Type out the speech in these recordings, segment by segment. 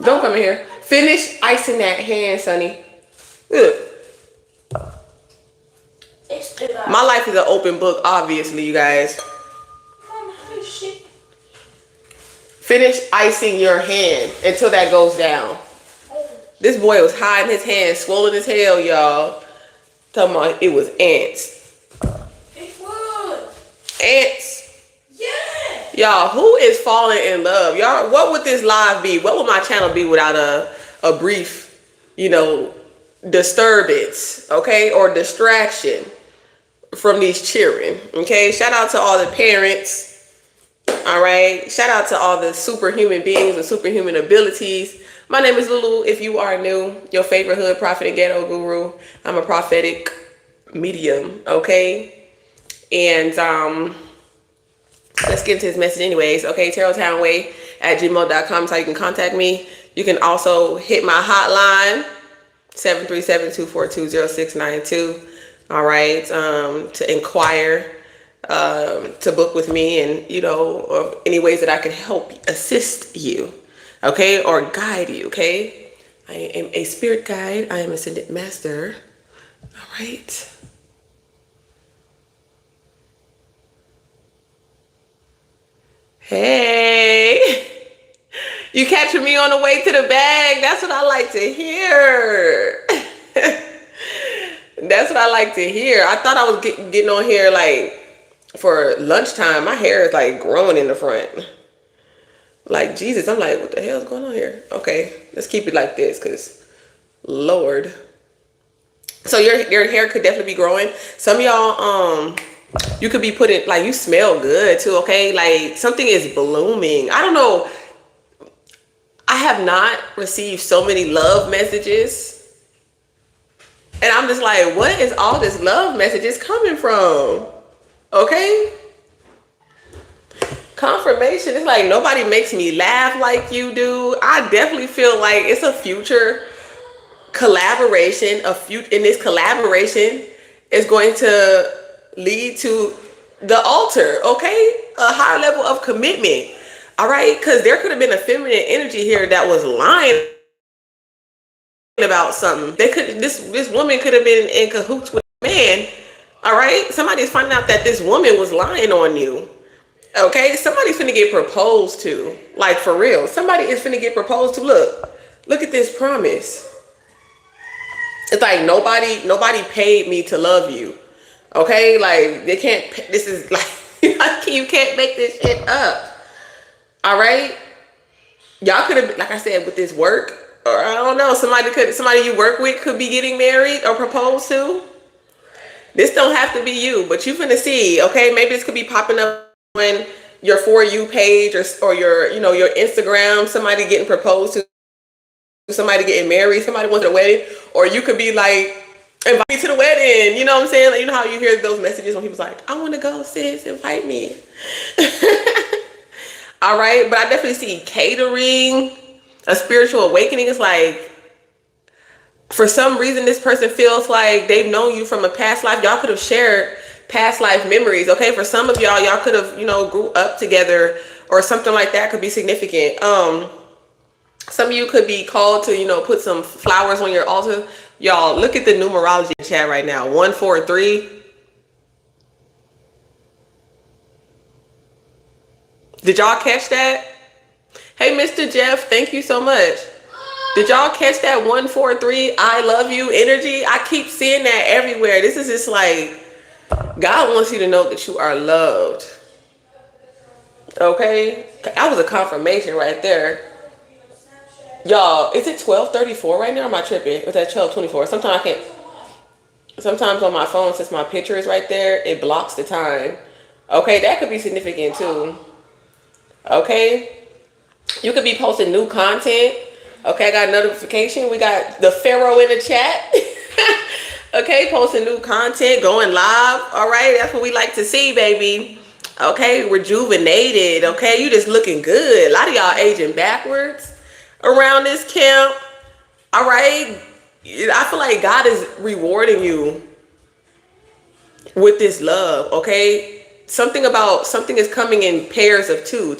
Don't come in here. Finish icing that hand, Sonny. Ugh. My life is an open book, obviously, you guys. Finish icing your hand until that goes down. This boy was hiding his hand, swollen as hell, y'all. Talking about it was ants. It was. Ants. Yeah. Y'all, who is falling in love? Y'all, what would this live be? What would my channel be without a brief, disturbance, okay? Or distraction from these children, okay? Shout out to all the parents. All right. Shout out to all the superhuman beings with superhuman abilities. My name is Lulu. If you are new, your favorite hood prophet and ghetto guru. I'm a prophetic medium. Okay. And let's get into this message anyways. Okay. tarottownway@gmail.com is how you can contact me. You can also hit my hotline 737-242-0692. All right. To inquire, to book with me, and or any ways that I can help assist you, okay, or guide you, okay. I am a spirit guide. I am ascended master. All right. Hey, you catching me on the way to the bag? That's what I like to hear. That's what I like to hear. I thought I was getting on here like for lunchtime. My hair is like growing in the front. Like Jesus, I'm like, what the hell is going on here? Okay, let's keep it like this, cause Lord. So your hair could definitely be growing. Some of y'all, you could be putting, like, you smell good too. Okay, like something is blooming. I don't know. I have not received so many love messages, and I'm just like, what is all this love messages coming from? Okay. Confirmation. It's like nobody makes me laugh like you do. I definitely feel like it's a future collaboration. In this collaboration is going to lead to the altar. Okay, a high level of commitment. All right, because there could have been a feminine energy here that was lying about something. This woman could have been in cahoots with a man. All right, somebody's finding out that this woman was lying on you. Okay, somebody's finna get proposed to. Like, for real. Somebody is finna get proposed to. Look at this promise. It's like nobody paid me to love you. Okay, like they can't. This is like you can't make this shit up. All right, y'all could have, like I said, with this work, or I don't know, somebody you work with could be getting married or proposed to. This don't have to be you, but you finna see. Okay, maybe this could be popping up on your For You page, or your your Instagram. Somebody getting proposed to, somebody getting married, somebody wants a wedding, or you could be like, invite me to the wedding. You know what I'm saying? Like, you know how you hear those messages when people's like, I want to go, sis, invite me. All right, but I definitely see catering, a spiritual awakening. It's like, for some reason, this person feels like they've known you from a past life. Y'all could have shared past life memories. Okay, for some of y'all could have grew up together, or something like that could be significant. Some of you could be called to put some flowers on your altar. Y'all, look at the numerology chat right now. 143. Did y'all catch that? Hey, Mr. Jeff, thank you so much. Did y'all catch that 143 I love you energy? I keep seeing that everywhere. This is just like, God wants you to know that you are loved. Okay? That was a confirmation right there. Y'all, is it 12:34 right now, or am I tripping? Or is that 12:24? Sometimes I can't. Sometimes on my phone, since my picture is right there, it blocks the time. Okay, that could be significant too. Okay? You could be posting new content. Okay, I got a notification. We got the Pharaoh in the chat. Okay, posting new content, going live. All right, that's what we like to see, baby. Okay, rejuvenated. Okay, you just looking good. A lot of y'all aging backwards around this camp. All right, I feel like God is rewarding you with this love. Okay, something is coming in pairs of two.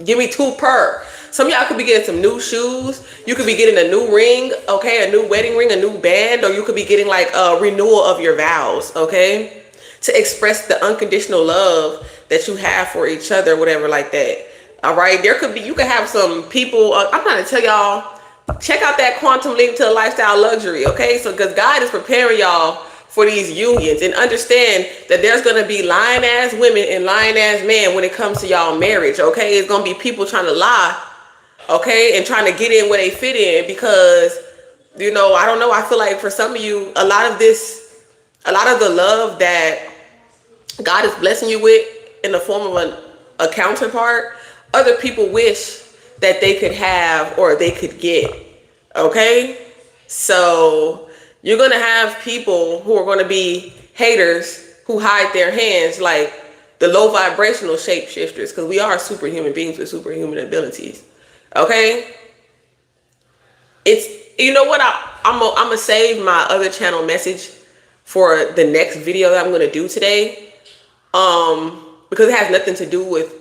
Give me two per. Some of y'all could be getting some new shoes. You could be getting a new ring, okay, a new wedding ring, a new band, or you could be getting like a renewal of your vows, okay, to express the unconditional love that you have for each other, whatever, like that. All right, there could be, you could have some people. I'm trying to tell y'all, check out that quantum leap to a lifestyle luxury, okay? So, because God is preparing y'all for these unions, and understand that there's gonna be lying ass women and lying ass men when it comes to y'all marriage, okay? It's gonna be people trying to lie, okay, and trying to get in where they fit in, because, you know, I don't know, I feel like for some of you, a lot of the love that God is blessing you with in the form of a counterpart, other people wish that they could have or they could get, okay? So you're going to have people who are going to be haters who hide their hands, like the low vibrational shapeshifters, because we are superhuman beings with superhuman abilities, okay? It's, you know what, I'm gonna save my other channel message for the next video that I'm going to do today, because it has nothing to do with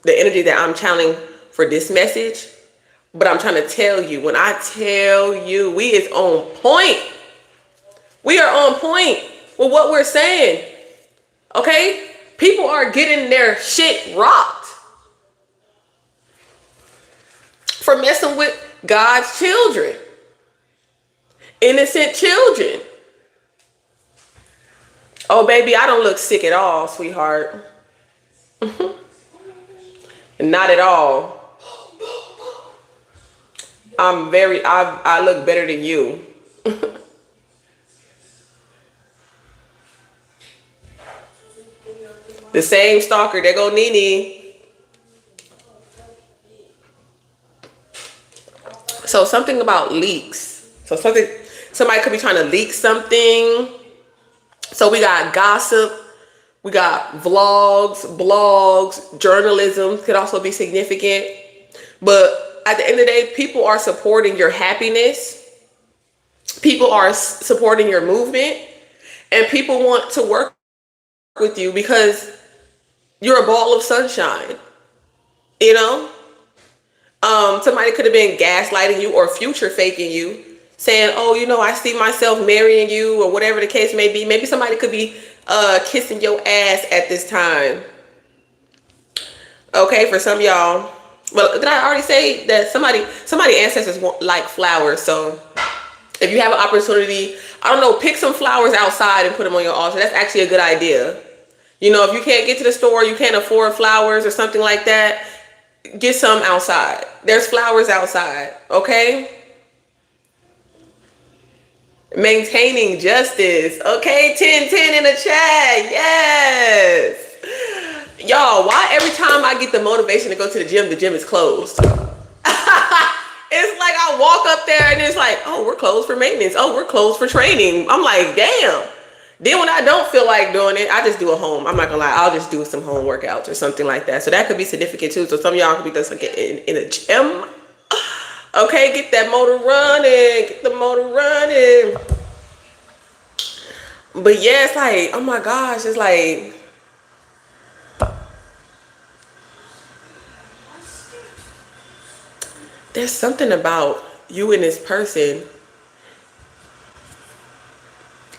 the energy that I'm channeling for this message. But I'm trying to tell you, when I tell you we is on point, we are on point with what we're saying, okay? People are getting their shit rocked for messing with God's children, innocent children. Oh, baby, I don't look sick at all, sweetheart. Not at all. I look better than you. The same stalker, there go Nene. So something about leaks. So somebody could be trying to leak something. So we got gossip, we got vlogs, blogs, journalism could also be significant. But at the end of the day, people are supporting your happiness. People are supporting your movement, and people want to work with you because you're a ball of sunshine, you know? Somebody could have been gaslighting you or future faking you, saying, oh, you know, I see myself marrying you, or whatever the case may be. Maybe somebody could be kissing your ass at this time. Okay, for some of y'all. Well, did I already say that somebody ancestors like flowers? So if you have an opportunity, I don't know, pick some flowers outside and put them on your altar. That's actually a good idea. You know, if you can't get to the store, you can't afford flowers or something like that, get some outside. There's flowers outside, okay? Maintaining justice, okay? 10-10 in the chat, yes. Y'all, why every time I get the motivation to go to the gym is closed? It's like I walk up there and it's like, oh, we're closed for maintenance. Oh, we're closed for training. I'm like, damn. Then when I don't feel like doing it, I just do a home. I'm not gonna lie, I'll just do some home workouts or something like that. So that could be significant too. So some of y'all could be just like in a gym. Okay, get that motor running, get the motor running. But yeah, it's like, oh my gosh, it's like, there's something about you and this person.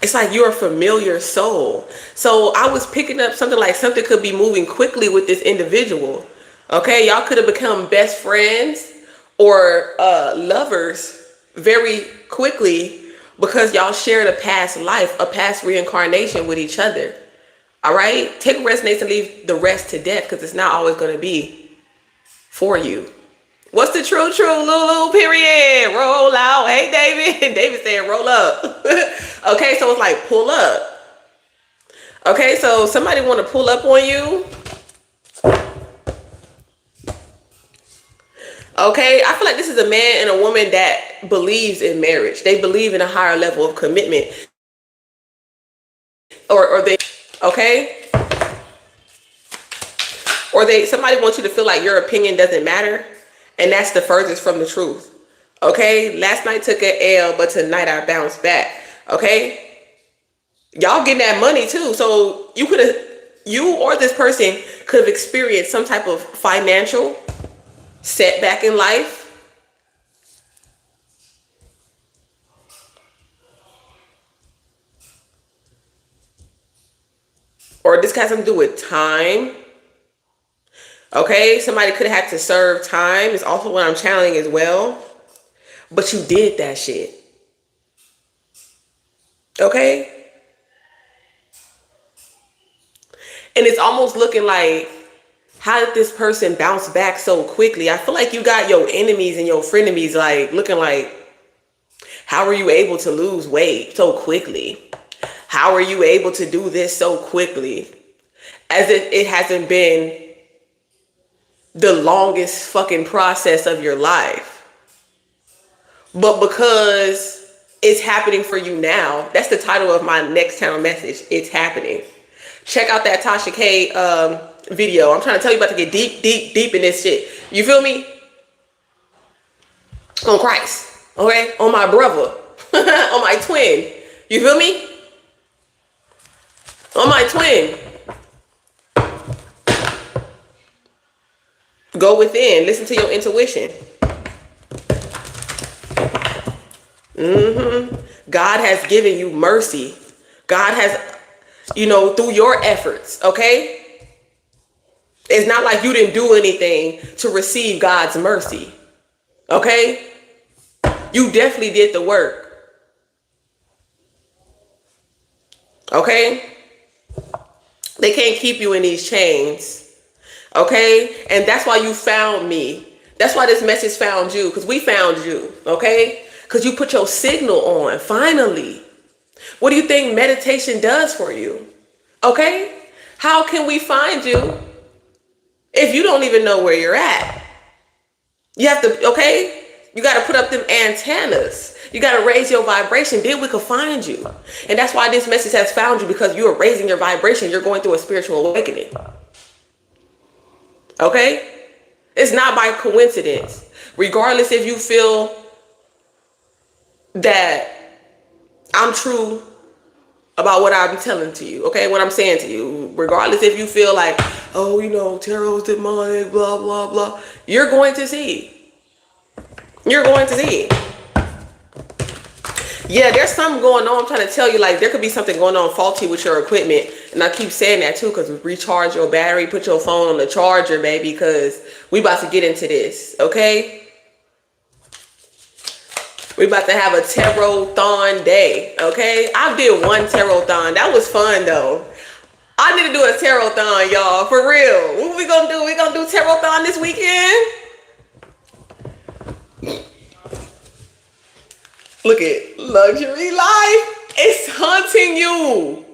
It's like you're a familiar soul. So I was picking up something like something could be moving quickly with this individual. Okay, y'all could have become best friends or lovers very quickly because y'all shared a past life, a past reincarnation with each other. All right, take what resonates and leave the rest to death, because it's not always going to be for you. What's the true Lulu, period? Roll out. Hey, David. David saying roll up. Okay, so it's like pull up. Okay, so somebody want to pull up on you. Okay, I feel like this is a man and a woman that believes in marriage. They believe in a higher level of commitment. Or they, okay? Or somebody wants you to feel like your opinion doesn't matter. And that's the furthest from the truth. Okay, last night took an L, but tonight I bounced back. Okay, y'all getting that money too. So you or this person could have experienced some type of financial setback in life, or this has something to do with time. Okay, somebody could have had to serve time is also what I'm channeling as well. But you did that shit. Okay? And it's almost looking like, how did this person bounce back so quickly? I feel like you got your enemies and your frenemies like looking like, how are you able to lose weight so quickly? How are you able to do this so quickly? As if it hasn't been the longest fucking process of your life. But because it's happening for you now, that's the title of my next channel message. It's happening. Check out that Tasha K video. I'm trying to tell you about to get deep in this shit. You feel me? On Christ. Okay? On my brother. On my twin. You feel me? On my twin. Go within. Listen to your intuition. God has given you mercy. God has, through your efforts, okay? It's not like you didn't do anything to receive God's mercy, okay? You definitely did the work, okay? They can't keep you in these chains. Okay? And that's why you found me. That's why this message found you, because we found you. Okay? Because you put your signal on, finally. What do you think meditation does for you? Okay? How can we find you if you don't even know where you're at? You have to, okay? You got to put up them antennas. You got to raise your vibration. Then we can find you. And that's why this message has found you, because you are raising your vibration. You're going through a spiritual awakening. Okay? It's not by coincidence. Regardless if you feel that I'm true about what I'm telling to you, okay? What I'm saying to you. Regardless if you feel like, oh, tarot's demonic, blah, blah, blah. You're going to see. You're going to see. Yeah, there's something going on. I'm trying to tell you, like, there could be something going on faulty with your equipment. And I keep saying that too, because recharge your battery, put your phone on the charger, baby, because we about to get into this, okay? We about to have a tarot-thon day, okay? I did one tarot-thon. That was fun, though. I need to do a tarot-thon, y'all, for real. What we gonna do? We gonna do tarot-thon this weekend? Look at luxury life. It's hunting you.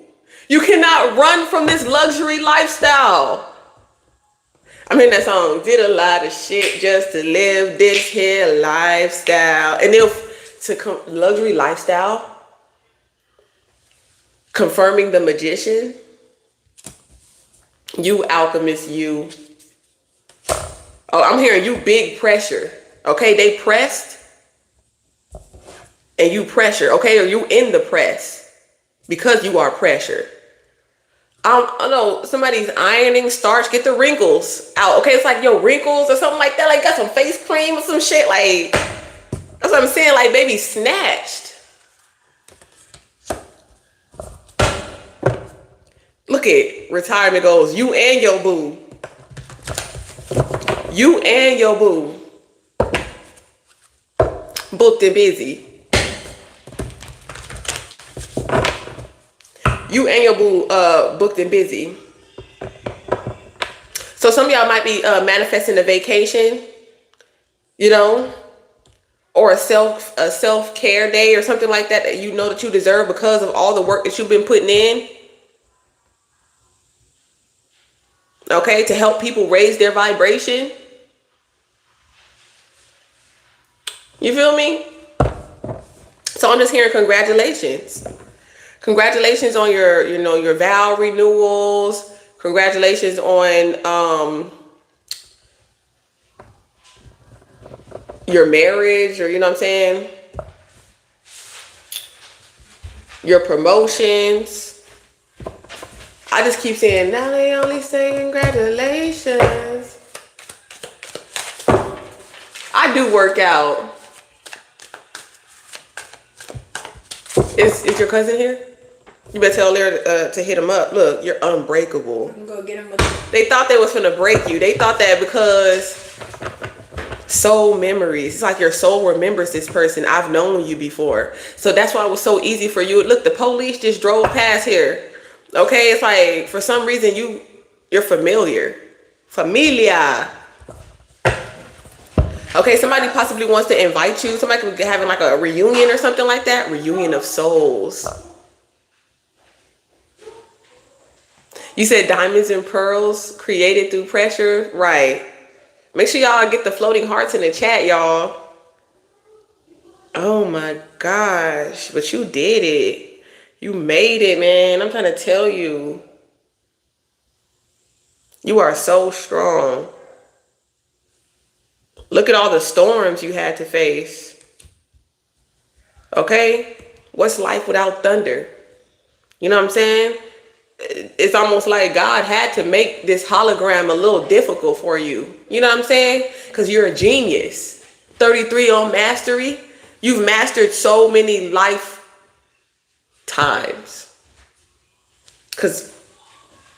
You cannot run from this luxury lifestyle. I mean, that song, did a lot of shit just to live this here lifestyle. And then luxury lifestyle, confirming the magician, you alchemist, you. Oh, I'm hearing you big pressure. Okay, they pressed. And you pressure, okay? Or you in the press because you are pressure. I know somebody's ironing starch, get the wrinkles out, okay? It's like your wrinkles or something like that. Like got some face cream or some shit. Like, that's what I'm saying. Like, baby, snatched. Look at retirement goals. You and your boo. You and your boo. Booked and busy. You and your boo booked and busy. So some of y'all might be manifesting a vacation, or a self-care day or something like that that you know that you deserve because of all the work that you've been putting in. Okay, to help people raise their vibration. You feel me? So I'm just hearing congratulations. Congratulations on your vow renewals. Congratulations on your marriage, or you know what I'm saying? Your promotions. I just keep saying, now they only say congratulations. do work out. Is your cousin here? You better tell her to hit him up. Look, you're unbreakable. I'm gonna get him. They thought they was finna break you. They thought that because soul memories. It's like your soul remembers this person. I've known you before. So that's why it was so easy for you. Look, the police just drove past here. Okay, it's like for some reason you're familiar. Familia. Okay, somebody possibly wants to invite you. Somebody could be having like a reunion or something like that. Reunion of souls. You said diamonds and pearls created through pressure. Right. Make sure y'all get the floating hearts in the chat, y'all. Oh my gosh. But you did it. You made it, man. I'm trying to tell you. You are so strong. Look at all the storms you had to face. Okay? What's life without thunder? You know what I'm saying? It's almost like God had to make this hologram a little difficult for you. You know what I'm saying? Because you're a genius. 33 on mastery. You've mastered so many lifetimes. Because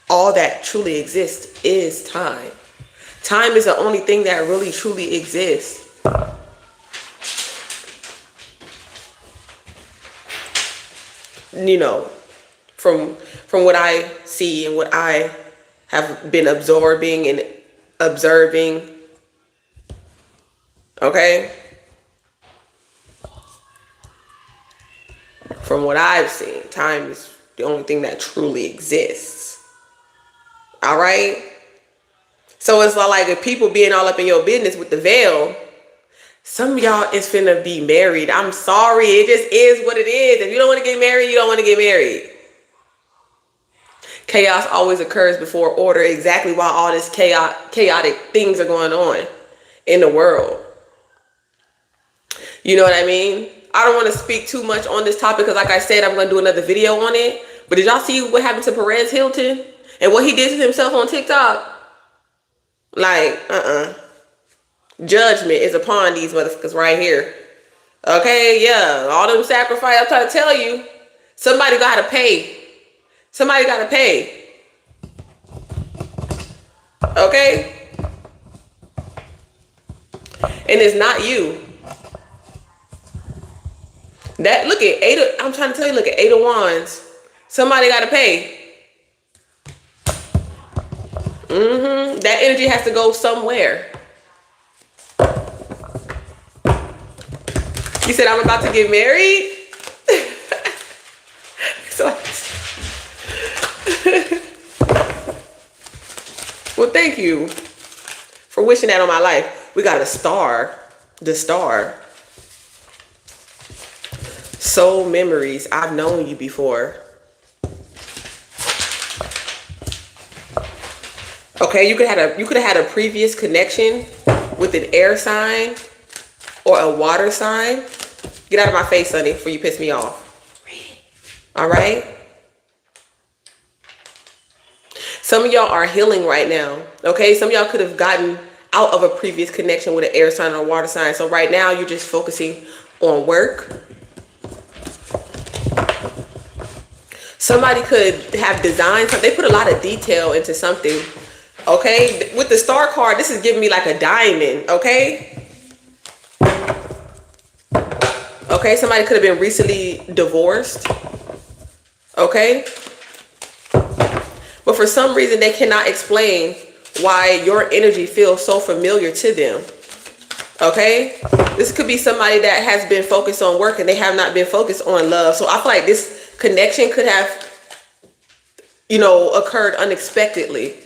all that truly exists is time. Time is the only thing that really truly exists. You know, from what I see and what I have been absorbing and observing. Okay? From what I've seen, time is the only thing that truly exists. All right? So it's not like if people being all up in your business with the veil, some of y'all is finna be married. I'm sorry. It just is what it is. If you don't want to get married, you don't want to get married. Chaos always occurs before order. Exactly why all this chaotic things are going on in the world. You know what I mean? I don't want to speak too much on this topic because like I said, I'm going to do another video on it. But did y'all see what happened to Perez Hilton and what he did to himself on TikTok? Like, judgment is upon these motherfuckers right here. Okay, yeah. All them sacrifice, I'm trying to tell you. Somebody gotta pay. Somebody gotta pay. Okay? And it's not you. That, look at I'm trying to tell you, look at 8 of Wands. Somebody gotta pay. That energy has to go somewhere. You said I'm about to get married? Well, thank you for wishing that on my life. We got a star. The star. Soul memories. I've known you before. Okay, you could have had a previous connection with an air sign or a water sign. Get out of my face, honey, before you piss me off. All right? Some of y'all are healing right now. Okay, some of y'all could have gotten out of a previous connection with an air sign or a water sign. So right now you're just focusing on work. Somebody could have designed something. They put a lot of detail into something. Okay, with the star card, this is giving me like a diamond. Okay. Okay, somebody could have been recently divorced. Okay. But for some reason, they cannot explain why your energy feels so familiar to them. Okay. This could be somebody that has been focused on work and they have not been focused on love. So I feel like this connection could have, occurred unexpectedly.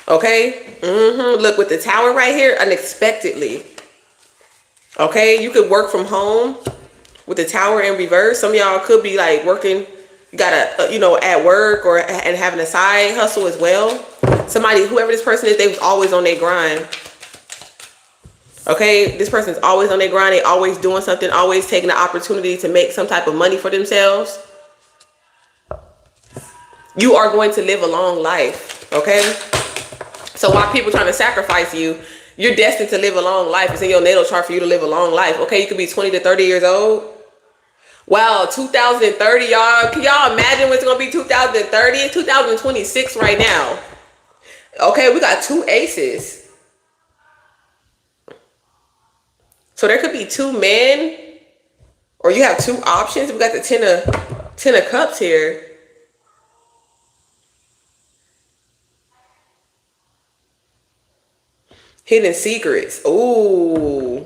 Okay. Look, with the tower right here, unexpectedly. Okay. You could work from home with the tower in reverse. Some of y'all could be like working, you gotta, at work and having a side hustle as well. Somebody, whoever this person is, they was always on their grind. Okay. This person's always on their grind. They always doing something, always taking the opportunity to make some type of money for themselves. You are going to live a long life. Okay. So while people trying to sacrifice you, You're destined to live a long life. It's in your natal chart for you to live a long life. Okay, you could be 20 to 30 years old. Wow, 2030, y'all. Can y'all imagine what's gonna be 2030? It's 2026 right now. Okay, we got two aces. So there could be two men, or you have two options. We got the ten of cups here. Hidden secrets. Ooh.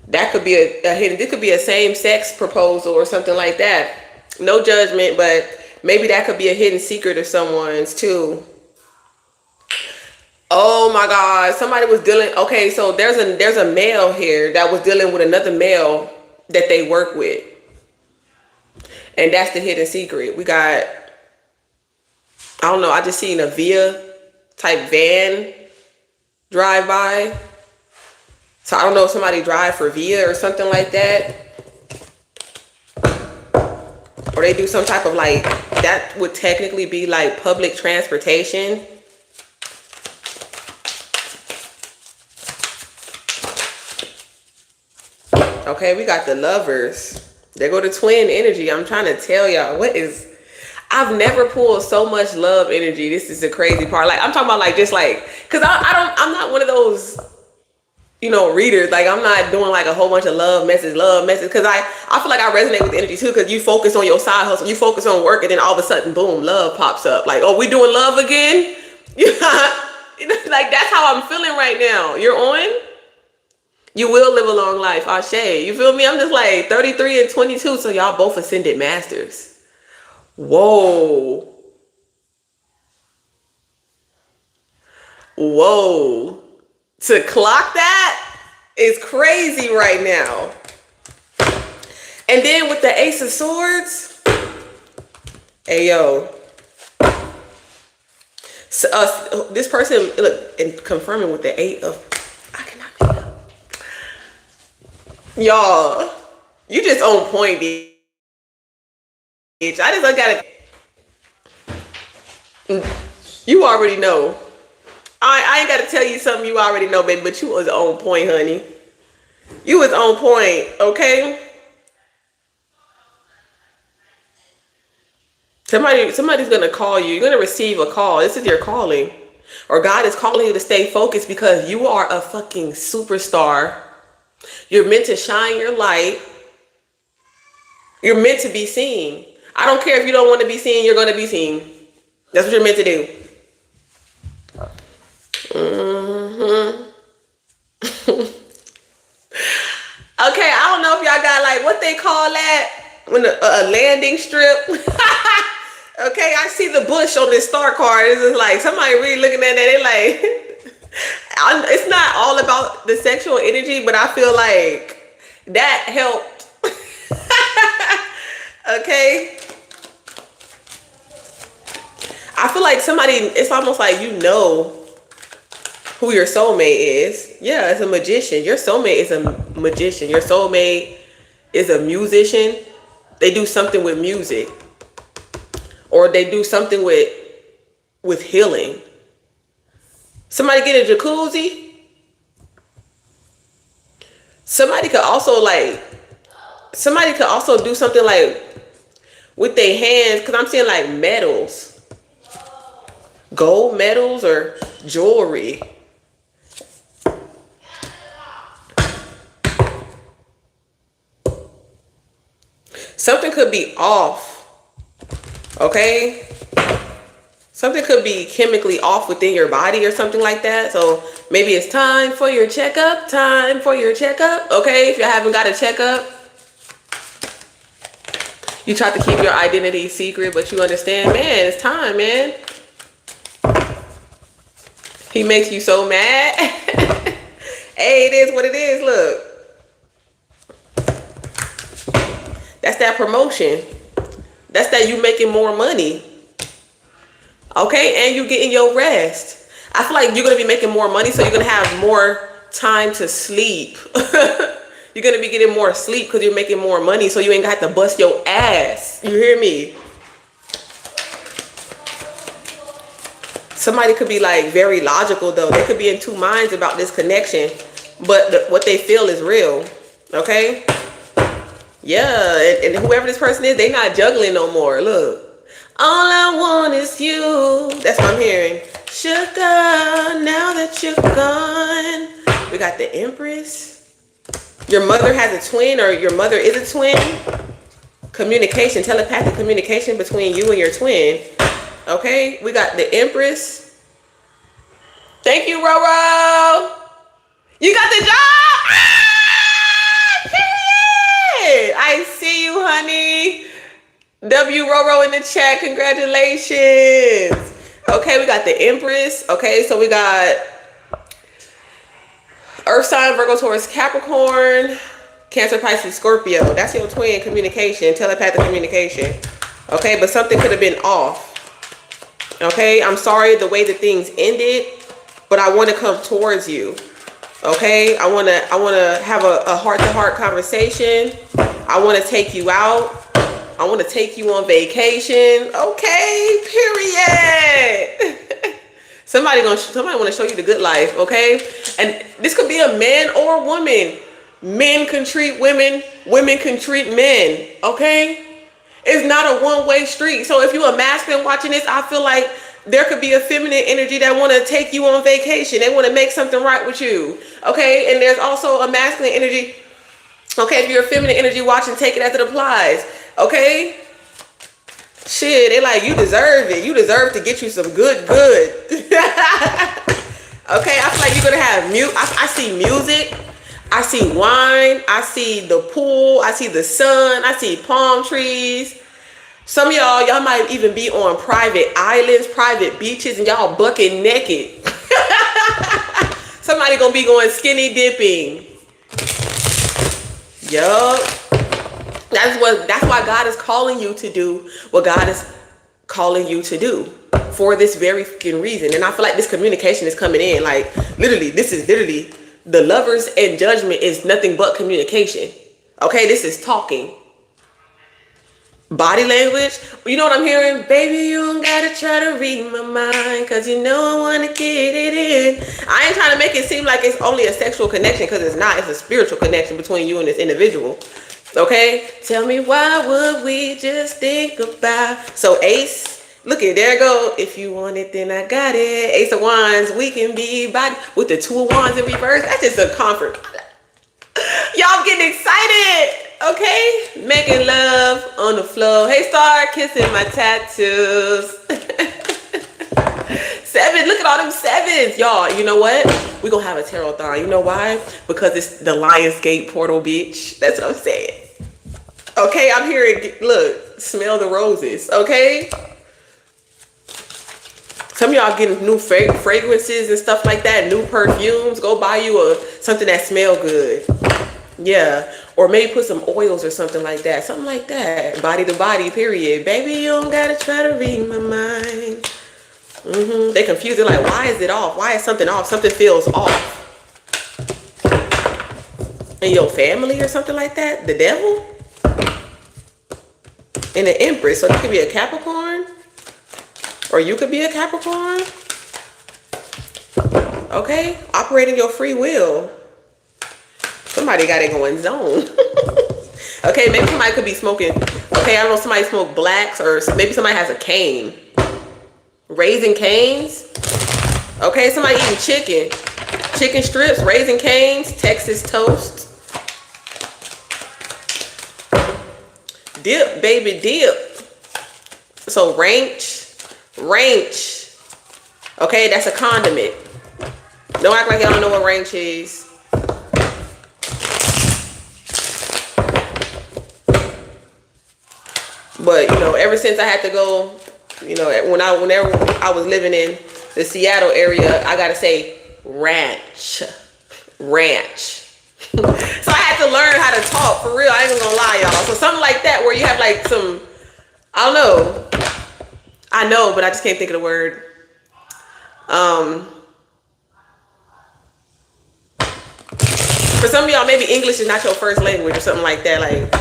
That could be a hidden. This could be a same-sex proposal or something like that. No judgment, but maybe that could be a hidden secret of someone's too. Oh my God! Somebody was dealing. Okay, so there's a male here that was dealing with another male that they work with, and that's the hidden secret. We got. I don't know. I just seen a Via type van drive by. So I don't know if somebody drive for Via or something like that. Or they do some type of like, that would technically be like public transportation. Okay, we got the Lovers. There go the twin energy. I'm trying to tell y'all I've never pulled so much love energy. This is the crazy part. Like I'm talking about like, just like, cause I'm not one of those, readers. Like I'm not doing like a whole bunch of love message, because I feel like I resonate with the energy too, because you focus on your side hustle, you focus on work, and then all of a sudden, boom, love pops up. Like, oh, we doing love again? Like that's how I'm feeling right now. You're on? You will live a long life, Ashe. You feel me? I'm just like 33 and 22, so y'all both ascended masters. Whoa. Whoa. To clock that is crazy right now. And then with the Ace of Swords, hey yo, so, this person, look, and confirming with the Eight of, I cannot make it up. Y'all, you just on point, bitch. I just gotta, you already know. I ain't gotta tell you something you already know, baby, but you was on point, honey. You was on point, okay? Somebody's gonna call you. You're gonna receive a call. This is your calling. Or God is calling you to stay focused because you are a fucking superstar. You're meant to shine your light. You're meant to be seen. I don't care if you don't want to be seen, you're gonna be seen. That's what you're meant to do. Okay, I don't know if y'all got like what they call that when a landing strip. Okay, I see the bush on this star card. It's just like somebody really looking at that. They like, it's not all about the sexual energy, but I feel like that helped. Okay. I feel like it's almost like who your soulmate is. Yeah, it's a magician. Your soulmate is a magician. Your soulmate is a musician. They do something with music. Or they do something with healing. Somebody get a jacuzzi. Somebody could also do something like with their hands, because I'm seeing like metals. Gold medals or jewelry. Something could be off. Okay? Something could be chemically off within your body or something like that. So maybe it's time for your checkup. Time for your checkup. Okay? If you haven't got a checkup. You try to keep your identity secret, but you understand, man, it's time, man. He makes you so mad. Hey, it is what it is. Look. That's that promotion. That's that you making more money. Okay, and you getting your rest. I feel like you're going to be making more money, so you're going to have more time to sleep. You're going to be getting more sleep because you're making more money, so you ain't got to bust your ass. You hear me? Somebody could be like very logical though. They could be in two minds about this connection, but what they feel is real. Okay? Yeah, and whoever this person is, they not juggling no more. Look. All I want is you. That's what I'm hearing. Sugar, now that you're gone. We got the Empress. Your mother has a twin, or your mother is a twin. Communication, telepathic communication between you and your twin. Okay, we got the Empress. Thank you, Roro. You got the job. Period. I see you, honey. W Roro in the chat. Congratulations. Okay, we got the Empress. Okay, so we got Earth sign, Virgo, Taurus, Capricorn, Cancer, Pisces, Scorpio. That's your twin communication, telepathic communication. Okay, but something could have been off. Okay, I'm sorry the way that things ended, but I want to come towards you. Okay, I want to have a heart-to-heart conversation. I want to take you out. I want to take you on vacation. Okay, period. Somebody want to show you the good life, okay? And this could be a man or a woman. Men can treat women, women can treat men, okay? It's not a one-way street. So if you're a masculine watching this, I feel like there could be a feminine energy that want to take you on vacation. They want to make something right with you, okay? And there's also a masculine energy. Okay, if you're a feminine energy watching, take it as it applies. Okay? Shit, they like, you deserve it. You deserve to get you some good. Okay, I feel like you're going to have I see music. I see wine. I see the pool. I see the sun. I see palm trees. Some of y'all might even be on private islands, private beaches, and y'all bucket naked. Somebody going to be going skinny dipping. Yup. That's why God is calling you to do what God is calling you to do for this very freaking reason. And I feel like this communication is coming in. Like this is literally the lovers and judgment is nothing but communication. Okay, this is talking. Body language. You know what I'm hearing? Baby, you don't gotta try to read my mind, cause you know I wanna get it in. I ain't trying to make it seem like it's only a sexual connection, because it's not. It's a spiritual connection between you and this individual. Okay? Tell me, why would we just think about... So Ace, look at, there go. If you want it, then I got it. Ace of Wands, we can be body with the Two of Wands in reverse. That's just a comfort. Y'all getting excited. Okay? Making love on the floor. Hey, Star, kissing my tattoos. 7, look at all them 7s. Y'all, you know what? We're going to have a tarot-thon. You know why? Because it's the Lionsgate portal, bitch. That's what I'm saying. Okay, I'm hearing, look, smell the roses, okay? Some of y'all getting new fragrances and stuff like that, new perfumes. Go buy you something that smell good. Yeah, or maybe put some oils or something like that. Something like that. Body to body, period. Baby, you don't gotta try to read my mind. They confused it, like, why is it off? Why is something off? Something feels off. In your family or something like that? The devil? And the Empress. So you could be a Capricorn? Or you could be a Capricorn? Okay? Operating your free will. Somebody got it going zone. Okay, maybe somebody could be smoking. Okay, I don't know, somebody smoke blacks, or maybe somebody has a cane. Raising canes. Okay, somebody eating chicken. Chicken strips, Raising Canes, Texas toast. Dip, baby, dip. So ranch. Okay, that's a condiment. Don't act like y'all don't know what ranch is. But, you know, ever since I had to go, you know, whenever I was living in the Seattle area, I gotta say ranch. So I had to learn how to talk, for real. I ain't gonna lie, y'all. So something like that, where you have like some, I don't know. I know, but I just can't think of the word. For some of y'all, maybe English is not your first language or something like that. Like,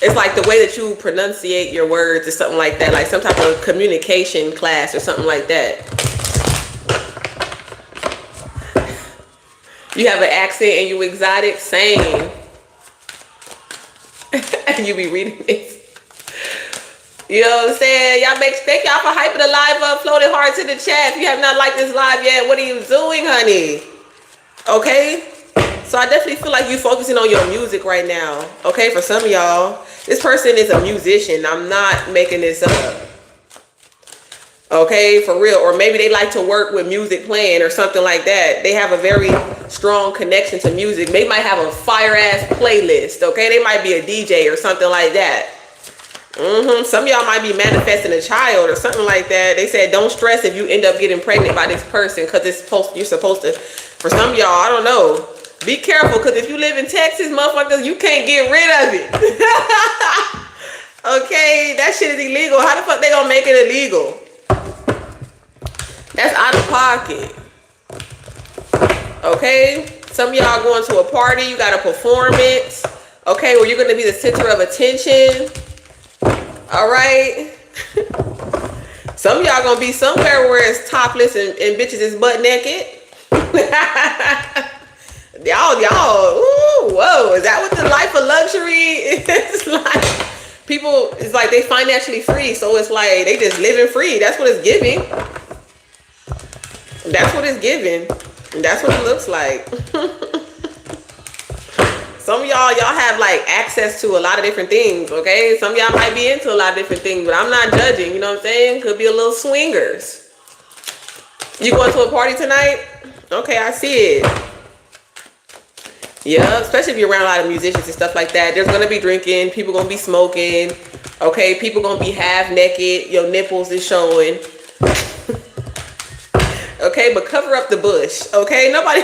It's like the way that you pronunciate your words or something like that, like some type of communication class or something like that. You have an accent and you exotic, same. And you be reading this. You know what I'm saying? Thank y'all for hyping the live up, floating hearts in the chat. If you have not liked this live yet, what are you doing, honey? Okay? So I definitely feel like you focusing on your music right now. Okay, for some of y'all. This person is a musician. I'm not making this up. Okay, for real. Or maybe they like to work with music playing or something like that. They have a very strong connection to music. They might have a fire ass playlist. Okay, they might be a DJ or something like that. Some of y'all might be manifesting a child or something like that. They said don't stress if you end up getting pregnant by this person because you're supposed to. For some of y'all, I don't know. Be careful because if you live in Texas, motherfuckers, you can't get rid of it. Okay, that shit is illegal. How the fuck they gonna make it illegal? That's out of pocket. Okay, some of y'all going to a party. You got a performance. Okay, where you're gonna be the center of attention. All right. Some of y'all gonna be somewhere where it's topless and bitches is butt naked. y'all, ooh, whoa, is that what the life of luxury is like? People, it's like they financially free, so it's like they just living free. That's what it's giving. That's what it's giving. That's what it looks like. Some of y'all have like access to a lot of different things, okay? Some of y'all might be into a lot of different things, but I'm not judging, you know what I'm saying? Could be a little swingers. You going to a party tonight? Okay, I see it. Yeah, especially if you're around a lot of musicians and stuff like that. There's gonna be drinking, people gonna be smoking, okay? People gonna be half naked, your nipples is showing. Okay, but cover up the bush, okay? Nobody...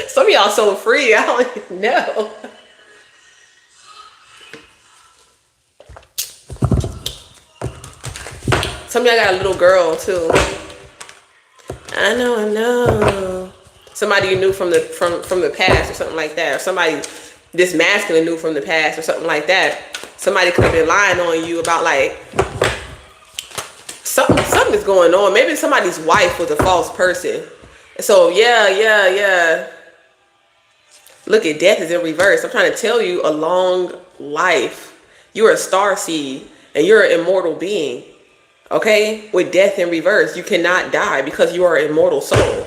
Some of y'all so free, I don't even know. Some of y'all got a little girl too. I know. Somebody you knew from the past or something like that. Or somebody this masculine knew from the past or something like that. Somebody could have been lying on you about like something is going on. Maybe somebody's wife was a false person. So yeah. Look at death is in reverse. I'm trying to tell you a long life. You're a star seed and you're an immortal being. Okay? With death in reverse, you cannot die because you are an immortal soul.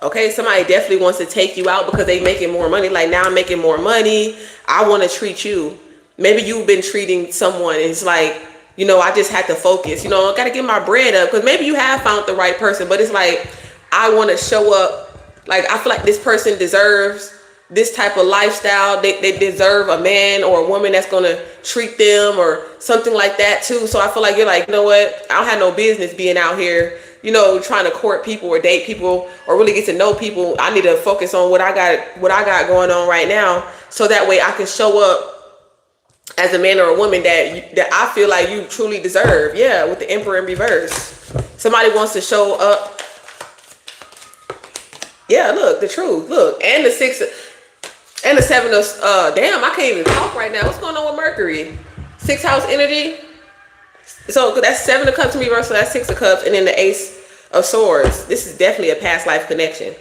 Okay? Somebody definitely wants to take you out because they making more money. Like, now I'm making more money. I want to treat you. Maybe you've been treating someone and it's like, you know, I just had to focus. You know, I got to get my bread up because maybe you have found the right person, but it's like, I want to show up. Like, I feel like this person deserves this type of lifestyle. They deserve a man or a woman that's going to treat them or something like that too. So I feel like you're like, you know what? I don't have no business being out here, you know, trying to court people or date people or really get to know people. I need to focus on what I got going on right now. So that way I can show up as a man or a woman that I feel like you truly deserve. Yeah, with the Emperor in reverse. Somebody wants to show up. Yeah, look, the truth. Look, and the 6 and the 7 of damn, I can't even talk right now. What's going on with Mercury? 6th house energy. So that's 7 of cups in reverse, so that's 6 of cups, and then the Ace of Swords. This is definitely a past life connection.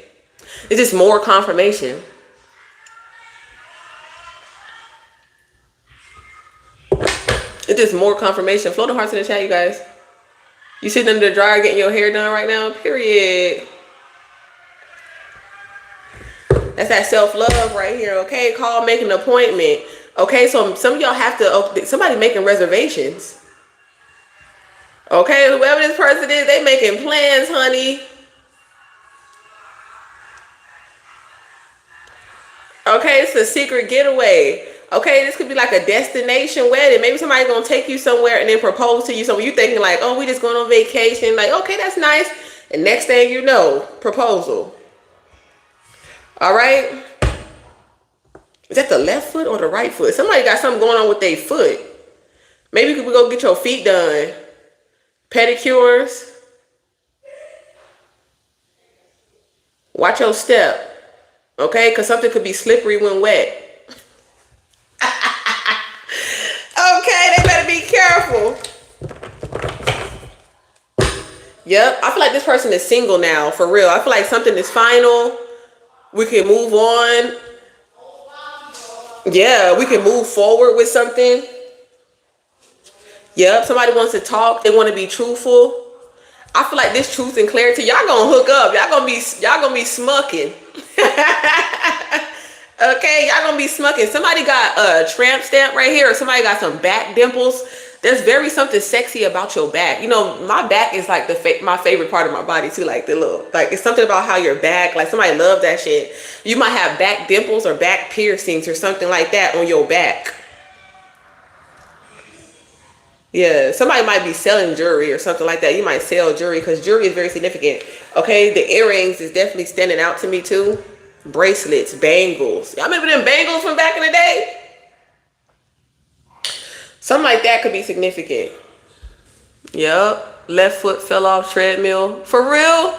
It's just more confirmation. It's just more confirmation. Float the hearts in the chat, you guys. You sitting under the dryer getting your hair done right now? Period. That's that self-love right here, okay? Call, make an appointment. Okay, so some of y'all have to, somebody making reservations. Okay, whoever this person is, they making plans, honey. Okay, it's a secret getaway. Okay, this could be like a destination wedding. Maybe somebody's gonna take you somewhere and then propose to you. So you thinking like, oh, we just going on vacation. Like, okay, that's nice. And next thing you know, proposal. All right. Is that the left foot or the right foot? Somebody got something going on with their foot. Maybe you could go get your feet done. Pedicures. Watch your step. Okay, because something could be slippery when wet. Okay, they better be careful. Yep, I feel like this person is single now, for real. I feel like something is final. We can move on. Yeah, we can move forward with something. Yep, somebody wants to talk. They want to be truthful. I feel like this truth and clarity, y'all gonna hook up. Y'all gonna be smucking. Okay, y'all gonna be smucking. Somebody got a tramp stamp right here, or somebody got some back dimples. There's very something sexy about your back. You know, my back is like my favorite part of my body too. Like the little, like it's something about how your back, like somebody loves that shit. You might have back dimples or back piercings or something like that on your back. Yeah, somebody might be selling jewelry or something like that. You might sell jewelry because jewelry is very significant. Okay, the earrings is definitely standing out to me too. Bracelets, bangles. Y'all remember them bangles from back in the day? Something like that could be significant. Yup. Left foot fell off treadmill. For real?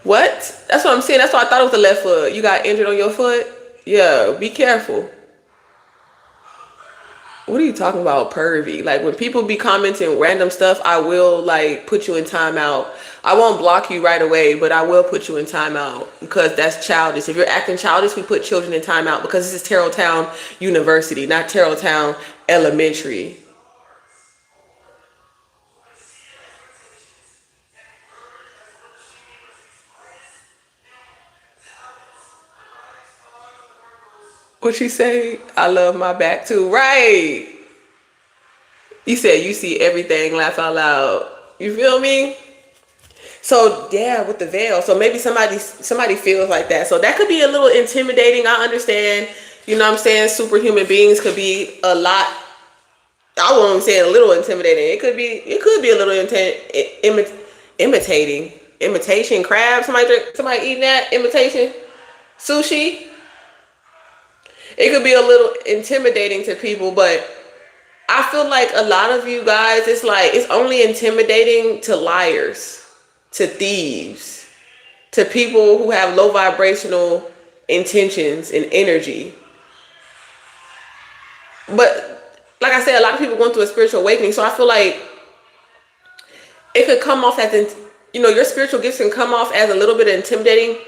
What? That's what I'm saying. That's why I thought it was the left foot. You got injured on your foot? Yeah, be careful. What are you talking about, pervy? Like when people be commenting random stuff, I will like put you in timeout. I won't block you right away, but I will put you in timeout because that's childish. If you're acting childish, we put children in timeout because this is Terrelltown University, not Terrelltown Elementary. What you say? I love my back too. Right. You said you see everything, laugh out loud. You feel me? So yeah, with the veil. So maybe somebody feels like that. So that could be a little intimidating. I understand. You know what I'm saying? Superhuman beings could be a lot. I won't say a little intimidating. It could be a little imitating. Imitation crab. Somebody eating that? Imitation sushi. It could be a little intimidating to people, but I feel like a lot of you guys, it's only intimidating to liars, to thieves, to people who have low vibrational intentions and energy. But like I said, a lot of people going through a spiritual awakening, so I feel like it could come off as, your spiritual gifts can come off as a little bit intimidating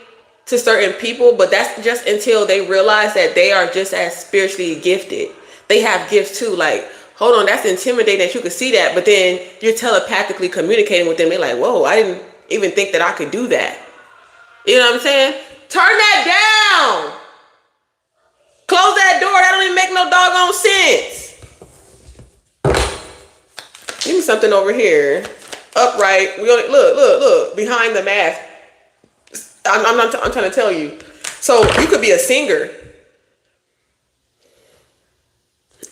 to certain people, but that's just until they realize that they are just as spiritually gifted. They have gifts too. Like, hold on, that's intimidating that you could see that, but then you're telepathically communicating with them. They're like, whoa, I didn't even think that I could do that. You know what I'm saying? Turn that down. Close that door. That don't even make no doggone sense. Give me something over here. Upright. We only look behind the mask. I'm trying to tell you. So you could be a singer.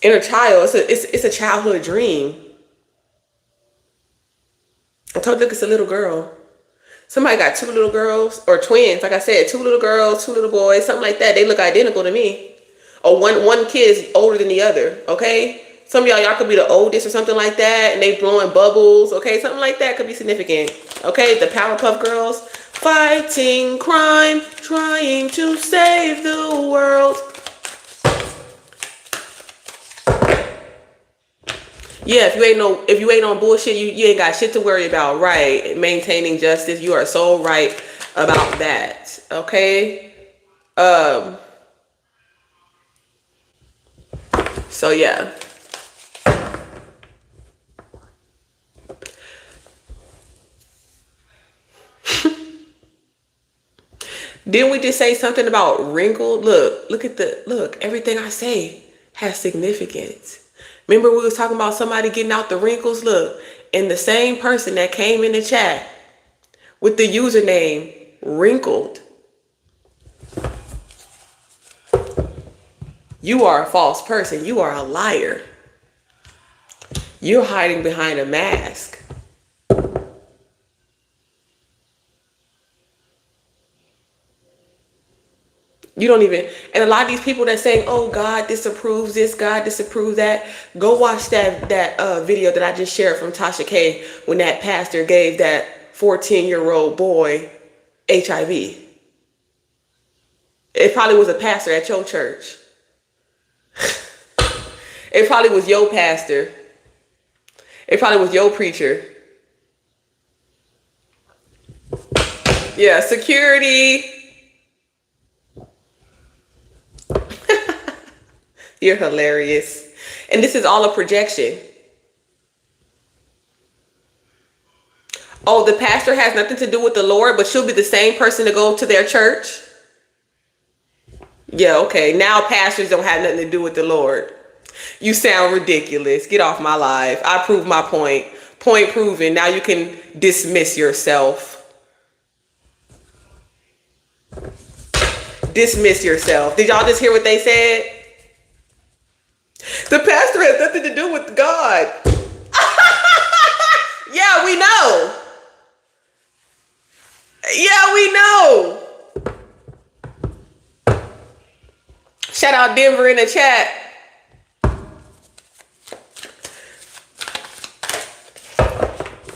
Inner child. It's a childhood dream. I told you it's a little girl. Somebody got two little girls or twins. Like I said, two little girls, two little boys, something like that. They look identical to me. Or one kid is older than the other. Okay. Some of y'all could be the oldest or something like that, and they blowing bubbles. Okay, something like that could be significant. Okay, the Powerpuff Girls. Fighting crime, trying to save the world. Yeah, if you ain't on bullshit, you ain't got shit to worry about, right? Maintaining justice, you are so right about that. Okay? So yeah. Didn't we just say something about wrinkled? Look, everything I say has significance. Remember we was talking about somebody getting out the wrinkles? Look, and the same person that came in the chat with the username wrinkled. You are a false person. You are a liar. You're hiding behind a mask. You don't even, and a lot of these people that saying, oh, God disapproves this, God disapproves that. Go watch that video that I just shared from Tasha K when that pastor gave that 14-year-old boy HIV. It probably was a pastor at your church. It probably was your pastor. It probably was your preacher. Yeah, security. You're hilarious. And this is all a projection. Oh, the pastor has nothing to do with the Lord, but she'll be the same person to go to their church? Yeah, okay. Now pastors don't have nothing to do with the Lord. You sound ridiculous. Get off my life. I proved my point. Point proven. Now you can dismiss yourself. Dismiss yourself. Did y'all just hear what they said? The pastor has nothing to do with God. Yeah, we know. Yeah, we know. Shout out Denver in the chat.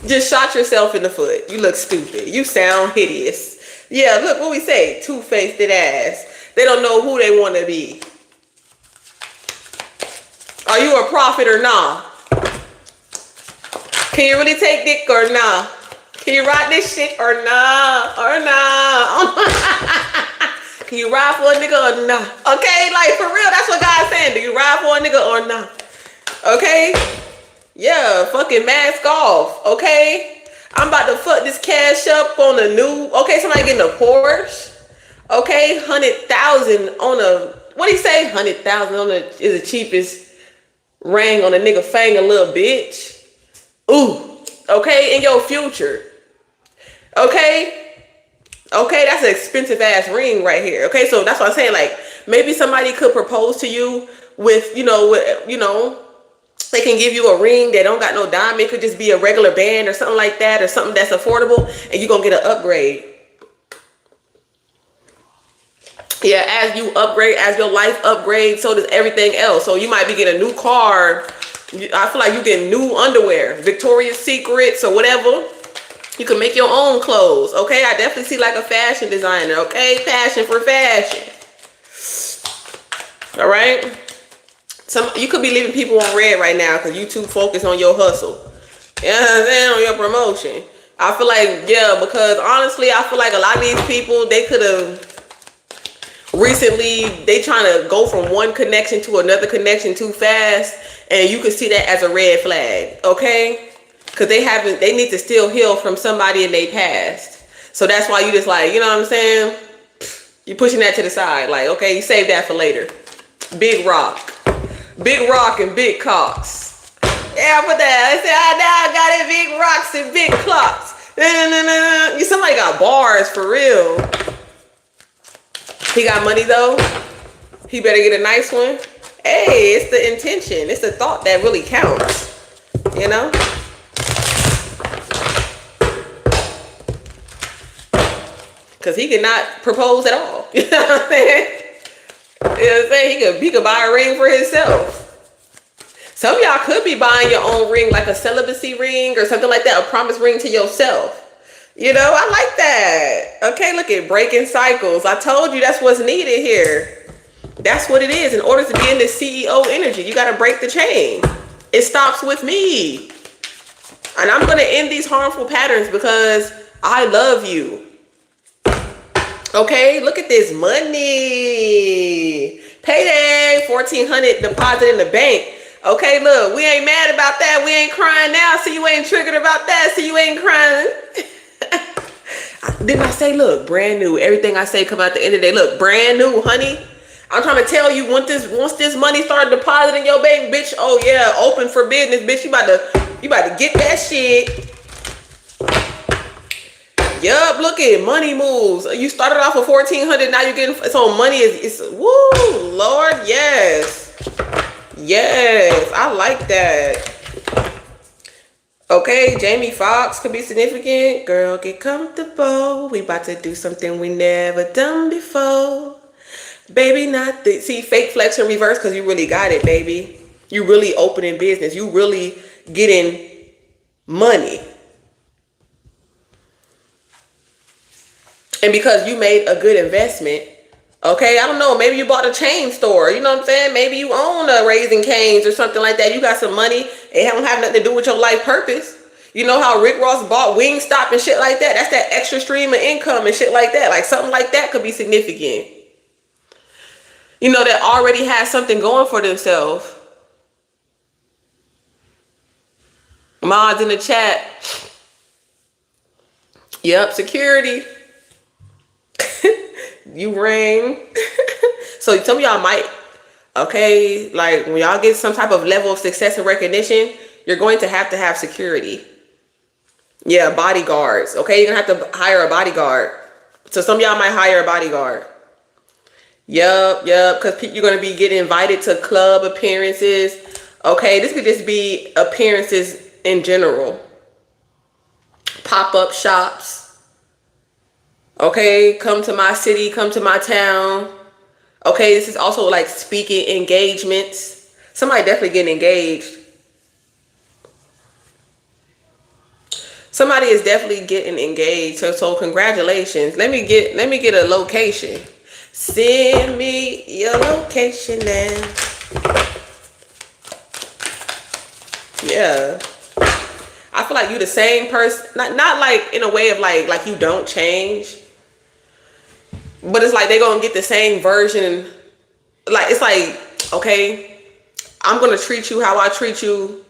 Just shot yourself in the foot. You look stupid. You sound hideous. Yeah, look what we say. Two-faced ass. They don't know who they want to be. Are you a prophet or nah? Can you really take dick or nah? Can you ride this shit or nah? Or nah? Can you ride for a nigga or nah? Okay, like for real, that's what God's saying. Do you ride for a nigga or nah? Okay? Yeah, fucking mask off. Okay? I'm about to fuck this cash up on a new, okay, somebody getting a Porsche. Okay, 100,000 on a, what do you say? 100,000 on the is the cheapest ring on a nigga finger, little bitch. Ooh, okay, in your future. Okay? Okay, that's an expensive ass ring right here. Okay, so that's what I'm saying. Like, maybe somebody could propose to you with, they can give you a ring that don't got no diamond. It could just be a regular band or something like that, or something that's affordable, and you're gonna get an upgrade. Yeah, as you upgrade, as your life upgrades, so does everything else. So you might be getting a new car. I feel like you getting new underwear, Victoria's Secrets or whatever. You can make your own clothes. Okay, I definitely see like a fashion designer. Okay, passion for fashion. All right. You could be leaving people on red right now because you too focused on your hustle. You know what I'm saying? On your promotion. I feel like, yeah, because honestly, I feel like a lot of these people, they could have recently, they trying to go from one connection to another connection too fast, and you can see that as a red flag, okay? Because they need to still heal from somebody in their past. So that's why you just like, you know what I'm saying? You're pushing that to the side. Like, okay, you save that for later. Big rock. Big rock and big cocks. Yeah, I put that. I said, now I got it, big rocks and big clocks. Somebody got bars for real. He got money though. He better get a nice one. Hey, it's the intention. It's the thought that really counts. You know? Because he could not propose at all. You know what I'm saying? You know what I'm saying? He could buy a ring for himself. Some of y'all could be buying your own ring, like a celibacy ring or something like that, a promise ring to yourself. You know, I like that. Okay, look at breaking cycles. I told you that's what's needed here. That's what it is. In order to be in the CEO energy, you got to break the chain. It stops with me. And I'm going to end these harmful patterns because I love you. Okay, look at this money. Payday, $1,400 deposit in the bank. Okay, look, we ain't mad about that. We ain't crying now. See, you ain't triggered about that. See, you ain't crying. Didn't I say, look, brand new. Everything I say come out the end of the day. Look, brand new, honey. I'm trying to tell you, once this money started depositing your bank, bitch, oh yeah, open for business, bitch. You about to get that shit. Yup, look at money moves. You started off with $1,400, now you're getting, so money is woo, Lord, yes. Yes, I like that. Okay, Jamie Foxx could be significant. Girl, get comfortable. We about to do something we never done before. Baby, not the, see, fake flex in reverse because you really got it, baby. You really opening business. You really getting money. And because you made a good investment, Okay, I don't know. Maybe you bought a chain store. You know what I'm saying? Maybe you own a Raising Cane's or something like that. You got some money. It don't have nothing to do with your life purpose. You know how Rick Ross bought Wingstop and shit like that? That's that extra stream of income and shit like that. Like something like that could be significant. You know, that already has something going for themselves. Mods in the chat. Yep, security. You ring. So some of y'all might, okay, like when y'all get some type of level of success and recognition, you're going to have security. Yeah, bodyguards. Okay, you're gonna have to hire a bodyguard. So some of y'all might hire a bodyguard. Yep, because you're gonna be getting invited to club appearances. Okay, this could just be appearances in general. Pop-up shops. Okay, come to my city, come to my town. Okay, this is also like speaking engagements. Somebody definitely getting engaged. Somebody is definitely getting engaged. So congratulations. Let me get a location. Send me your location now. Yeah. I feel like you the same person. Not like in a way of like you don't change. But it's like they're gonna get the same version. Like it's like, okay, I'm gonna treat you how I treat you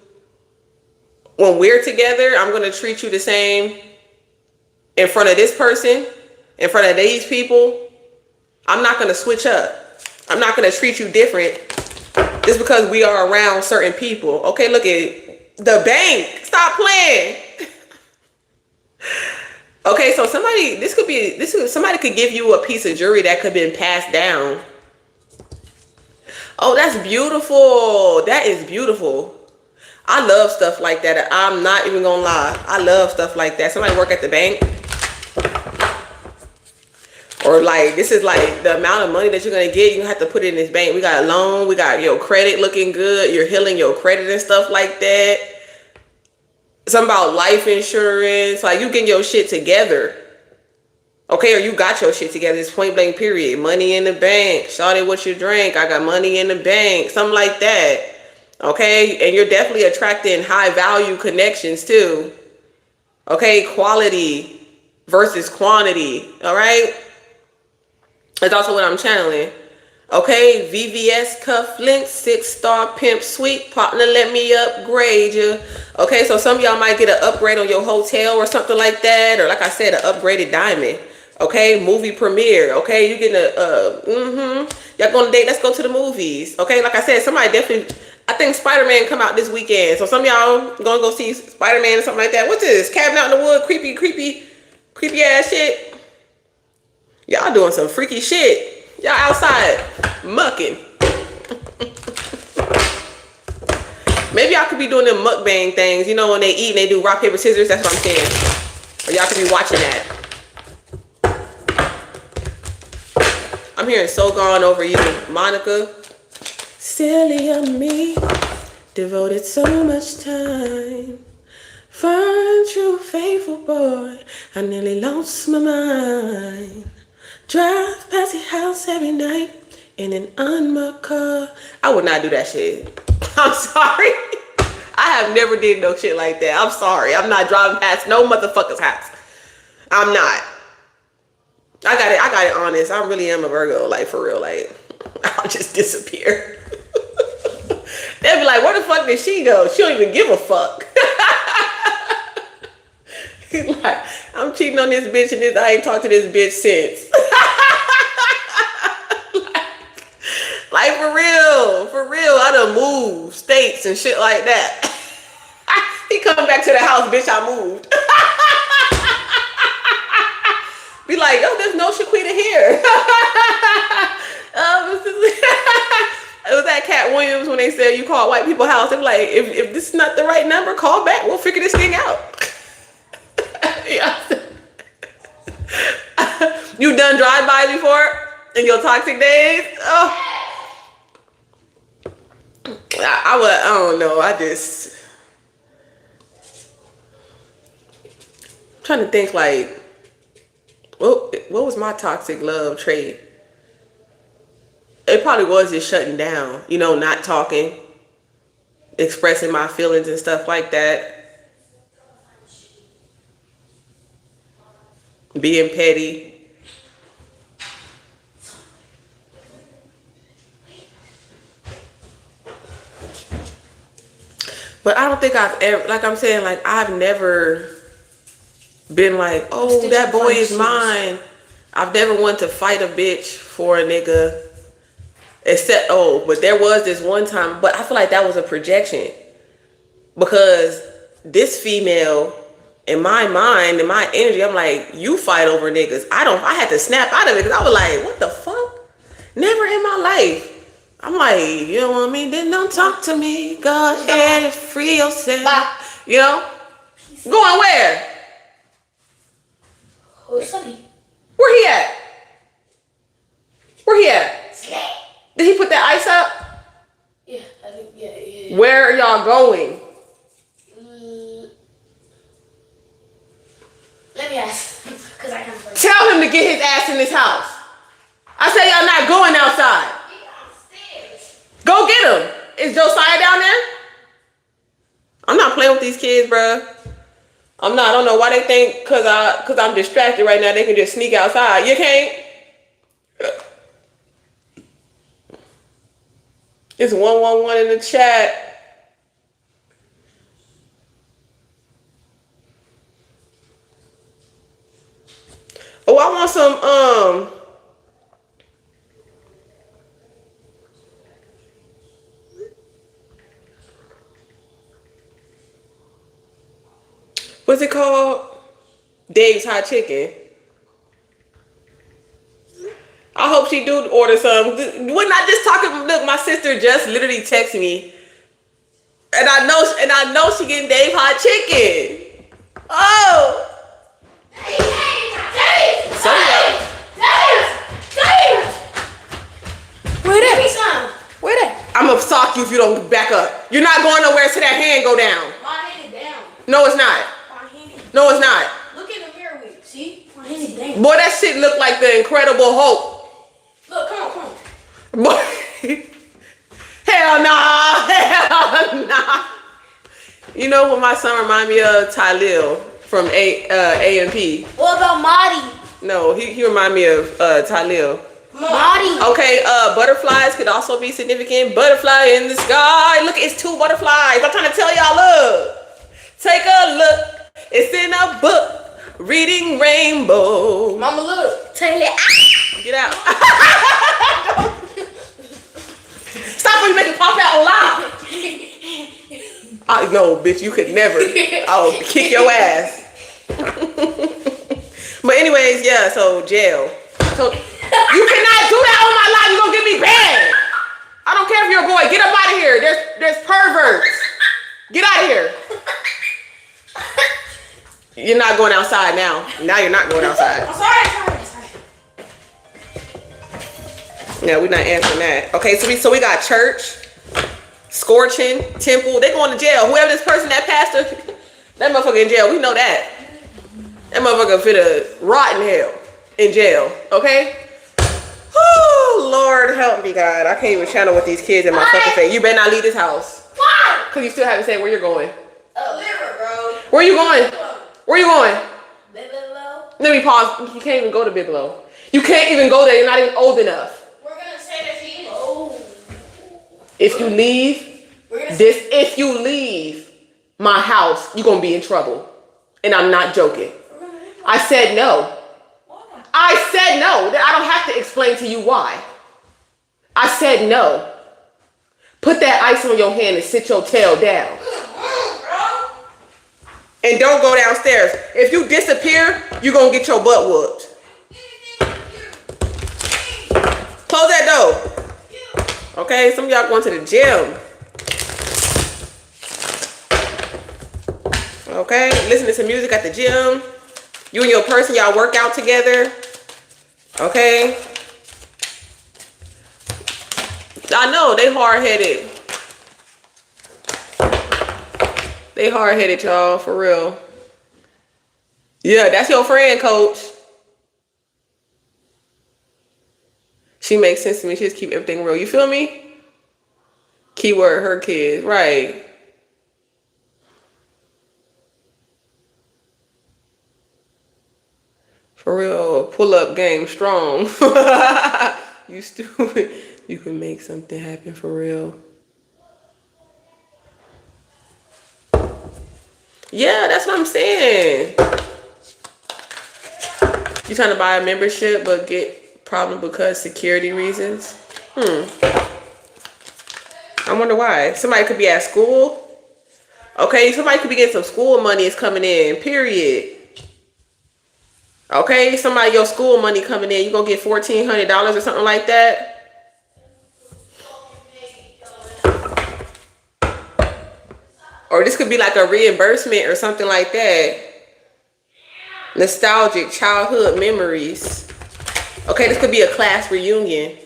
when we're together. I'm gonna treat you the same in front of this person, in front of these people. I'm not gonna switch up. I'm not gonna treat you different just because we are around certain people. Okay, look at the bank. Stop playing. Okay, so somebody could give you a piece of jewelry that could have been passed down. Oh, that's beautiful. That is beautiful. I love stuff like that. I'm not even gonna lie. I love stuff like that. Somebody work at the bank. Or like, this is like the amount of money that you're gonna get, you have to put it in this bank. We got a loan, we got your credit looking good, you're healing your credit and stuff like that. Something about life insurance, like you getting your shit together. Okay, or you got your shit together. It's point blank period. Money in the bank. Shawty, what you drink? I got money in the bank. Something like that. Okay, and you're definitely attracting high value connections too. Okay, quality versus quantity. All right, that's also what I'm channeling. Okay, VVS cufflinks, 6-star pimp suite, partner, let me upgrade you. Okay, so some of y'all might get an upgrade on your hotel or something like that, or like I said, an upgraded diamond. Okay, movie premiere. Okay, you getting y'all going to date? Let's go to the movies. Okay, like I said, somebody definitely. I think Spider-Man come out this weekend, so some of y'all gonna go see Spider-Man or something like that. What's this? Cabin out in the wood, creepy ass shit. Y'all doing some freaky shit. Y'all outside mucking. Maybe y'all could be doing them mukbang things. You know when they eat and they do rock, paper, scissors? That's what I'm saying. Or y'all could be watching that. I'm hearing So Gone Over You, Monica. Silly of me, devoted so much time. Fine, true, faithful boy, I nearly lost my mind. Drive past your house every night in an unmarked car. I would not do that shit. I'm sorry. I have never did no shit like that. I'm sorry. I'm not driving past no motherfucker's house. I'm not. I got it honest. I really am a Virgo, like for real. Like I'll just disappear. They'll be like, where the fuck did she go? She don't even give a fuck. Like, I'm cheating on this bitch and I ain't talked to this bitch since. like for real, I done moved states and shit like that. He come back to the house, bitch, I moved. Be like, oh, there's no Shaquita here. It was that Cat Williams when they said you call white people house. They be like, if this is not the right number, call back. We'll figure this thing out. Yeah. You done drive-by before in your toxic days? Oh. I don't know. I'm trying to think like, what was my toxic love trait? It probably was just shutting down, you know, not talking, expressing my feelings and stuff like that, being petty. But I don't think I've ever, like I'm saying, like I've never been like, oh, that boy is mine. I've never wanted to fight a bitch for a nigga. Except, oh, but there was this one time, but I feel like that was a projection. Because this female, in my mind, in my energy, I'm like, you fight over niggas. I had to snap out of it because I was like, what the fuck? Never in my life. I'm like, you know what I mean? Then don't talk to me. Go ahead and free yourself. Bye. You know? Going where? Who's Sonny? Where he at? Where he at? Did he put that ice up? Yeah, I think, yeah. Where are y'all going? Let me ask, because I can't find. Tell him to get his ass in this house. I say y'all not going outside. Go get him. Is Josiah down there? I'm not playing with these kids, bruh. I'm not. I don't know why they think because I'm distracted right now they can just sneak outside. You can't. It's 111 in the chat. Oh, I want some what's it called? Dave's Hot Chicken. I hope she do order some. We're not just talking. Look, my sister just literally texted me, and I know she getting Dave Hot Chicken. Oh, Where that? Where that? I'm gonna sock you if you don't back up. You're not going nowhere till that hand go down. My hand is down. No, it's not. My hand is. No, it's not. Look in the mirror with you. See? My hand is down. Boy, that shit look like the Incredible Hulk. Look, come on. Boy, hell nah, hell nah. You know what my son remind me of? Tylil from A&P. What about Marty? No, he remind me of Tylil. Marty. Okay, butterflies could also be significant. Butterfly in the sky. Look, it's two butterflies. I'm trying to tell y'all, look. Take a look. It's in a book. Reading Rainbow. Mama, look. Taylor, get out. Stop when you make it pop out loud. No, bitch, you could never. I'll kick your ass. But anyways, yeah, so jail. So you cannot do that on my life. You're gonna get me banned. I don't care if you're a boy. Get up out of here. There's perverts. Get out of here. You're not going outside now. Now you're not going outside. I'm sorry. Yeah, we're not answering that. Okay, so we got church, scorching, temple. They going to jail. Whoever this person, that pastor, that motherfucker in jail. We know that. That motherfucker finna rot in hell in jail. Okay. Oh Lord, help me, God. I can't even channel with these kids in my fucking face. You better not leave this house. Why? Cause you still haven't said where you're going. Liver, bro. Where you going? Where you going? Bigelow. Let me pause. You can't even go to Bigelow. You can't even go there. You're not even old enough. We're gonna say that he is. Oh. If you leave if you leave my house, you're gonna be in trouble. And I'm not joking. I said no. Why? I said no. I don't have to explain to you why. I said no. Put that ice on your hand and sit your tail down. And don't go downstairs. If you disappear, you're gonna get your butt whooped. Close that door. Okay, some of y'all going to the gym. Okay, listening to music at the gym. You and your person, y'all work out together. Okay. I know, they hard-headed. They hard-headed, y'all, for real. Yeah, that's your friend, coach. She makes sense to me. She just keep everything real. You feel me? Keyword her kids. Right. For real. Pull up game strong. You stupid. You can make something happen for real. Yeah, that's what I'm saying. You trying to buy a membership but get problem because security reasons? I wonder why. Somebody could be at school. Okay, somebody could be getting some school money is coming in, period. Okay, somebody your school money coming in, you gonna get $1,400 or something like that. Or this could be like a reimbursement or something like that. Nostalgic childhood memories. Okay, this could be a class reunion.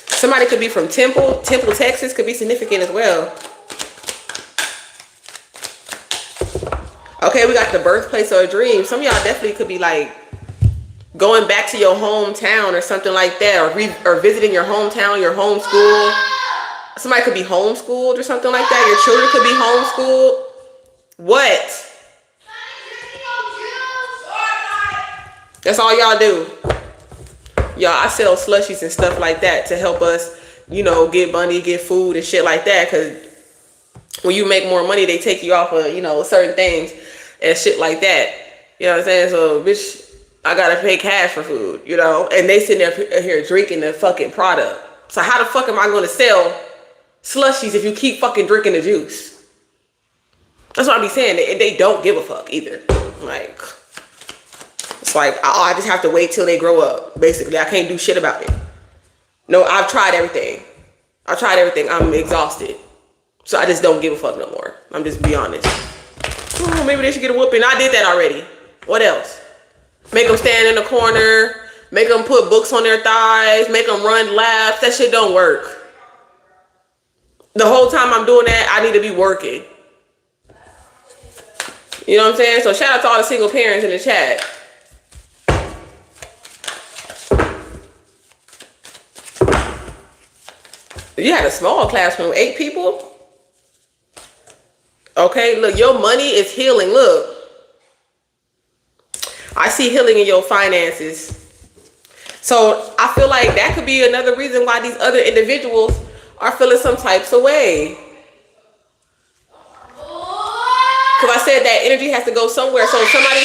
Somebody could be from Temple, Texas could be significant as well. Okay, we got the birthplace or a dream. Some of y'all definitely could be like going back to your hometown or something like that, or visiting your hometown, your home school. Somebody could be homeschooled or something like that. Your children could be homeschooled. What? That's all y'all do. Y'all, I sell slushies and stuff like that to help us, you know, get money, get food and shit like that. Because when you make more money, they take you off of, you know, certain things and shit like that. You know what I'm saying? So, bitch, I gotta pay cash for food, you know? And they sitting there here drinking the fucking product. So how the fuck am I gonna sell slushies if you keep fucking drinking the juice? That's what I be saying. They don't give a fuck either. Like, it's like, oh, I just have to wait till they grow up. Basically, I can't do shit about it. No, I've tried everything. I'm exhausted. So I just don't give a fuck no more. I'm just be honest. Oh, maybe they should get a whooping. I did that already. What else? Make them stand in the corner. Make them put books on their thighs. Make them run laps. That shit don't work. The whole time I'm doing that, I need to be working. You know what I'm saying? So shout out to all the single parents in the chat. You had a small classroom, 8 people? Okay, look, your money is healing. Look. I see healing in your finances. So I feel like that could be another reason why these other individuals are feeling some types of way. Because I said that energy has to go somewhere. So if somebody,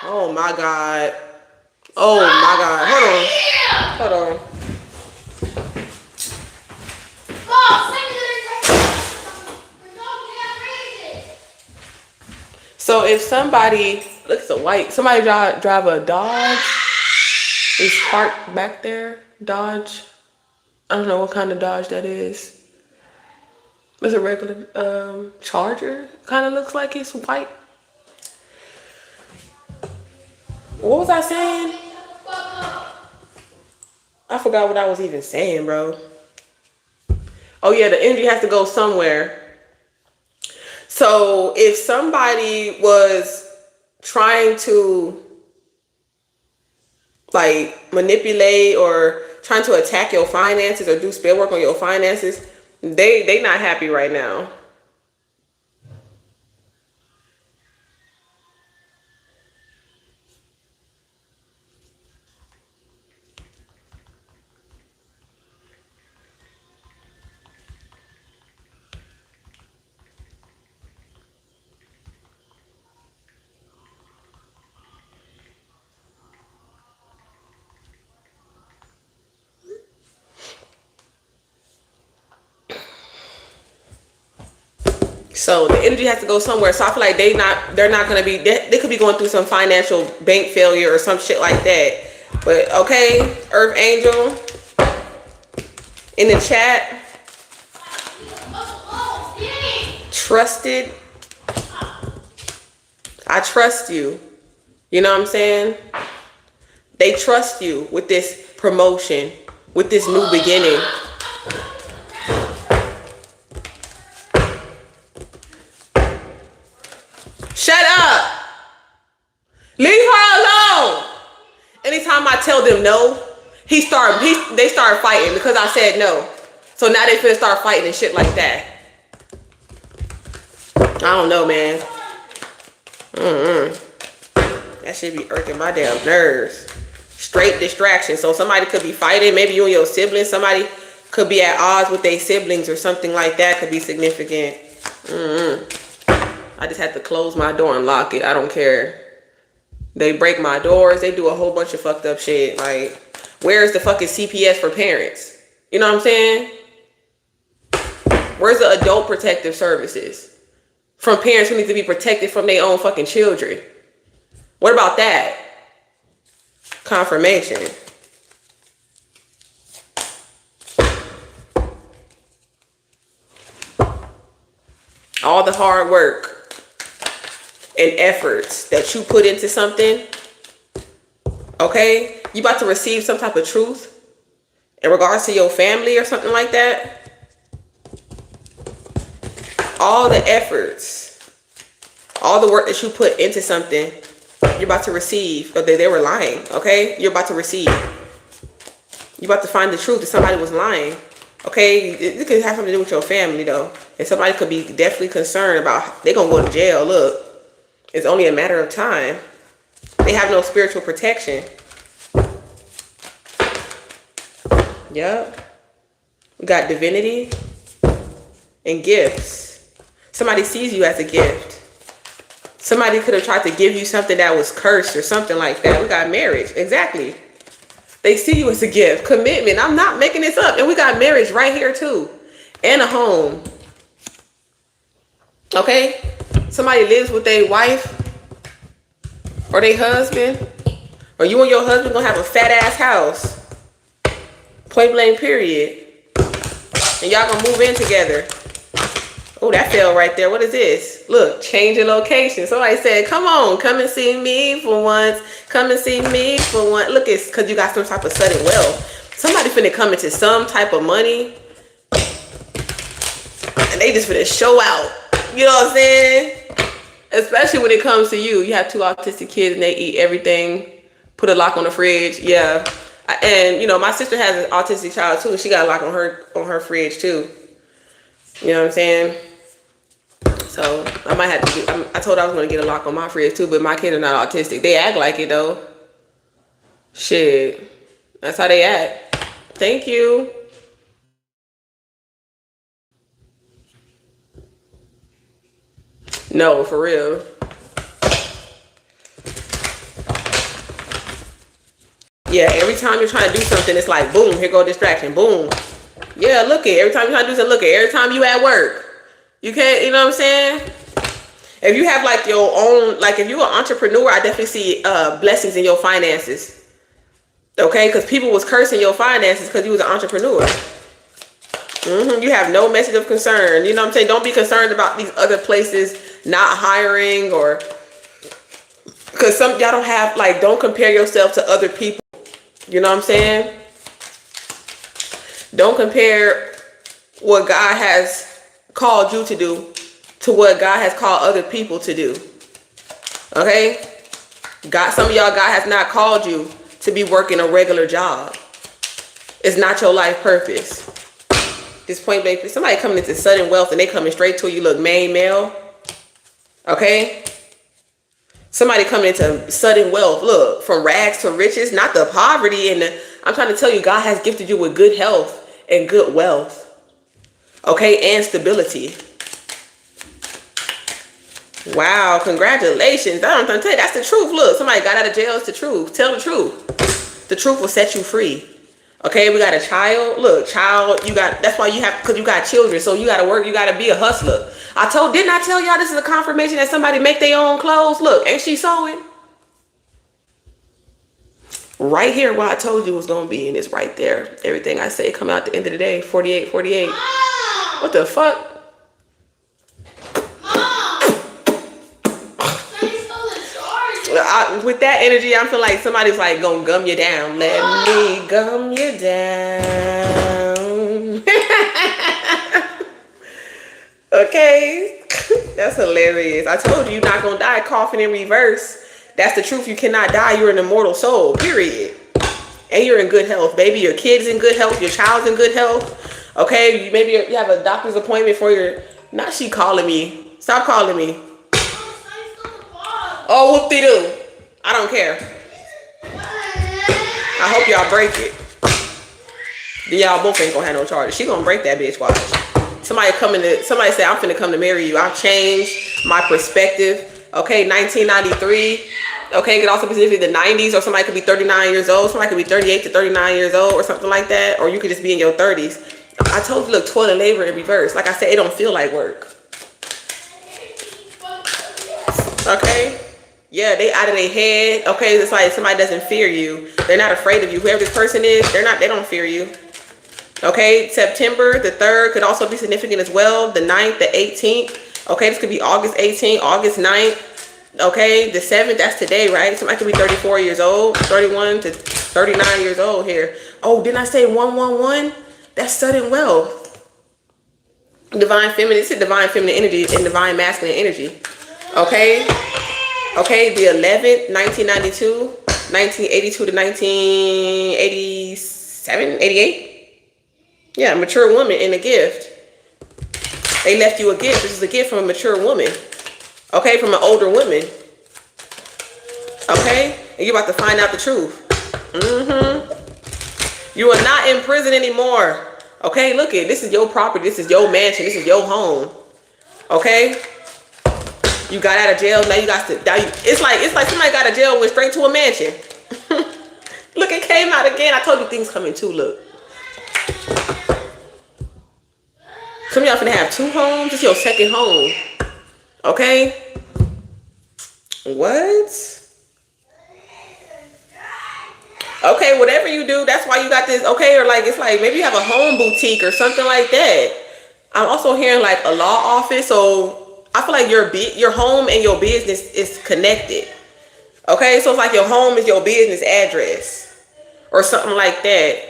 oh my God. Oh my God. Hold on. So if somebody, look, it's a white, somebody drive a Dodge, is parked back there, Dodge. I don't know what kind of Dodge that is. It's a regular Charger. Kind of looks like it's white. What was I saying? I forgot what I was even saying, bro. Oh yeah, the energy has to go somewhere. So if somebody was trying to like manipulate or trying to attack your finances or do spell work on your finances, they not happy right now. So the energy has to go somewhere. So I feel like they're not gonna be, they could be going through some financial bank failure or some shit like that. But okay, Earth Angel in the chat. Trusted. I trust you. You know what I'm saying? They trust you with this promotion, with this new beginning. Shut up. Leave her alone. Anytime I tell them no, they start fighting because I said no. So now they finna start fighting and shit like that. I don't know, man. That shit be irking my damn nerves. Straight distraction. So somebody could be fighting. Maybe you and your siblings. Somebody could be at odds with their siblings or something like that. Could be significant. I just had to close my door and lock it. I don't care. They break my doors. They do a whole bunch of fucked up shit. Like, where's the fucking CPS for parents? You know what I'm saying? Where's the adult protective services from parents who need to be protected from their own fucking children? What about that? Confirmation. All the hard work and efforts that you put into something, okay? You about to receive some type of truth in regards to your family or something like that. All the efforts, all the work that you put into something, you're about to receive. Or they were lying, okay? You're about to receive. You're about to find the truth that somebody was lying, okay? It could have something to do with your family, though. And somebody could be definitely concerned about they're going to go to jail. Look, it's only a matter of time. They have no spiritual protection. Yep. We got divinity and gifts. Somebody sees you as a gift. Somebody could have tried to give you something that was cursed or something like that. We got marriage. Exactly. They see you as a gift. Commitment. I'm not making this up. And we got marriage right here too. And a home. Okay? Somebody lives with their wife or their husband. Or you and your husband gonna have a fat ass house. Point blank period. And y'all gonna move in together. Oh, that fell right there. What is this? Look, change of location. Somebody said, come on, come and see me for once. Come and see me for once. Look, it's because you got some type of sudden wealth. Somebody finna come into some type of money. And they just finna show out. You know what I'm saying? Especially when it comes to you. You have 2 autistic kids and they eat everything. Put a lock on the fridge. Yeah. And, you know, my sister has an autistic child too. She got a lock on her fridge too. You know what I'm saying? So I might have to get, I told her I was going to get a lock on my fridge too, but my kids are not autistic. They act like it though. Shit. That's how they act. Thank you. No, for real. Yeah, every time you're trying to do something, it's like, boom, here go distraction, boom. Yeah, look at every time you're trying to do something, look at every time you at work. You can't, you know what I'm saying? If you have like your own, like if you're an entrepreneur, I definitely see blessings in your finances. Okay, because people was cursing your finances because you was an entrepreneur. You have no message of concern. You know what I'm saying? Don't be concerned about these other places not hiring or because some y'all don't have like, don't compare yourself to other people. You know what I'm saying? Don't compare what God has called you to do to what God has called other people to do. Okay? Some of y'all, God has not called you to be working a regular job. It's not your life purpose. This point blank, somebody coming into sudden wealth and they coming straight to you, look, main male. Okay? Somebody coming into sudden wealth, look, from rags to riches, not the poverty. And I'm trying to tell you, God has gifted you with good health and good wealth. Okay? And stability. Wow, congratulations. I'm trying to tell you, that's the truth. Look, somebody got out of jail. It's the truth. Tell the truth. The truth will set you free. Okay, we got a child. Look, child, you got, that's why you have, because you got children. So you got to work. You got to be a hustler. Didn't I tell y'all this is a confirmation that somebody make their own clothes? Look, ain't she sewing? Right here, what I told you was going to be, and it's right there. Everything I say come out at the end of the day. 48, 48. What the fuck? With that energy, I feel like somebody's like gonna gum you down. Let me gum you down. Okay. That's hilarious. I told you you're not gonna die coughing in reverse. That's the truth. You cannot die. You're an immortal soul, period. And you're in good health, baby. Your kid's in good health. Your child's in good health. Okay, maybe you have a doctor's appointment for your... Not she calling me. Stop calling me. Oh, whoop-de-doo. I don't care. I hope y'all break it. Y'all both ain't gonna have no charges. She gonna break that bitch, watch. Somebody say, I'm finna come to marry you. I've changed my perspective. Okay, 1993. Okay, it could also be specifically the 90s, or somebody could be 39 years old. Somebody could be 38 to 39 years old or something like that. Or you could just be in your 30s. I told you, look, toilet labor in reverse. Like I said, it don't feel like work. Okay? Yeah, they out of their head. Okay, it's like somebody doesn't fear you. They're not afraid of you. Whoever this person is, they don't fear you. Okay, September the 3rd could also be significant as well. The 9th, the 18th. Okay, this could be August 18th, August 9th. Okay, the 7th, that's today, right? Somebody could be 34 years old, 31 to 39 years old here. Oh, didn't I say 111? That's sudden wealth. Divine feminine, this is divine feminine energy and divine masculine energy. Okay? Okay, the 11th, 1992, 1982 to 1987, 88. Yeah, mature woman in a gift. They left you a gift. This is a gift from a mature woman. Okay, from an older woman. Okay? And you're about to find out the truth. You are not in prison anymore. Okay, look it. This is your property. This is your mansion. This is your home. Okay? You got out of jail. Now you got to... It's like somebody got out of jail and went straight to a mansion. Look, it came out again. I told you things coming too, look. Some of y'all finna have 2 homes. It's your second home. Okay? What? Okay, whatever you do, that's why you got this, okay? Or like, it's like, maybe you have a home boutique or something like that. I'm also hearing like a law office, so I feel like your home and your business is connected. Okay, so it's like your home is your business address or something like that.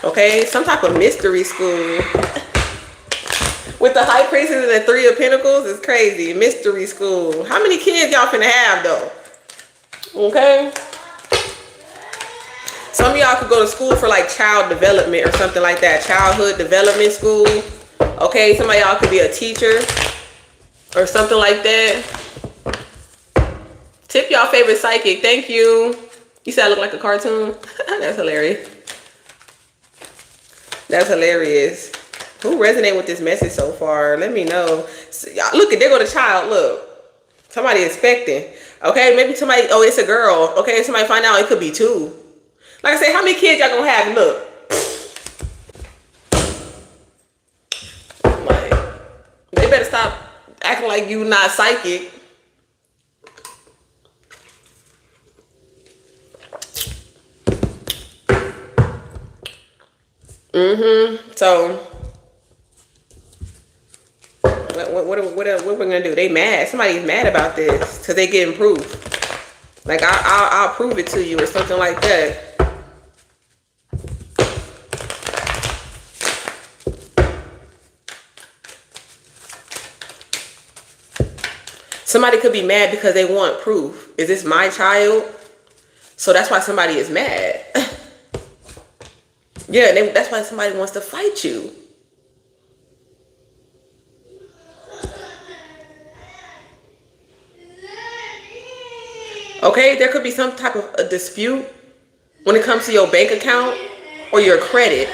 Okay, some type of mystery school. With the High Priestess and the 3 of Pentacles, it's crazy. Mystery school. How many kids y'all finna have though? Okay. Some of y'all could go to school for like child development or something like that. Childhood development school. Okay, some of y'all could be a teacher or something like that. Tip y'all favorite psychic. Thank you. You said I look like a cartoon? That's hilarious. That's hilarious. Who resonate with this message so far? Let me know. So, look, there go the child. Look. Somebody expecting. Okay, maybe somebody, oh, it's a girl. Okay, somebody find out it could be 2. Like I said, how many kids y'all gonna have? Look. Like, they better stop acting like you not psychic. So what are we gonna do? They mad. Somebody's mad about this because they getting proof. Like I'll prove it to you or something like that. Somebody could be mad because they want proof. Is this my child? So that's why somebody is mad. Yeah, that's why somebody wants to fight you. Okay, there could be some type of a dispute when it comes to your bank account or your credit.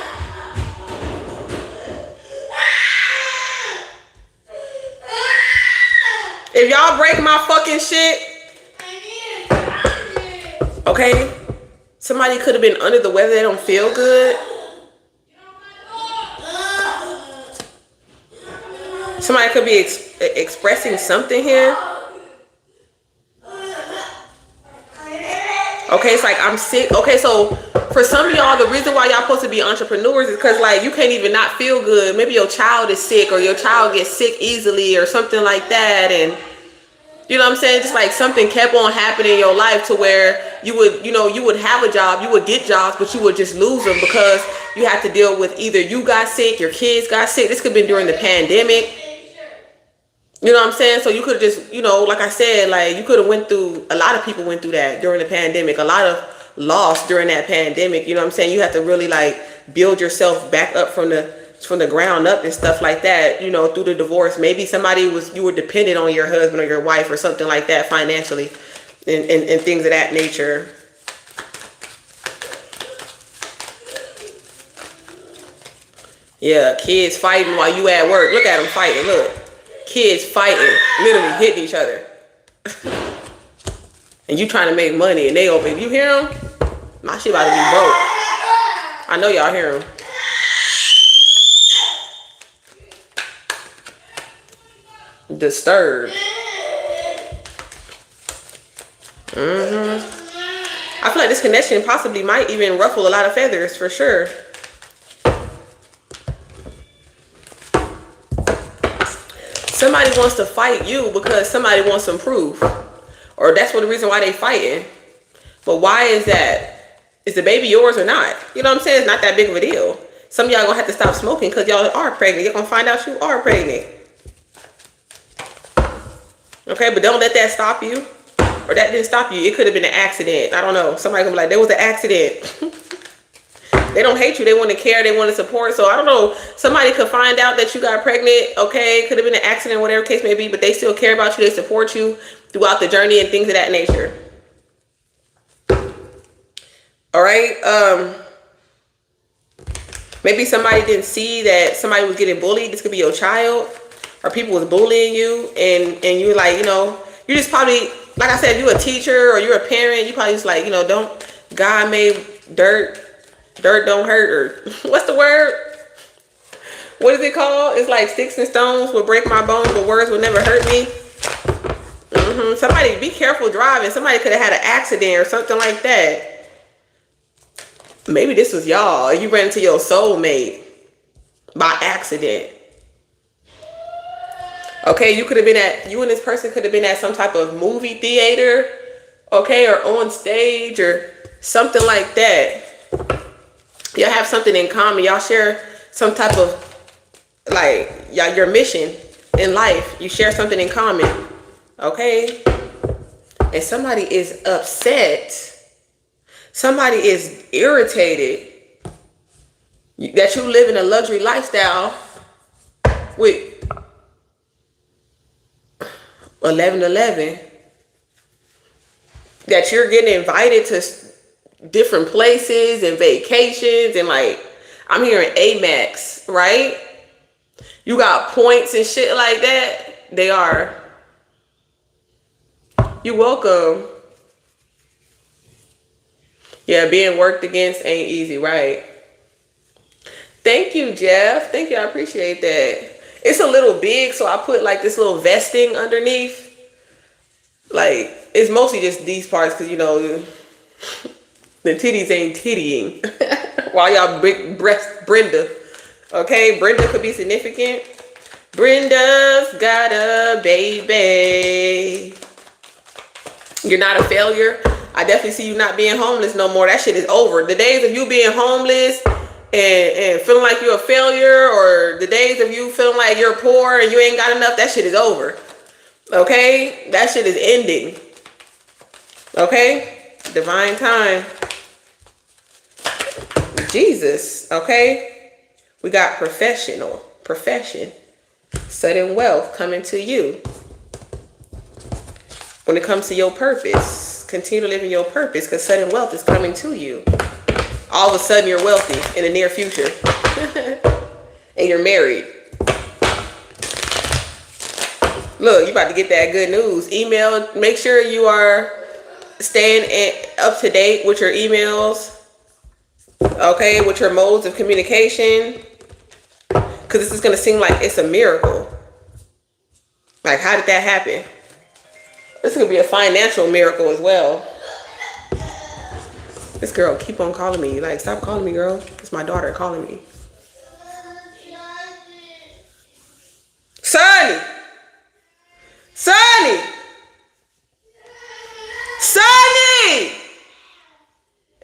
If y'all break my fucking shit, okay, somebody could have been under the weather. They don't feel good. Somebody could be expressing something here. Okay, it's like I'm sick. Okay, so for some of y'all, the reason why y'all supposed to be entrepreneurs is because like you can't even not feel good. Maybe your child is sick or your child gets sick easily or something like that. And You know what I'm saying? Just like something kept on happening in your life to where you would, you would have a job, you would get jobs, but you would just lose them because you had to deal with either you got sick, your kids got sick. This could have been during the pandemic. You know what I'm saying? So you could have just, like I said, like you could have went through, a lot of people went through that during the pandemic, a lot of loss during that pandemic. You know what I'm saying? You have to really like build yourself back up from the ground up and stuff like that, through the divorce. Maybe you were dependent on your husband or your wife or something like that financially and things of that nature. Yeah, kids fighting while you at work. Look at them fighting, look. Kids fighting, literally hitting each other. And you trying to make money and they over. You hear them? My shit about to be broke. I know y'all hear them. Disturbed. I feel like this connection possibly might even ruffle a lot of feathers for sure. Somebody wants to fight you because somebody wants some proof, or that's the reason why they fighting. But why is that? Is the baby yours or not? You know what I'm saying? It's not that big of a deal. Some of y'all gonna have to stop smoking because y'all are pregnant. You're gonna find out you are pregnant. Okay, but don't let that stop you. Or that didn't stop you. It could have been an accident. I don't know. Somebody gonna be like, there was an accident. They don't hate you. They want to care. They want to support. So I don't know. Somebody could find out that you got pregnant. Okay, could have been an accident, whatever case may be. But they still care about you. They support you throughout the journey and things of that nature. All right. Maybe somebody didn't see that somebody was getting bullied. This could be your child, or people was bullying you, and you're like, you just probably, like I said, if you're a teacher or you're a parent, you probably just like, don't, God made dirt don't hurt, or what's the word? What is it called? It's like sticks and stones will break my bones, but words will never hurt me. Somebody be careful driving. Somebody could have had an accident or something like that. Maybe this was y'all. You ran into your soulmate by accident. Okay, you and this person could have been at some type of movie theater, okay, or on stage or something like that. Y'all have something in common. Y'all share some type of, like, your mission in life. You share something in common, okay? And somebody is upset. Somebody is irritated that you live in a luxury lifestyle with 1111. That you're getting invited to different places and vacations and like, I'm hearing Amex, right? You got points and shit like that. They are. You're welcome. Yeah, being worked against ain't easy, right? Thank you, Jeff. Thank you. I appreciate that. It's a little big, so I put like this little vesting underneath. Like, it's mostly just these parts because, the titties ain't tittying. While y'all big breast Brenda. Okay, Brenda could be significant. Brenda's got a baby. You're not a failure. I definitely see you not being homeless no more. That shit is over. The days of you being homeless and feeling like you're a failure, or the days of you feeling like you're poor and you ain't got enough, that shit is over. Okay? That shit is ending. Okay? Divine time. Jesus. Okay? We got profession. Sudden wealth coming to you. When it comes to your purpose, continue to live in your purpose because sudden wealth is coming to you. All of a sudden you're wealthy in the near future. And you're married. Look, you about to get that good news. Email, make sure you are staying up to date with your emails. Okay, with your modes of communication. Because this is going to seem like it's a miracle. Like, how did that happen? This could be a financial miracle as well. This girl keep on calling me. Like, stop calling me, girl. It's my daughter calling me. Sonny!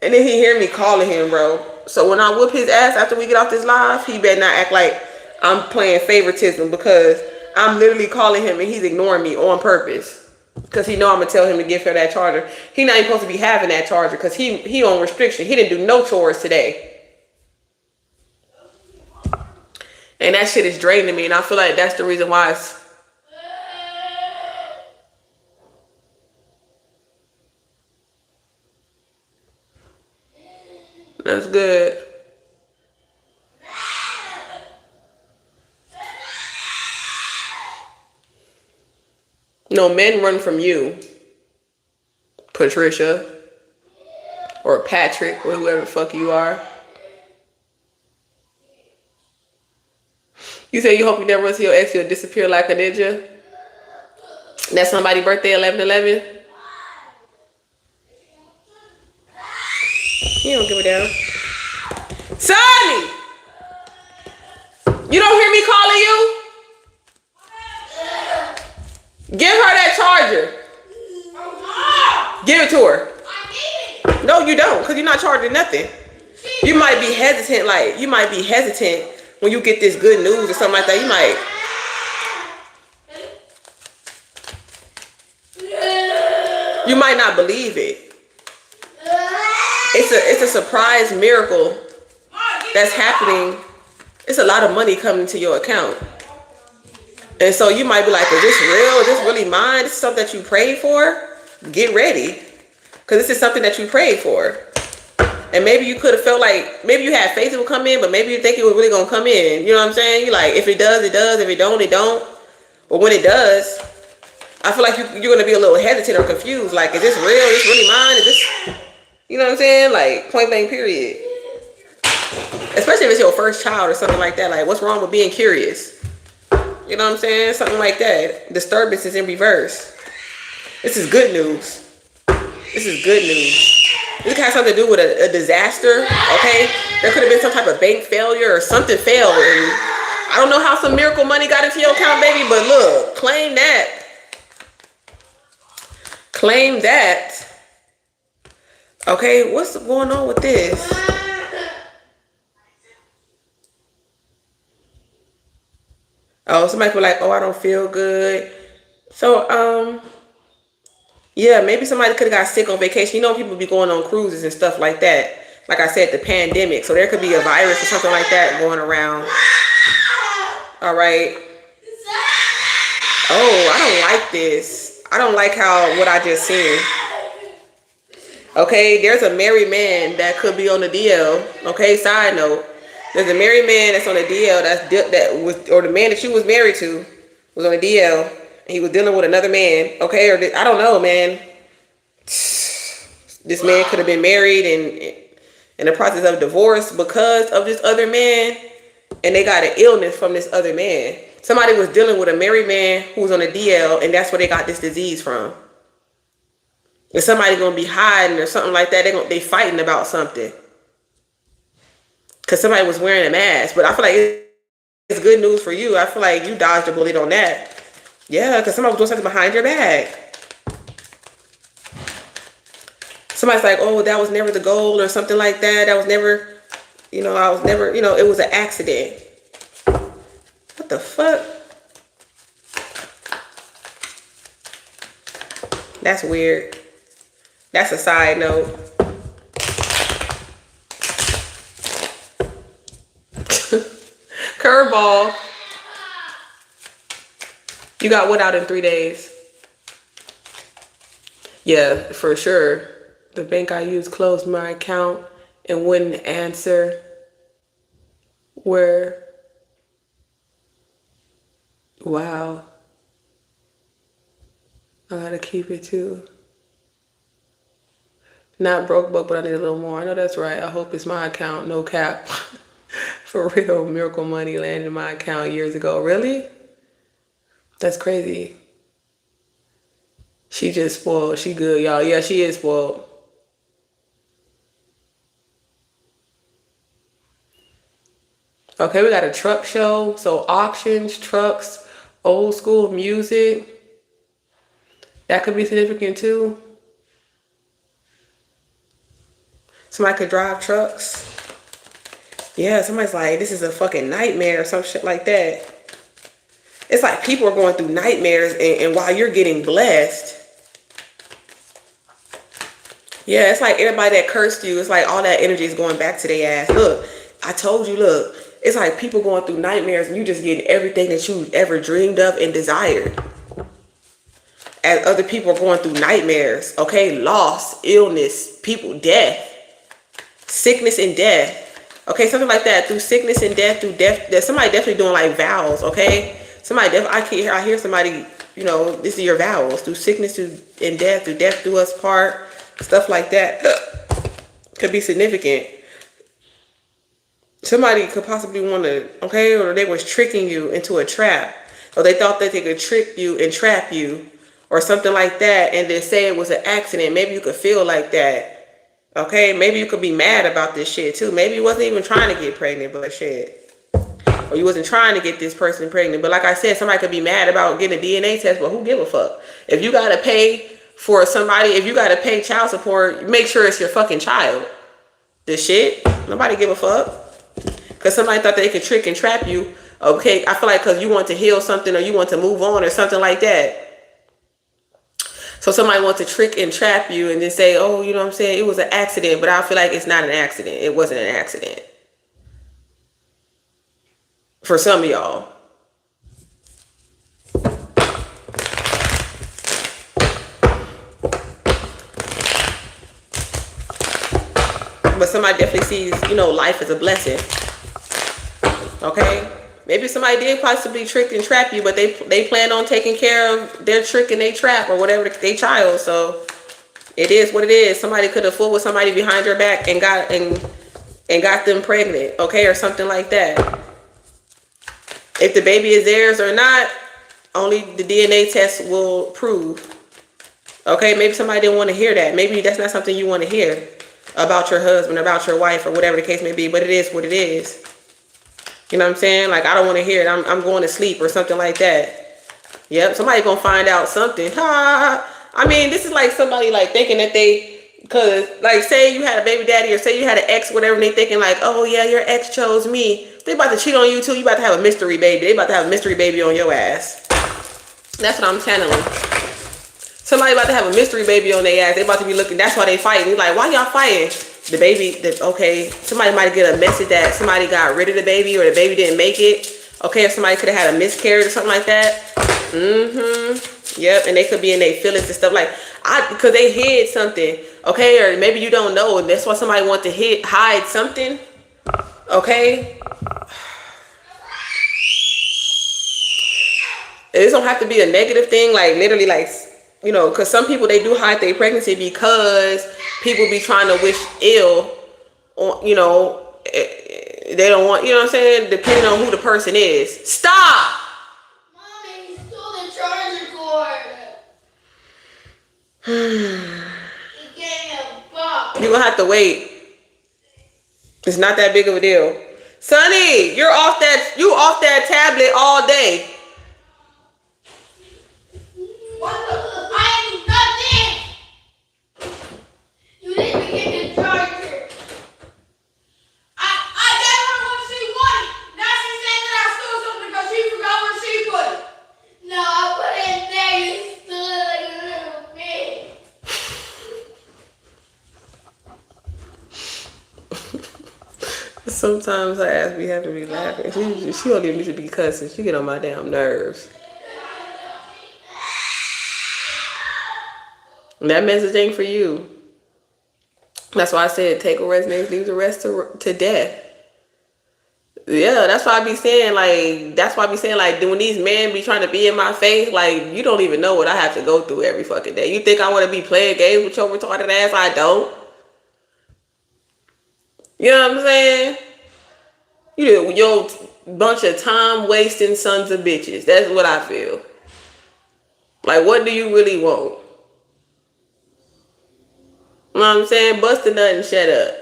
And then he hear me calling him, bro. So when I whoop his ass after we get off this live, he better not act like I'm playing favoritism because I'm literally calling him and he's ignoring me on purpose. Because he know I'm gonna tell him to give her that charger. He not even supposed to be having that charger because he on restriction. He didn't do no chores today. And that shit is draining me, and I feel like that's the reason why it's... That's good. No, men run from you, Patricia, or Patrick, or whoever the fuck you are. You say you hope you never run to your ex, you'll disappear like a ninja. That's somebody's birthday, 11/11. You don't give a damn. Sonny! You don't hear me calling you? Give her that charger. Give it to her. No, you don't, because you're not charging nothing. You might be hesitant, when you get this good news or something like that. You might not believe it. It's a surprise miracle that's happening. It's a lot of money coming to your account. And so you might be like, is this real? Is this really mine? This is something that you prayed for? Get ready. Because this is something that you prayed for. And maybe you could have felt like, maybe you had faith it would come in, but maybe you think it was really going to come in. You know what I'm saying? You're like, if it does, it does. If it don't, it don't. But when it does, I feel like you're going to be a little hesitant or confused. Like, is this real? Is this really mine? Is this, you know what I'm saying? Like, point blank period. Especially if it's your first child or something like that. Like, what's wrong with being curious? You know what I'm saying? Something like that. Disturbance is in reverse. This is good news. This is good news. This has something to do with a disaster, okay? There could have been some type of bank failure or something failed. And I don't know how some miracle money got into your account, baby, but look, claim that. Claim that. Okay, what's going on with this? Oh, somebody could be like, oh, I don't feel good. So, yeah, maybe somebody could have got sick on vacation. You know, people be going on cruises and stuff like that. Like I said, the pandemic. So there could be a virus or something like that going around. All right. Oh, I don't like this. I don't like what I just seen. Okay, there's a married man that could be on the DL. Okay, side note. There's a married man that's on the DL or the man that you was married to was on the DL. And he was dealing with another man. Okay, or I don't know, man. This man could have been married and in the process of divorce because of this other man, and they got an illness from this other man. Somebody was dealing with a married man who was on a DL, and that's where they got this disease from. And somebody gonna be hiding or something like that. They fighting about something because somebody was wearing a mask. But I feel like it's good news for you. I feel like you dodged a bullet on that. Yeah, because somebody was doing something behind your back. Somebody's like, oh, that was never the goal or something like that. That was never, I was never, it was an accident. What the fuck? That's weird. That's a side note. Curveball. You got what out in 3 days? Yeah, for sure. The bank I used closed my account and wouldn't answer. Wow. I gotta keep it too. Not broke, but I need a little more. I know that's right. I hope it's my account, no cap. For real, miracle money landed in my account years ago. Really? That's crazy. She just spoiled. She good, y'all. Yeah, she is spoiled. Okay, we got a truck show. So auctions, trucks, old school music. That could be significant too. Somebody could drive trucks. Yeah, somebody's like, this is a fucking nightmare or some shit like that. It's like people are going through nightmares and while you're getting blessed. Yeah, it's like everybody that cursed you, it's like all that energy is going back to their ass. Look, I told you, look, it's like people going through nightmares and you just getting everything that you ever dreamed of and desired. As other people are going through nightmares, okay? Loss, illness, people, death, sickness and death. Okay, something like that. Through sickness and death, through death, there's somebody definitely doing like vows, okay? Somebody I hear somebody, you know, this is your vows. Through sickness and death, through death do us part, stuff like that. Could be significant. Somebody could possibly want to, okay, or they was tricking you into a trap. Or they thought that they could trick you and trap you or something like that and then say it was an accident. Maybe you could feel like that. Okay, maybe you could be mad about this shit too. Maybe you wasn't even trying to get pregnant, but shit. Or you wasn't trying to get this person pregnant. But like I said, somebody could be mad about getting a DNA test, but who give a fuck? If you gotta pay for somebody, if you gotta pay child support, make sure it's your fucking child. This shit, nobody give a fuck. Because somebody thought they could trick and trap you. Okay, I feel like because you want to heal something or you want to move on or something like that. So somebody wants to trick and trap you and then say, oh, you know what I'm saying? It was an accident, but I feel like it's not an accident. It wasn't an accident. For some of y'all. But somebody definitely sees, you know, life as a blessing. Okay? Maybe somebody did possibly trick and trap you, but they plan on taking care of their trick and their trap or whatever they child. So it is what it is. Somebody could have fooled with somebody behind your back and got them pregnant, okay, or something like that. If the baby is theirs or not, only the DNA test will prove. Okay, maybe somebody didn't want to hear that. Maybe that's not something you want to hear about your husband, about your wife, or whatever the case may be. But it is what it is. You know what I'm saying? Like, I don't want to hear it. I'm going to sleep or something like that. Yep, somebody's going to find out something. I mean, this is like somebody like thinking that because like say you had a baby daddy or say you had an ex, whatever, and they thinking like, oh yeah, your ex chose me. They about to cheat on you too. You about to have a mystery baby. They about to have a mystery baby on your ass. That's what I'm channeling. Somebody about to have a mystery baby on their ass. They about to be looking. That's why they fighting. You're like, why y'all fighting? The baby, okay, somebody might get a message that somebody got rid of the baby or the baby didn't make it. Okay, if somebody could have had a miscarriage or something like that. Yep, and they could be in their feelings and stuff like, because they hid something. Okay, or maybe you don't know, and that's why somebody want to hide something. Okay. It don't have to be a negative thing, like literally like, you know, because some people, they do hide their pregnancy because people be trying to wish ill on, you know, they don't want, you know what I'm saying, depending on who the person is. Stop! Mommy, you stole the charger cord. You gave me a box. You're gonna have to wait. It's not that big of a deal. Sonny, you off that tablet all day. What the? I ain't nothing. You didn't get the charger. I gave her what she wanted. Now she's saying that I stole something because she forgot where she put it. No, I put it in there. You stole it like a little bitch. Sometimes I ask, we have to be laughing. She don't even need to be cussing. She get on my damn nerves. And that message ain't for you. That's why I said take a rest, leave the rest to death. Yeah, that's why I be saying like when these men be trying to be in my face, like you don't even know what I have to go through every fucking day. You think I want to be playing games with your retarded ass? I don't. You know what I'm saying? Your bunch of time wasting sons of bitches. That's what I feel. Like, what do you really want? You know what I'm saying? Bust a nut and shut up.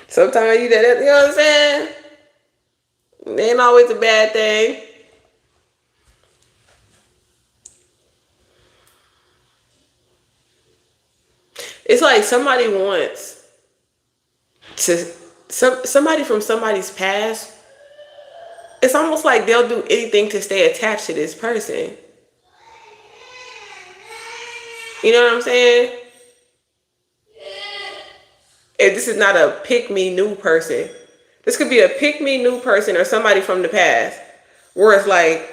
Sometimes you know what I'm saying? It ain't always a bad thing. It's like somebody wants to somebody from somebody's past. It's almost like they'll do anything to stay attached to this person. You know what I'm saying? If this is not a pick me new person, this could be a pick me new person or somebody from the past. Where it's like,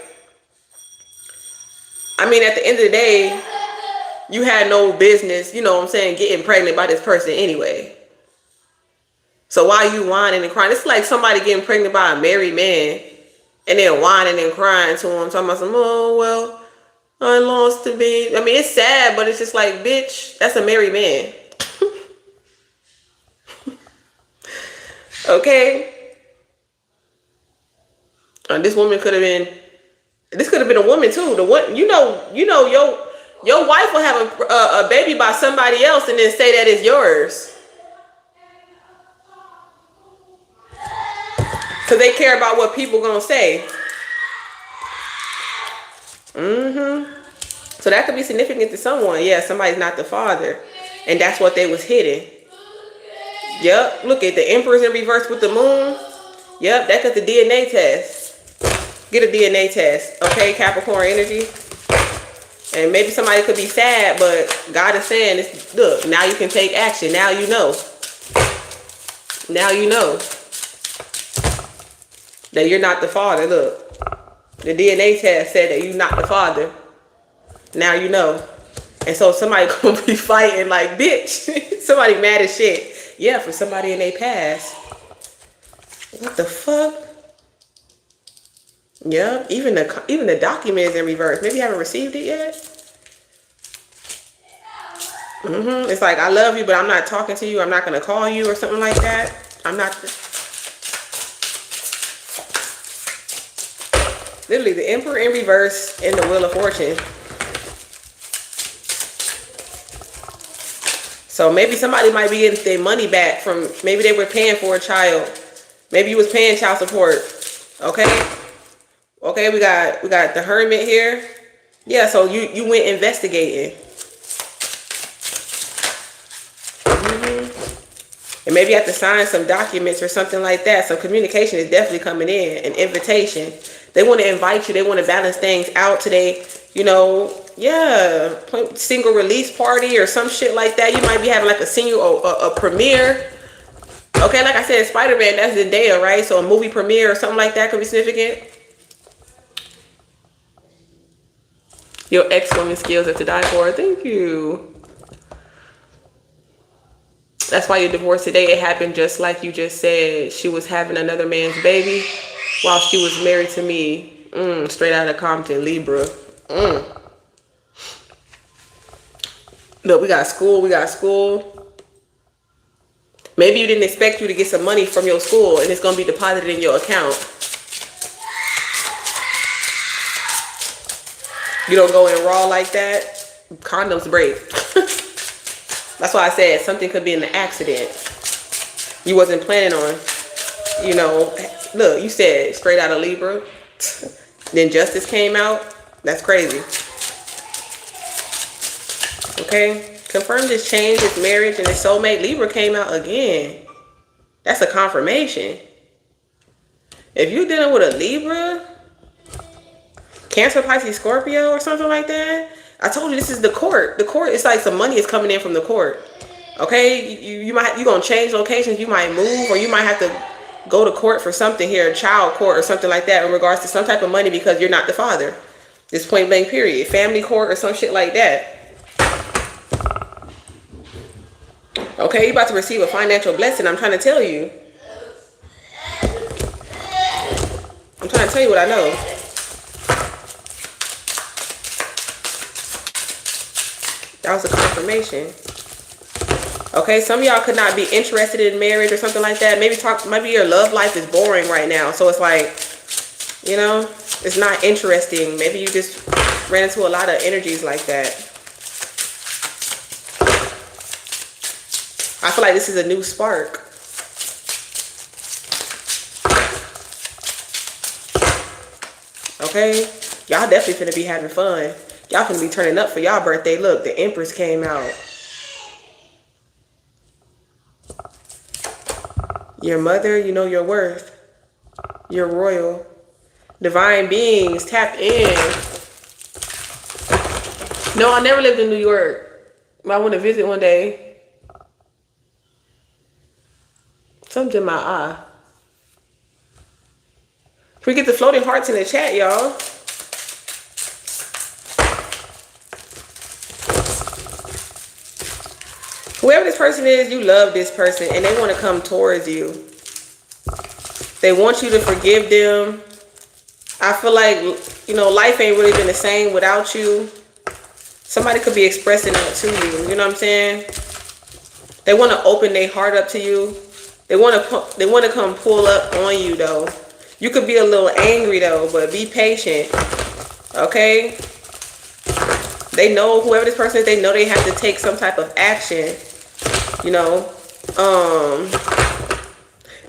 I mean, at the end of the day, you had no business, you know what I'm saying, getting pregnant by this person anyway. So why you whining and crying? It's like somebody getting pregnant by a married man and then whining and crying to him, talking about some, oh, well, I lost the baby. I mean, it's sad, but it's just like, bitch, that's a married man. Okay? This woman could have been, this could have been a woman too. The one, your wife will have a baby by somebody else and then say that it's yours. Because they care about what people gonna say. So that could be significant to someone. Yeah, somebody's not the father. And that's what they was hitting. Yep, look at the Emperor's in reverse with the moon. Yep, that's the DNA test. Get a DNA test, okay, Capricorn energy. And maybe somebody could be sad, but God is saying, this, look, now you can take action. Now you know. Now you know that you're not the father. Look, the DNA test said that you're not the father. Now you know. And so somebody gonna be fighting like, bitch, somebody mad as shit. Yeah, for somebody in their past. What the fuck? Yeah, even the document is in reverse. Maybe you haven't received it yet. It's like, I love you, but I'm not talking to you. I'm not gonna call you or something like that. I'm not. Literally, the Emperor in reverse and the Wheel of Fortune. So maybe somebody might be getting their money back from, maybe they were paying for a child. Maybe you was paying child support. Okay? Okay, we got the Hermit here. Yeah, so you went investigating. And maybe you have to sign some documents or something like that. So communication is definitely coming in. An invitation. They want to invite you. They want to balance things out today. You know, yeah, single release party or some shit like that. You might be having like a single, a premiere. Okay, like I said, Spider-Man, that's Zendaya, right? So a movie premiere or something like that could be significant. Your ex-woman's skills are to die for. Thank you. That's why you're divorced today. It happened just like you just said. She was having another man's baby while she was married to me. Straight out of Compton, Libra. Look, we got school. Maybe you didn't expect you to get some money from your school and it's going to be deposited in your account. You don't go in raw like that. Condoms break. That's why I said something could be an accident. You wasn't planning on, you know, look, you said straight out of Libra. Then justice came out. That's crazy. Okay. Confirm this change, this marriage, and this soulmate. Libra came out again. That's a confirmation. If you're dealing with a Libra, Cancer, Pisces, Scorpio, or something like that, I told you this is the court. The court, it's like some money is coming in from the court. Okay, you're gonna change locations. You might move, or you might have to go to court for something here, child court or something like that, in regards to some type of money because you're not the father. This point blank period, family court or some shit like that. Okay, you're about to receive a financial blessing. I'm trying to tell you. I'm trying to tell you what I know. That was a confirmation. Okay, some of y'all could not be interested in marriage or something like that. Maybe your love life is boring right now. So it's like, you know, it's not interesting. Maybe you just ran into a lot of energies like that. I feel like this is a new spark. Okay, y'all definitely finna be having fun. Y'all finna be turning up for y'all birthday. Look, the Empress came out. Your mother, you know your worth. You're royal. Divine beings, tap in. No, I never lived in New York. I want to visit one day. Something in my eye. We get the floating hearts in the chat, y'all. Whoever this person is, you love this person and they want to come towards you. They want you to forgive them. I feel like, you know, life ain't really been the same without you. Somebody could be expressing that to you. You know what I'm saying? They want to open their heart up to you. They want to come pull up on you though. You could be a little angry though, but be patient. Okay? They know, whoever this person is, they know they have to take some type of action. You know,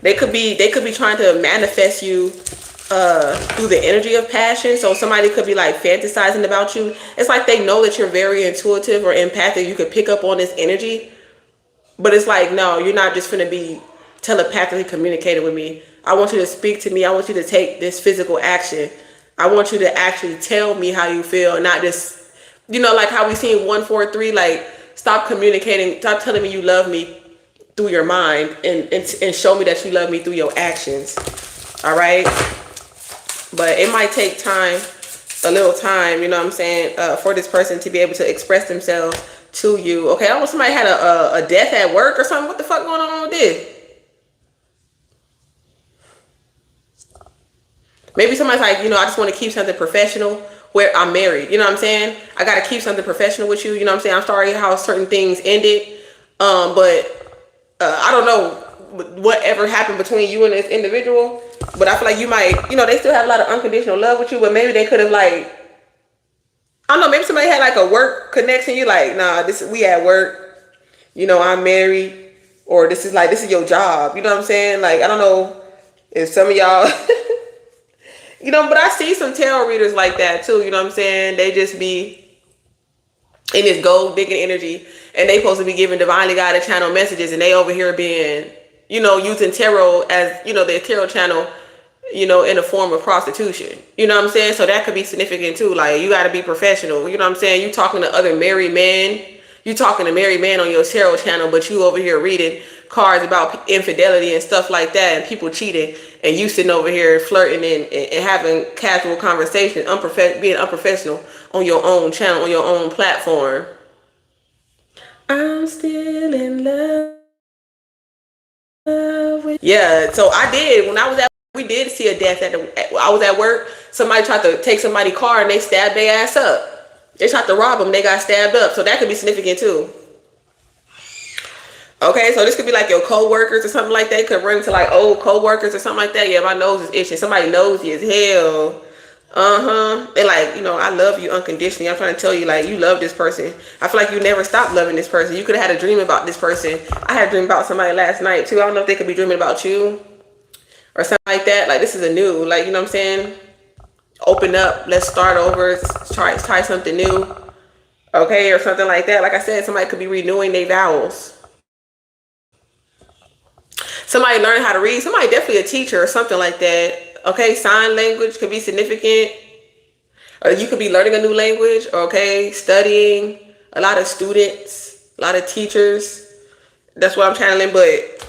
they could be trying to manifest you through the energy of passion. So somebody could be like fantasizing about you. It's like they know that you're very intuitive or empathic. You could pick up on this energy, but it's like, no, you're not just gonna be telepathically communicating with me. I want you to speak to me. I want you to take this physical action. I want you to actually tell me how you feel, not just, you know, like how we seen 143, like, stop communicating, stop telling me you love me through your mind and show me that you love me through your actions. All right? But it might take time, a little time, you know what I'm saying, for this person to be able to express themselves to you. Okay, I don't know, somebody had a death at work or something. What the fuck going on with this? Maybe somebody's like, you know, I just want to keep something professional where I'm married. You know what I'm saying? I got to keep something professional with you. You know what I'm saying? I'm sorry how certain things ended. But I don't know whatever happened between you and this individual. But I feel like you might, you know, they still have a lot of unconditional love with you. But maybe they could have like, I don't know, maybe somebody had like a work connection. You like, nah, we at work. You know, I'm married. Or this is your job. You know what I'm saying? Like, I don't know if some of y'all... You know, but I see some tarot readers like that too. You know what I'm saying? They just be in this gold digging energy and they supposed to be giving divinely guided channel messages and they over here being, you know, using tarot as, you know, their tarot channel, you know, in a form of prostitution. You know what I'm saying? So that could be significant too. Like, you got to be professional. You know what I'm saying? You talking to other married men. You talking to married men on your tarot channel, but you over here reading cards about infidelity and stuff like that and people cheating, and you sitting over here flirting and having casual conversations, being unprofessional on your own channel, on your own platform. I'm still in love with... Yeah, so I did. When I was we did see a death I was at work. Somebody tried to take somebody's car and they stabbed their ass up. They tried to rob them. They got stabbed up. So that could be significant too. Okay, so this could be like your co-workers or something like that. You could run into like old co-workers or something like that. Yeah, my nose is itching. Somebody nosy as hell. They like, you know, I love you unconditionally. I'm trying to tell you, like, you love this person. I feel like you never stopped loving this person. You could have had a dream about this person. I had a dream about somebody last night too. I don't know if they could be dreaming about you or something like that. Like, this is a new, like, you know what I'm saying? Open up. Let's start over. Try something new. Okay, or something like that. Like I said, somebody could be renewing their vows. Somebody learning how to read. Somebody definitely a teacher or something like that. Okay, sign language could be significant. Or you could be learning a new language. Okay, studying. A lot of students, a lot of teachers. That's what I'm channeling. But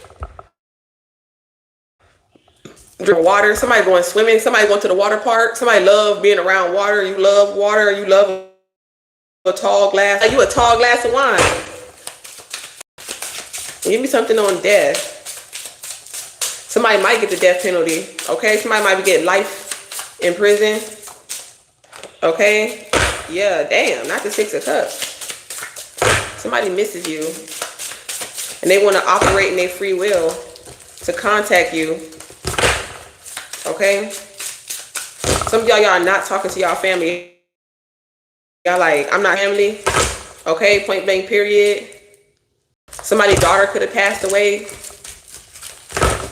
drink water. Somebody going swimming. Somebody going to the water park. Somebody love being around water. You love water. You love a tall glass. Are you a tall glass of wine? Give me something on death. Somebody might get the death penalty. Okay, somebody might be getting life in prison. Okay, yeah, damn, not the 6 of Cups. Somebody misses you and they want to operate in their free will to contact you. Okay, some of y'all are not talking to y'all family. Y'all like, I'm not family. Okay, point blank period. Somebody's daughter could have passed away.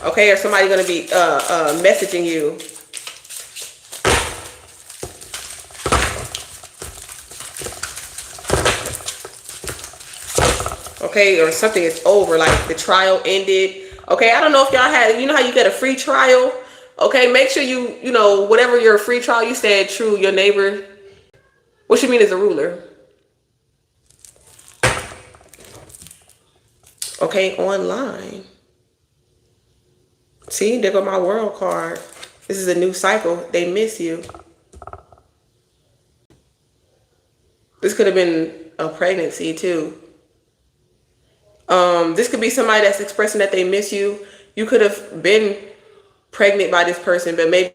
Okay, or somebody gonna be messaging you. Okay, or something is over, like the trial ended. Okay, I don't know if y'all had, you know how you get a free trial? Okay, make sure you know, whatever your free trial, you said true, your neighbor. What you mean is a ruler? Okay, online. See, there go my world card. This is a new cycle. They miss you. This could have been a pregnancy too. This could be somebody that's expressing that they miss you. You could have been pregnant by this person, but maybe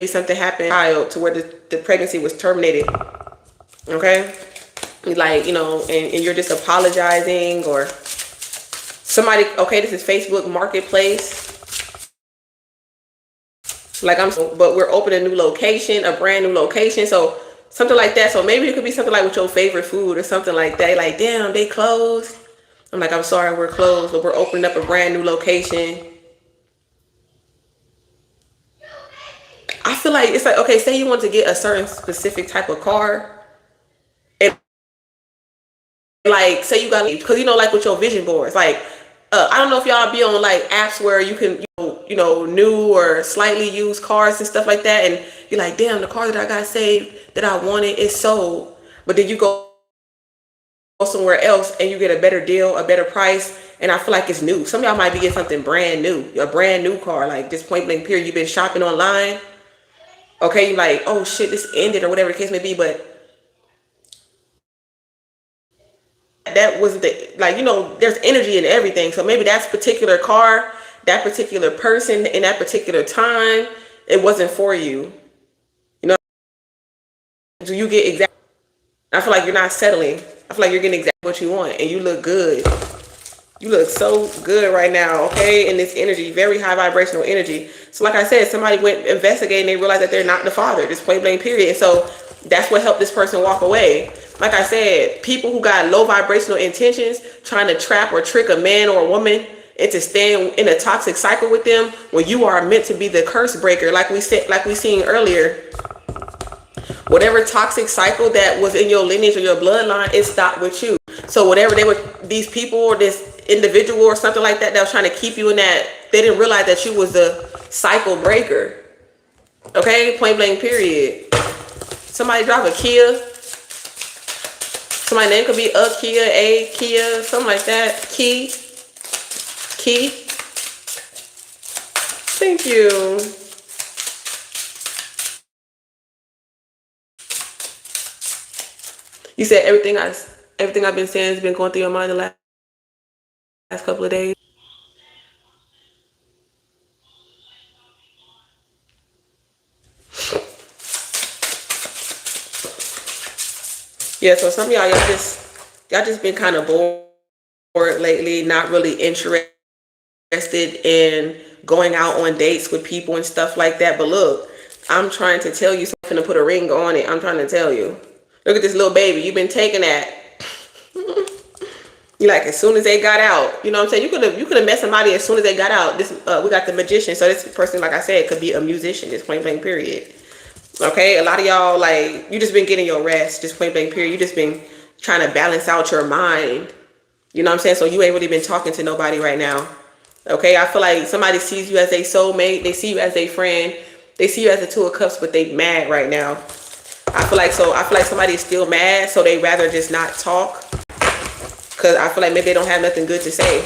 something happened to where the pregnancy was terminated. Okay? Like, you know, and you're just apologizing, or somebody, okay, this is Facebook Marketplace. Like but we're opening a new location, a brand new location. So something like that. So maybe it could be something like with your favorite food or something like that. Like, damn, they closed. I'm like, I'm sorry, we're closed, but we're opening up a brand new location. I feel like it's like, okay, say you want to get a certain specific type of car. And like, say you got, because you know, like with your vision boards, like, I don't know if y'all be on like apps where you can, you know, new or slightly used cars and stuff like that. And you're like, damn, the car that I got saved that I wanted is sold. But then you go somewhere else and you get a better deal, a better price. And I feel like it's new. Some of y'all might be getting something brand new, a brand new car, like this point blank period. You've been shopping online. Okay, you're like, oh shit, this ended or whatever the case may be. But that wasn't the, like, you know, there's energy in everything. So maybe that particular car, that particular person in that particular time, it wasn't for you. You know, do you get exactly, I feel like you're not settling. I feel like you're getting exactly what you want, and you look good. You look so good right now, okay? In this energy, very high vibrational energy. So like I said, somebody went investigating, they realized that they're not the father, just point blank period. So that's what helped this person walk away. Like I said, people who got low vibrational intentions, trying to trap or trick a man or a woman into staying in a toxic cycle with them, when you are meant to be the curse breaker, like we said, like we seen earlier. Whatever toxic cycle that was in your lineage or your bloodline, it stopped with you. So whatever they were, these people or this individual or something like that, that was trying to keep you in that, they didn't realize that you was the cycle breaker. Okay, point blank period. Somebody drive a Kia. Somebody's name could be a Kia, something like that. Key. Thank you. You said everything I've been saying has been going through your mind the last couple of days. Yeah, so some of y'all just been kind of bored lately, not really interested in going out on dates with people and stuff like that. But look, I'm trying to tell you something, to put a ring on it. I'm trying to tell you. Look at this little baby. You've been taking that. You like, as soon as they got out, you know what I'm saying? You could have met somebody as soon as they got out. This we got the magician. So this person, like I said, could be a musician. Just point blank period. Okay, a lot of y'all, like, you just been getting your rest. Just point blank period. You just been trying to balance out your mind. You know what I'm saying? So you ain't really been talking to nobody right now. Okay, I feel like somebody sees you as a soulmate. They see you as a friend. They see you as a two of cups, but they mad right now. I feel like somebody is still mad, so they rather just not talk. Because I feel like maybe they don't have nothing good to say.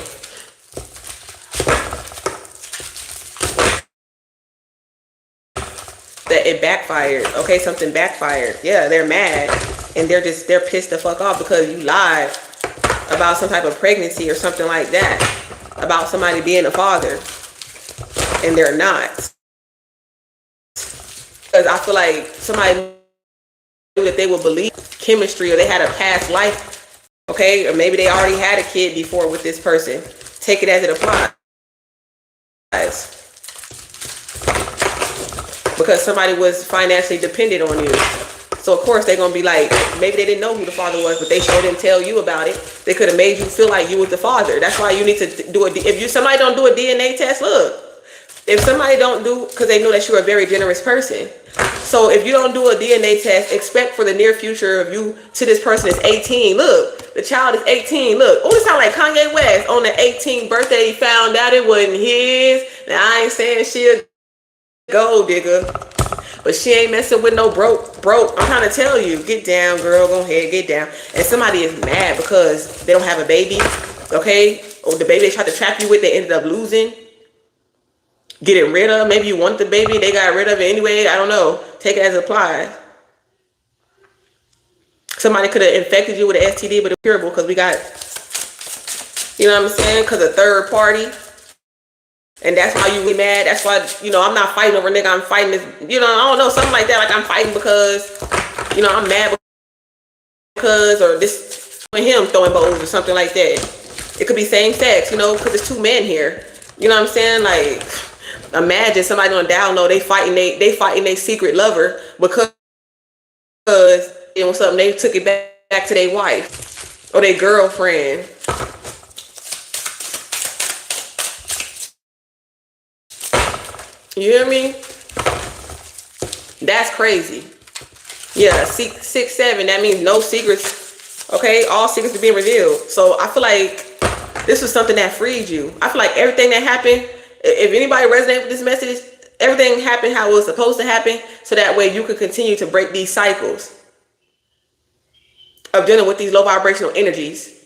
That it backfired. Okay, something backfired. Yeah, they're mad. And they're pissed the fuck off because you lied about some type of pregnancy or something like that. About somebody being a father. And they're not. Because I feel like somebody knew that they would believe chemistry, or they had a past life. Okay, or maybe they already had a kid before with this person. Take it as it applies. Because somebody was financially dependent on you. So of course they're gonna be like, maybe they didn't know who the father was, but they sure didn't tell you about it. They could have made you feel like you was the father. That's why you need to do it. If somebody don't do a DNA test, look, if somebody don't do, because they know that you're a very generous person. So if you don't do a DNA test, expect for the near future of you to this person is 18. Look, the child is 18. Look, oh, it sound like Kanye West on the 18th birthday. He found out it wasn't his. Now I ain't saying she a gold digger, but she ain't messing with no broke. I'm trying to tell you, get down, girl. Go ahead, get down. And somebody is mad because they don't have a baby, okay? Or the baby they tried to trap you with, they ended up losing. Get it rid of. Maybe you want the baby, they got rid of it anyway. I don't know. Take it as it applies. Somebody could have infected you with an STD, but it's curable because we got, you know what I'm saying? Because a third party. And that's why you be mad. That's why, you know, I'm not fighting over a nigga. I'm fighting this, you know, I don't know, something like that. Like I'm fighting because, you know, I'm mad because, or this, him throwing bows or something like that. It could be same sex, you know, because there's two men here. You know what I'm saying? Like, imagine somebody on download, they fighting their secret lover because it was something, they took it back to their wife or their girlfriend. You hear me? That's crazy. Yeah, 6, 7, that means no secrets. Okay, all secrets are being revealed. So I feel like this was something that freed you. I feel like everything that happened, if anybody resonates with this message, everything happened how it was supposed to happen, so that way you could continue to break these cycles of dealing with these low vibrational energies.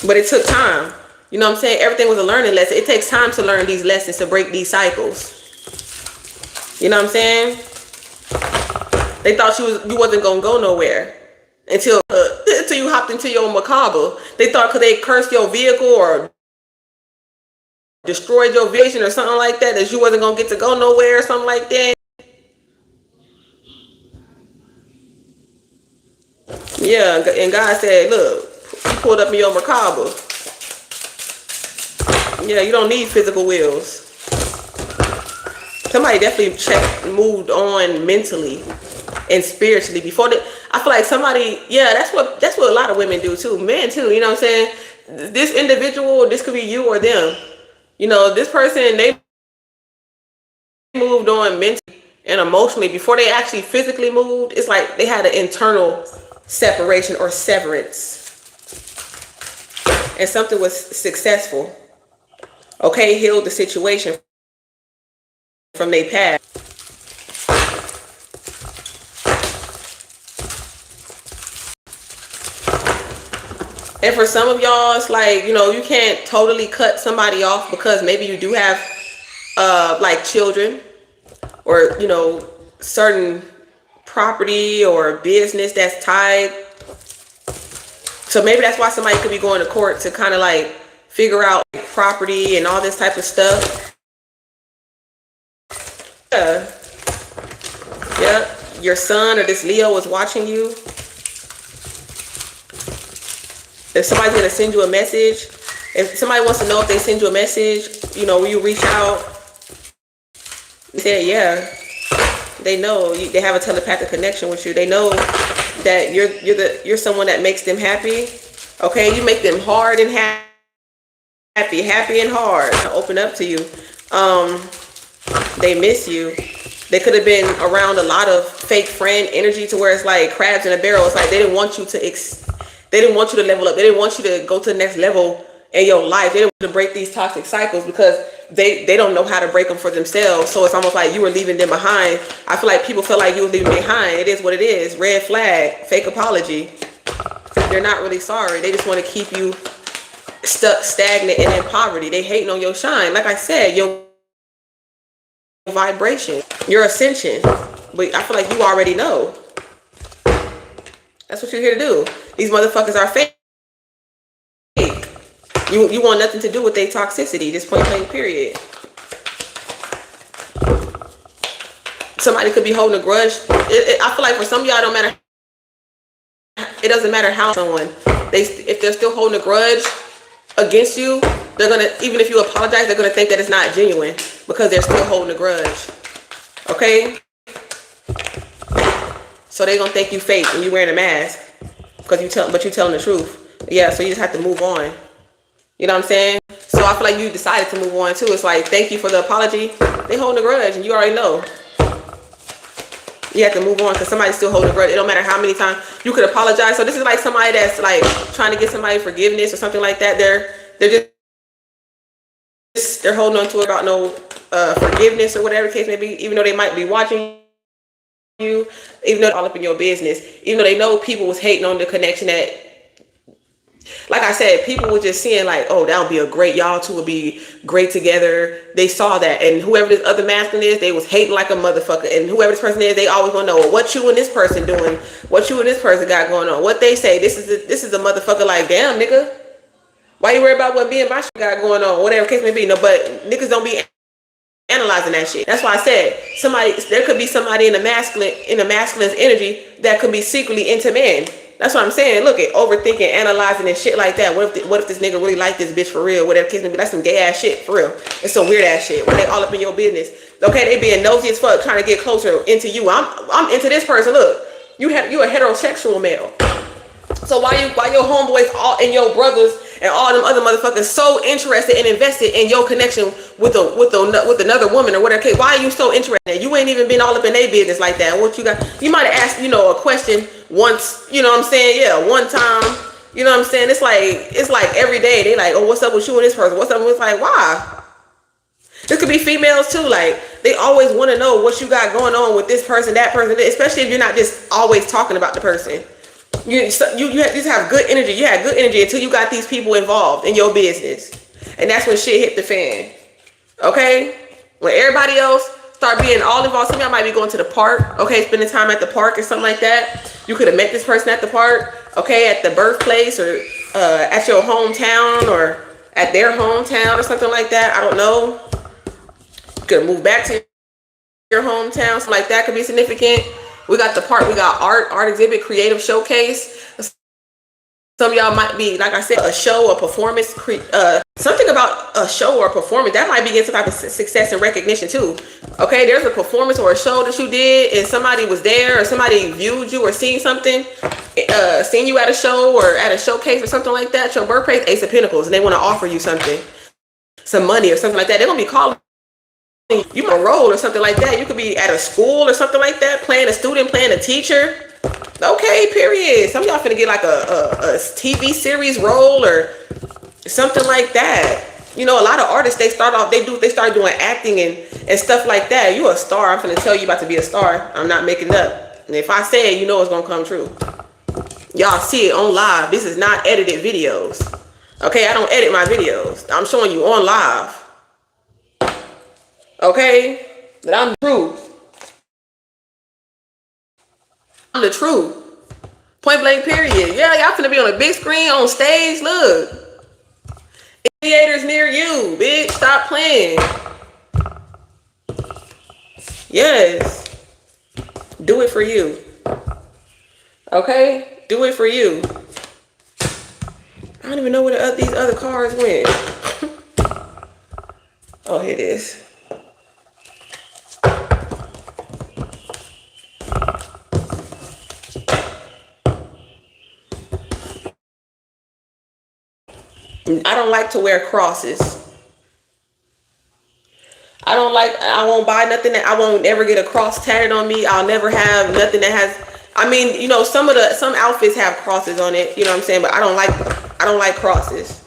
But it took time. You know what I'm saying? Everything was a learning lesson. It takes time to learn these lessons, to break these cycles. You know what I'm saying? They thought you wasn't gonna go nowhere until you hopped into your macabre. They thought because they cursed your vehicle or destroyed your vision or something like that, that you wasn't gonna get to go nowhere or something like that. Yeah, and God said, look, you pulled up in your macabre. Yeah, you don't need physical wills. Somebody definitely moved on mentally and spiritually before that. I feel like somebody, yeah, that's what a lot of women do too, men too. You know what I'm saying? This individual, this could be you or them. You know, this person, they moved on mentally and emotionally before they actually physically moved. It's like they had an internal separation or severance, and something was successful. Okay, healed the situation from their past. And for some of y'all, it's like, you know, you can't totally cut somebody off because maybe you do have like children or, you know, certain property or business that's tied. So maybe that's why somebody could be going to court to kind of like figure out property and all this type of stuff. Yeah, your son or this Leo was watching you. If somebody's gonna send you a message, if somebody wants to know if they send you a message, you know, will you reach out? They say, yeah, they know they have a telepathic connection with you. They know that you're someone that makes them happy. Okay, you make them hard and happy and hard. Open up to you. They miss you. They could have been around a lot of fake friend energy to where it's like crabs in a barrel. It's like they didn't want you to level up. They didn't want you to go to the next level in your life. They didn't want you to break these toxic cycles because they don't know how to break them for themselves. So it's almost like you were leaving them behind. I feel like people feel like you were leaving behind. It is what it is. Red flag, fake apology. They're not really sorry. They just want to keep you stuck, stagnant, and in poverty. They hating on your shine. Like I said, your vibration, your ascension. But I feel like you already know. That's what you're here to do. These motherfuckers are fake. You want nothing to do with their toxicity. Just point blank, period. Somebody could be holding a grudge. I feel like for some of y'all, it doesn't matter how someone, if they're still holding a grudge against you, they're gonna, even if you apologize, they're gonna think that it's not genuine because they're still holding a grudge. Okay? So they're gonna think you fake and you wearing a mask because but you telling the truth. Yeah, so you just have to move on. You know what I'm saying? So I feel like you decided to move on too. It's like, thank you for the apology. They holding a grudge, and you already know. You have to move on because somebody's still holding a grudge. It don't matter how many times you could apologize. So this is like somebody that's like trying to get somebody forgiveness or something like that. They're holding on to it about no forgiveness or whatever the case may be, even though they might be watching you, even though they're all up in your business, even though they know people was hating on the connection that, like I said, people were just seeing like, oh, that would be a great, y'all two would be great together. They saw that, and whoever this other masculine is, they was hating like a motherfucker. And whoever this person is, they always want to know what you and this person doing, what you and this person got going on, what they say. This is a motherfucker. Like, damn, nigga, why you worry about what me and my shit got going on, whatever case may be. No, but niggas don't be analyzing that shit. That's why I said there could be somebody in the masculine's energy that could be secretly into men. That's what I'm saying. Look at overthinking, analyzing and shit like that. What if this nigga really like this bitch for real? Whatever case may be. That's some gay ass shit for real. It's some weird ass shit when they all up in your business. Okay, they being nosy as fuck trying to get closer into you. I'm into this person. Look, you a heterosexual male. So why your homeboys all and your brothers and all them other motherfuckers so interested and invested in your connection with another woman or whatever? Why are you so interested? You ain't even been all up in their business like that. What you got? You might have asked, a question once. You know what I'm saying? Yeah, one time. You know what I'm saying? It's like every day they like, oh, what's up with you and this person? What's up? It's like, why? This could be females too. Like they always want to know what you got going on with this person, that person, especially if you're not just always talking about the person. You just have good energy. You had good energy until you got these people involved in your business. And that's when shit hit the fan. Okay? When everybody else start being all involved, some of y'all might be going to the park, okay, spending time at the park or something like that. You could have met this person at the park, okay, at the birthplace or at your hometown or at their hometown or something like that. I don't know. You could move back to your hometown, something like that could be significant. We got the park, we got art exhibit, creative showcase. Some of y'all might be, like I said, a show or performance, something about a show or performance. That might be getting some type of success and recognition too. Okay, there's a performance or a show that you did and somebody was there or somebody viewed you or seen something, seen you at a show or at a showcase or something like that. Your birthplace, Ace of Pentacles, and they want to offer you something, some money or something like that. They're going to be calling you a role or something like that. You could be at a school or something like that, playing a student, playing a teacher. Okay, period. Some of y'all finna get like a TV series role or something like that. A lot of artists, they start doing acting and stuff like that. You a star. I'm finna tell you about to be a star. I'm not making up. And if I say it, it's gonna come true. Y'all see it on live. This is not edited videos. Okay, I don't edit my videos. I'm showing you on live. Okay, but I'm the truth. I'm the truth. Point blank, period. Yeah, y'all finna be on a big screen on stage. Look, theaters near you, bitch. Stop playing. Yes, do it for you. Okay, do it for you. I don't even know where these other cars went. Oh, here it is. I don't like to wear crosses. I won't buy nothing I won't ever get a cross tatted on me. I'll never have nothing that has, some outfits have crosses on it, you know what I'm saying? But I don't like crosses.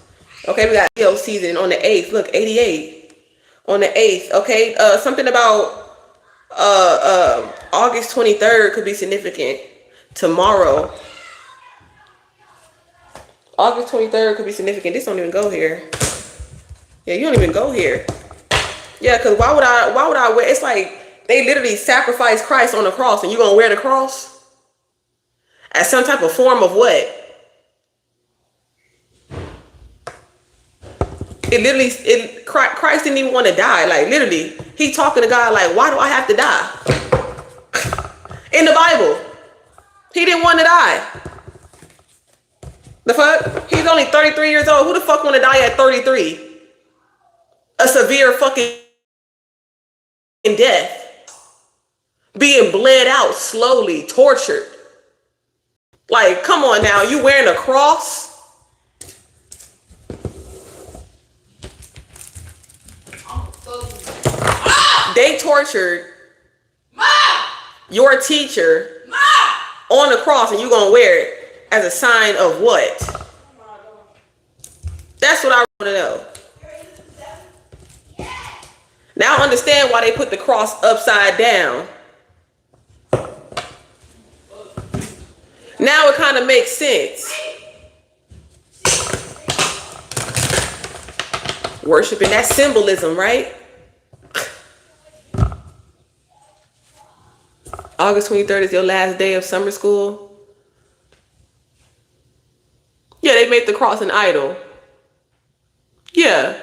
Okay, we got Leo season on the 8th. Look, 88 on the 8th. Okay, something about August 23rd could be significant. Tomorrow. August 23rd could be significant. This don't even go here. Yeah, you don't even go here. Yeah, because why would I wear? It's like they literally sacrificed Christ on the cross, and you gonna wear the cross as some type of form of what? Christ didn't even want to die. Like literally, he talking to God like, why do I have to die? In the Bible, he didn't want to die. The fuck? He's only 33 years old. Who the fuck want to die at 33? A severe fucking death. Being bled out slowly, tortured. Like, come on now. You wearing a cross? they tortured Ma! your teacher Ma! on the cross and you're going to wear it as a sign of what? That's what I want to know. Now I understand why they put the cross upside down. Now it kind of makes sense. Worshiping, that symbolism, right? August 23rd is your last day of summer school. Yeah, they made the cross an idol. Yeah.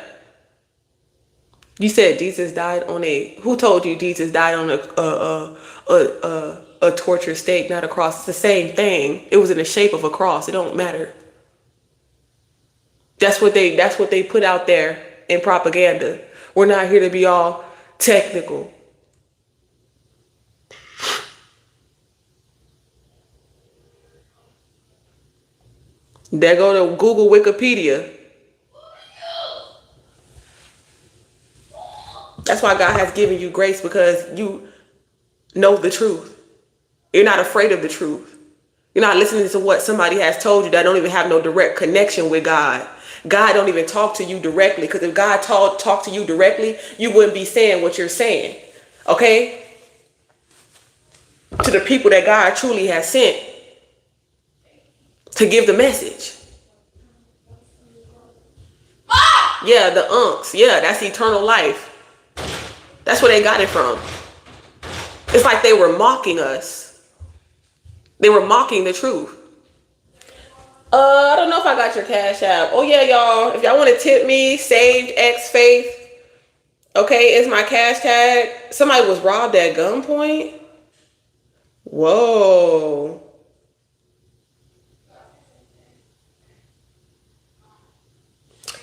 You said Jesus died on a. Who told you Jesus died on a torture stake, not a cross? It's the same thing. It was in the shape of a cross. It don't matter. That's what they put out there in propaganda. We're not here to be all technical. There go to Google Wikipedia. That's why God has given you grace, because you know the truth. You're not afraid of the truth. You're not listening to what somebody has told you that don't even have no direct connection with God. God don't even talk to you directly, because if God talked to you directly, you wouldn't be saying what you're saying. Okay? To the people that God truly has sent to give the message. Yeah, the unks. Yeah, that's eternal life. That's where they got it from. It's like they were mocking us. They were mocking the truth. I don't know if I got your Cash App. Oh yeah, y'all. If y'all want to tip me, Saved X Faith. Okay, it's my cash tag. Somebody was robbed at gunpoint. Whoa.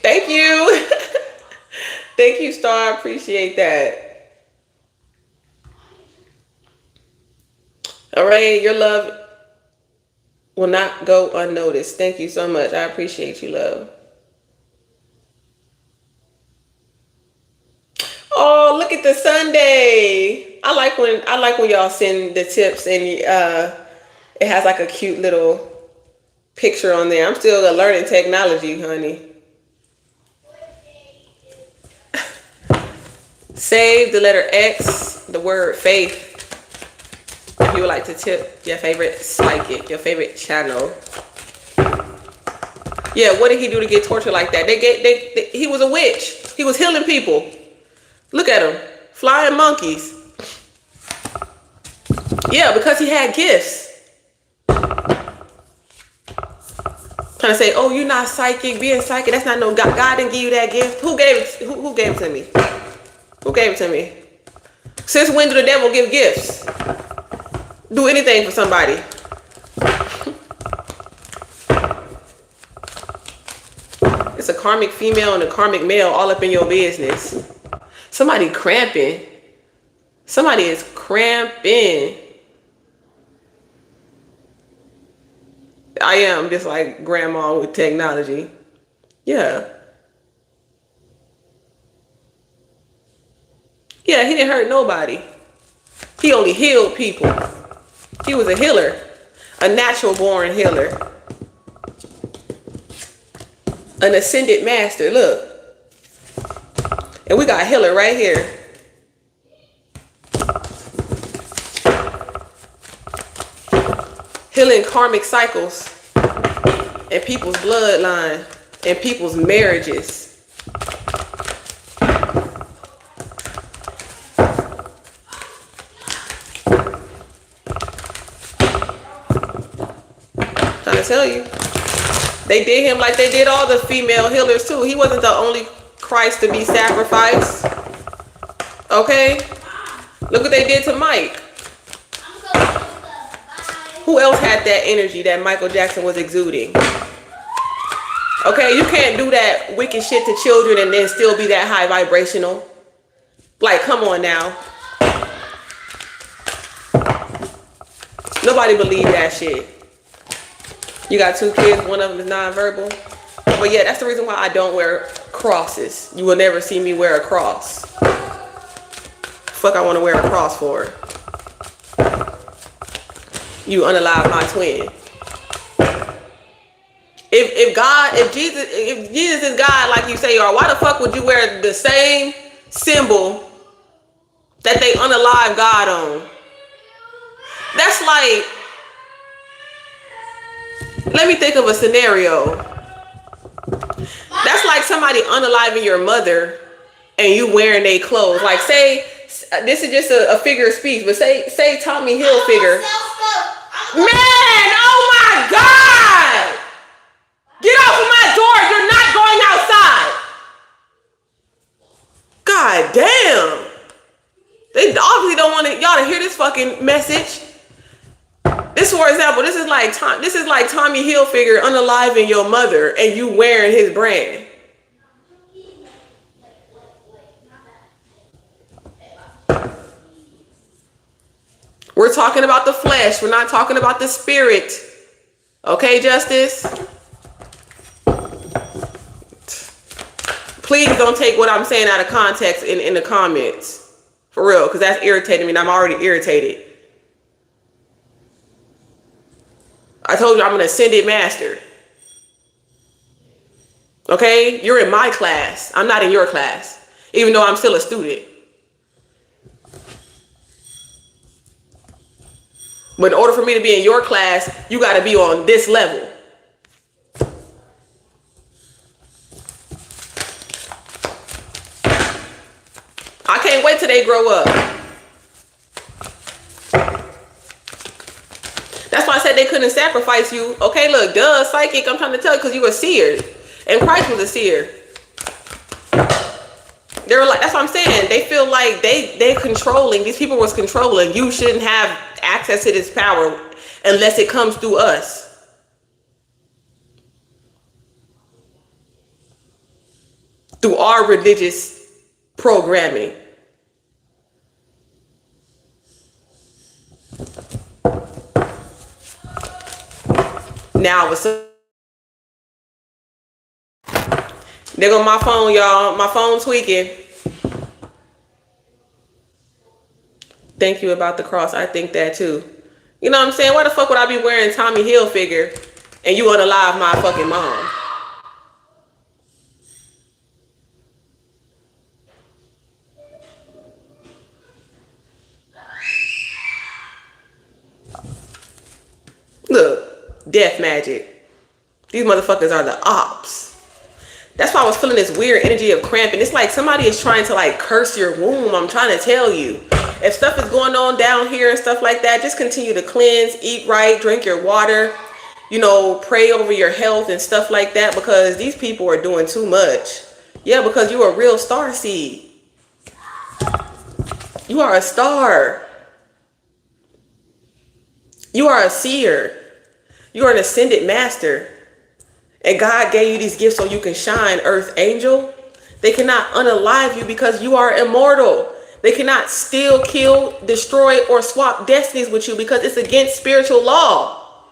Thank you. Thank you, Star. I appreciate that. All right, your love will not go unnoticed. Thank you so much. I appreciate you, love. Oh, look at the Sunday. I like when y'all send the tips and it has like a cute little picture on there. I'm still learning technology, honey. Save the letter X, the word faith. If you would like to tip your favorite psychic, your favorite channel. Yeah, what did he do to get tortured like that? He was a witch. He was healing people. Look at him. Flying monkeys. Yeah, because he had gifts. Trying to say, oh, you're not psychic, being psychic, that's not no God. God didn't give you that gift. Who gave it to me? Who gave it to me? Since when do the devil give gifts? Do anything for somebody. It's a karmic female and a karmic male all up in your business. Somebody cramping. Somebody is cramping. I am just like grandma with technology. Yeah. Yeah, he didn't hurt nobody. He only healed people. He was a healer, a natural born healer, an ascended master. Look. And we got a healer right here. Healing karmic cycles and people's bloodline and people's marriages. Trying to tell you. They did him like they did all the female healers too. He wasn't the only Christ to be sacrificed. Okay? Look what they did to Mike. Who else had that energy that Michael Jackson was exuding? Okay, you can't do that wicked shit to children and then still be that high vibrational. Like, come on now. Nobody believed that shit. You got 2 kids, one of them is nonverbal. But yeah, that's the reason why I don't wear crosses. You will never see me wear a cross. fuck I want to wear a cross for? You unalive my twin. If Jesus is God, like you say you are, why the fuck would you wear the same symbol that they unalive God on? That's like, let me think of a scenario. That's like somebody unaliving your mother and you wearing their clothes. Like, say, this is just a figure of speech, but say Tommy Hilfiger. Man, oh my God! Get off of my door, you're not going outside. God damn. They obviously don't want y'all to hear this fucking message. This, for example, this is like Tommy Hilfiger unaliving your mother and you wearing his brand. We're talking about the flesh. We're not talking about the spirit. Okay, Justice? Please don't take what I'm saying out of context in the comments. For real, because that's irritating me and I'm already irritated. I told you I'm an ascended master. Okay? You're in my class. I'm not in your class. Even though I'm still a student. But in order for me to be in your class, you got to be on this level. I can't wait till they grow up. That's why I said they couldn't sacrifice you. Okay, look, duh, psychic, I'm trying to tell you because you were a seer. And Christ was a seer. They were like, that's what I'm saying. They feel like they controlling, these people was controlling. You shouldn't have access to this power unless it comes through us. Through our religious programming. Now it's there go my phone, y'all. My phone tweaking. Thank you about the cross. I think that too. You know what I'm saying? Why the fuck would I be wearing Tommy Hilfiger and you unalive my fucking mom? Look, death magic. These motherfuckers are the ops. That's why I was feeling this weird energy of cramping. It's like somebody is trying to like curse your womb. I'm trying to tell you. If stuff is going on down here and stuff like that, just continue to cleanse, eat right, drink your water, you know, pray over your health and stuff like that, because these people are doing too much. Yeah, because you're a real star seed. You are a star. You are a seer. You are an ascended master. And God gave you these gifts so you can shine, earth angel. They cannot unalive you because you are immortal. They cannot steal, kill, destroy, or swap destinies with you because it's against spiritual law.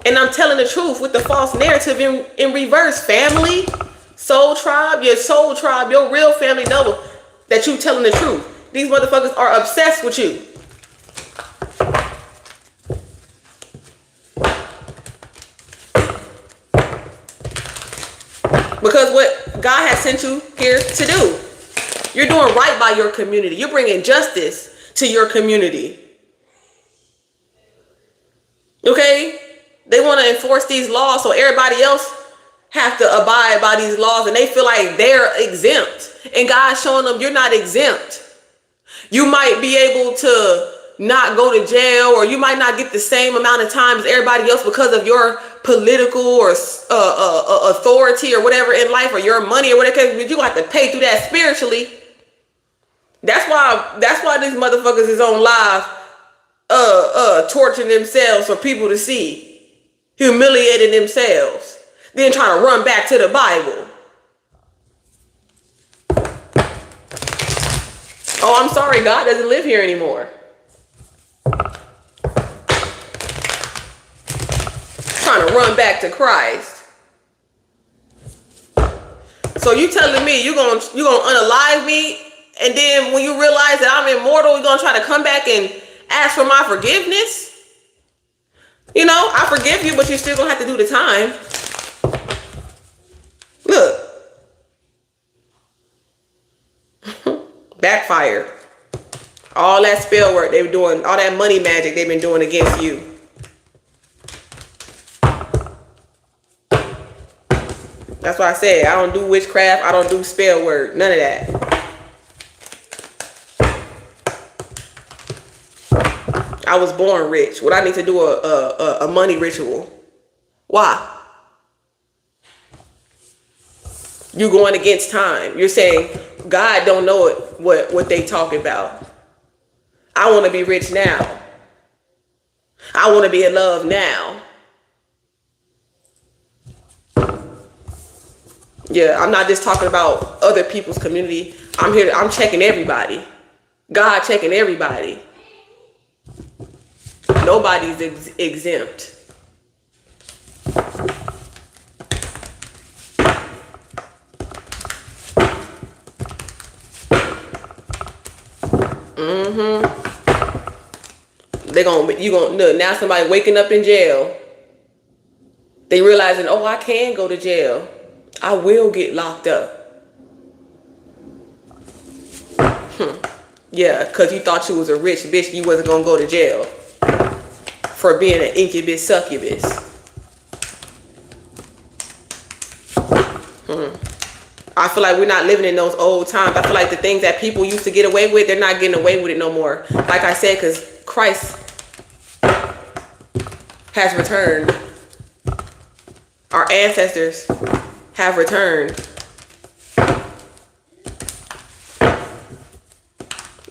And I'm telling the truth with the false narrative in reverse. Family, soul tribe, your real family know that you telling the truth. These motherfuckers are obsessed with you. Because what God has sent you here to do. You're doing right by your community. You're bringing justice to your community. Okay? They want to enforce these laws so everybody else have to abide by these laws and they feel like they're exempt. And God's showing them you're not exempt. You might be able to not go to jail, or you might not get the same amount of time as everybody else because of your political or authority or whatever in life, or your money or whatever. But you have to pay through that spiritually. That's why these motherfuckers is on live torturing themselves for people to see, humiliating themselves, then trying to run back to the Bible. Oh, I'm sorry, God doesn't live here anymore. Trying to run back to Christ. So you telling me you gonna unalive me And then when you realize that I'm immortal, you're gonna try to come back and ask for my forgiveness. You know, I forgive you, but you're still gonna have to do the time. Look. Backfire. All that spell work they were doing, all that money magic they've been doing against you. That's why I said I don't do witchcraft, I don't do spell work, none of that. I was born rich. What I need to do a money ritual? Why? You going against time. You're saying God don't know what they talking about. I want to be rich now. I want to be in love now. Yeah, I'm not just talking about other people's community. I'm checking everybody. God checking everybody. Nobody's exempt. You gonna look now. Somebody waking up in jail. They realizing, oh, I can go to jail. I will get locked up. Yeah, because you thought you was a rich bitch. You wasn't gonna go to jail for being an incubus succubus. I feel like we're not living in those old times. I feel like the things that people used to get away with, they're not getting away with it no more. Like I said, because Christ has returned. Our ancestors have returned.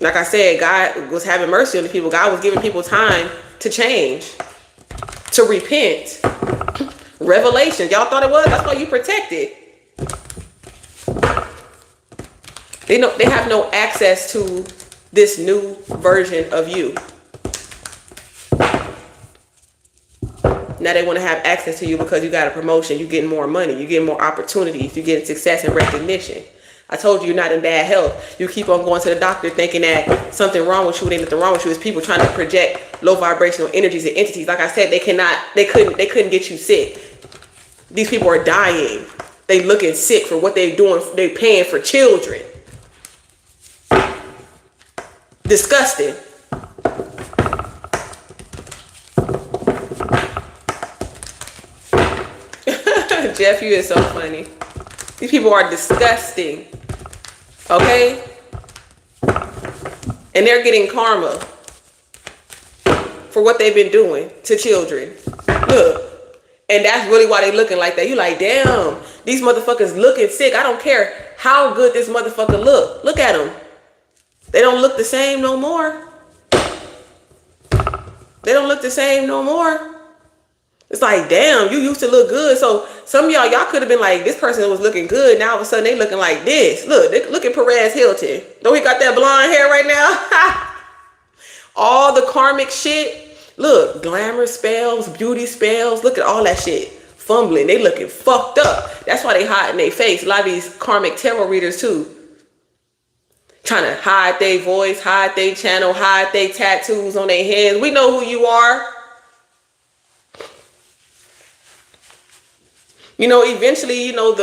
Like I said, God was having mercy on the people. God was giving people time to change, to repent. Revelation. Y'all thought it was? That's why you protected. They have no access to this new version of you. Now they want to have access to you because you got a promotion, you're getting more money, you're getting more opportunities, you're getting success and recognition. I told you you're not in bad health. You keep on going to the doctor thinking that something wrong with you. Ain't nothing wrong with you. It's people trying to project low vibrational energies and entities. Like I said, they couldn't get you sick. These people are dying. They looking sick for what they're doing. They're paying for children. Disgusting. Jeff, you is so funny. These people are disgusting. Okay? And they're getting karma for what they've been doing to children. Look. And that's really why they looking like that. You like, damn, these motherfuckers looking sick. I don't care how good this motherfucker look. Look at them. They don't look the same no more. They don't look the same no more. It's like, damn, you used to look good. So some of y'all could have been like, this person was looking good. Now all of a sudden they looking like this. Look at Perez Hilton. Don't he got that blonde hair right now? All the karmic shit. Look, glamour spells, beauty spells. Look at all that shit. Fumbling. They looking fucked up. That's why they hide in their face. A lot of these karmic tarot readers too. Trying to hide their voice, hide their channel, hide their tattoos on their hands. We know who you are. You know, eventually, you know,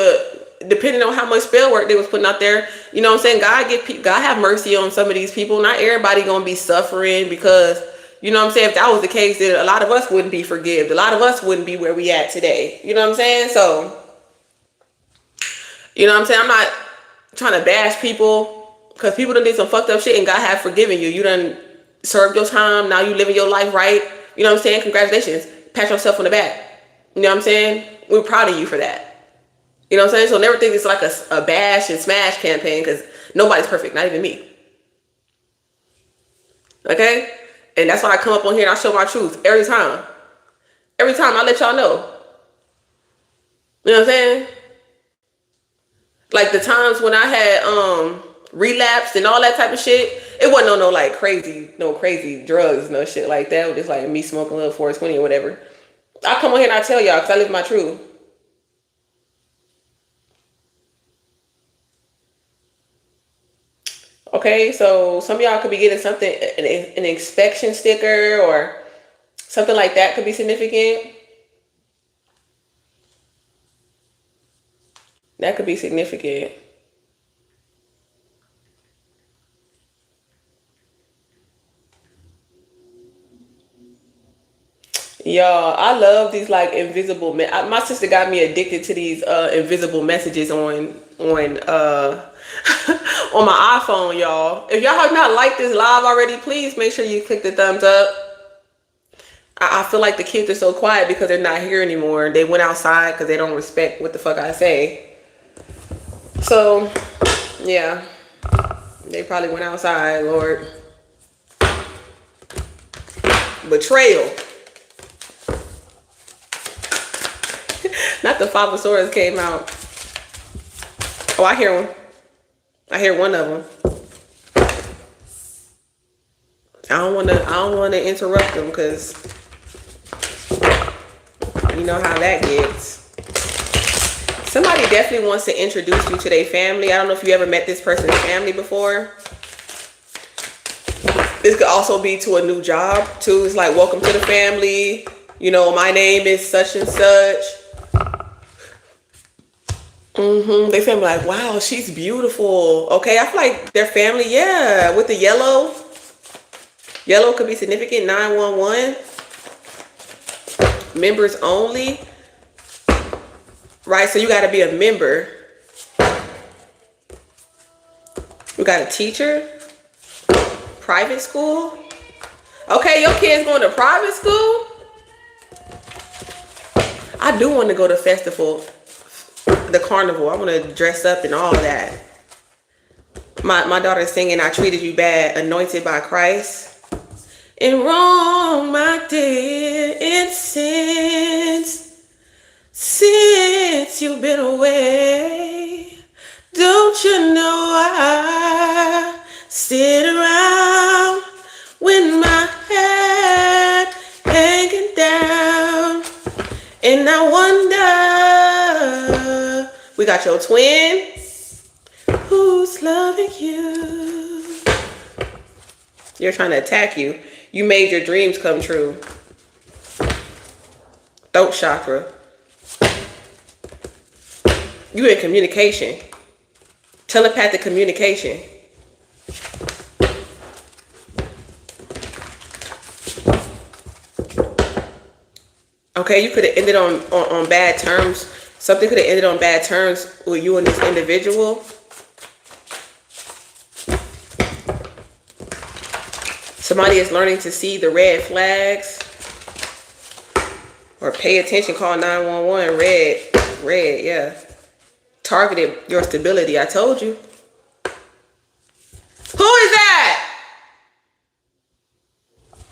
depending on how much spell work they was putting out there, you know what I'm saying? God have mercy on some of these people. Not everybody gonna be suffering because, you know what I'm saying? If that was the case, then a lot of us wouldn't be forgiven. A lot of us wouldn't be where we at today. You know what I'm saying? So, you know what I'm saying? I'm not trying to bash people because people done did some fucked up shit and God have forgiven you. You done served your time. Now you living your life right. You know what I'm saying? Congratulations. Pat yourself on the back. You know what I'm saying? We're proud of you for that. You know what I'm saying? So never think it's like a bash and smash campaign because nobody's perfect, not even me. Okay? And that's why I come up on here and I show my truth every time. Every time I let y'all know. You know what I'm saying? Like the times when I had relapsed and all that type of shit, it wasn't no like crazy drugs, no shit like that. It was just like me smoking a little 420 or whatever. I come on here and I tell y'all because I live my truth. Okay, so some of y'all could be getting something, an inspection sticker or something like that could be significant. That could be significant. Y'all, I love these like invisible. My sister got me addicted to these invisible messages on on my iPhone, y'all. If y'all have not liked this live already, please make sure you click the thumbs up. I feel like the kids are so quiet because they're not here anymore. They went outside because they don't respect what the fuck I say. So, yeah, they probably went outside. Lord, betrayal. Not the Fabosaurus came out. Oh, I hear one. I hear one of them. I don't want to interrupt them because you know how that gets. Somebody definitely wants to introduce you to their family. I don't know if you ever met this person's family before. This could also be to a new job too. It's like, welcome to the family. You know, my name is such and such. They family like, wow, she's beautiful. Okay, I feel like their family, yeah, with the yellow. Yellow could be significant. 911. Members only. Right, so you got to be a member. You got a teacher. Private school. Okay, your kid's going to private school. I do want to go to festival. The carnival. I want to dress up and all that. My daughter's singing I Treated You Bad, Anointed by Christ. In wrong my dear, and since you've been away, don't you know I sit around with my head hanging down, and I wonder, we got your twin, who's loving you. You're trying to attack you. You made your dreams come true. Throat chakra. You in communication. Telepathic communication. Okay, you could have ended on bad terms. Something could have ended on bad terms with you and this individual. Somebody is learning to see the red flags or pay attention. Call 911. Red, yeah. Targeted your stability. I told you. Who is that?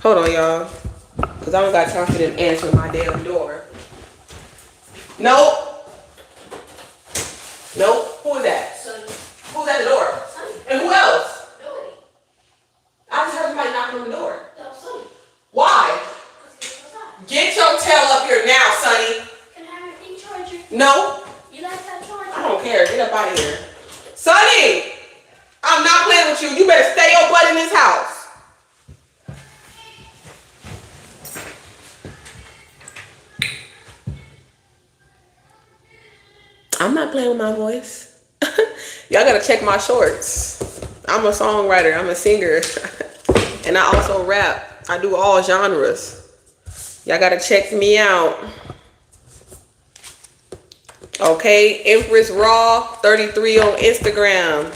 Hold on, y'all. Because I don't got time for them answering my damn door. Nope. Who is that? Sonny. Who's at the door? Sonny. And who else? Nobody. I just heard somebody knocking on the door. No, Sonny. Why? Because it's outside. Get your tail up here now, Sonny. Can I have your pink charger? No. You like that charger? I don't care. Get up out of here. Sonny! I'm not playing with you. You better stay your butt in this house. I'm not playing with my voice. Y'all gotta check my shorts. I'm a songwriter. I'm a singer. And I also rap. I do all genres. Y'all gotta check me out. Okay, Empress Raw 33 on Instagram.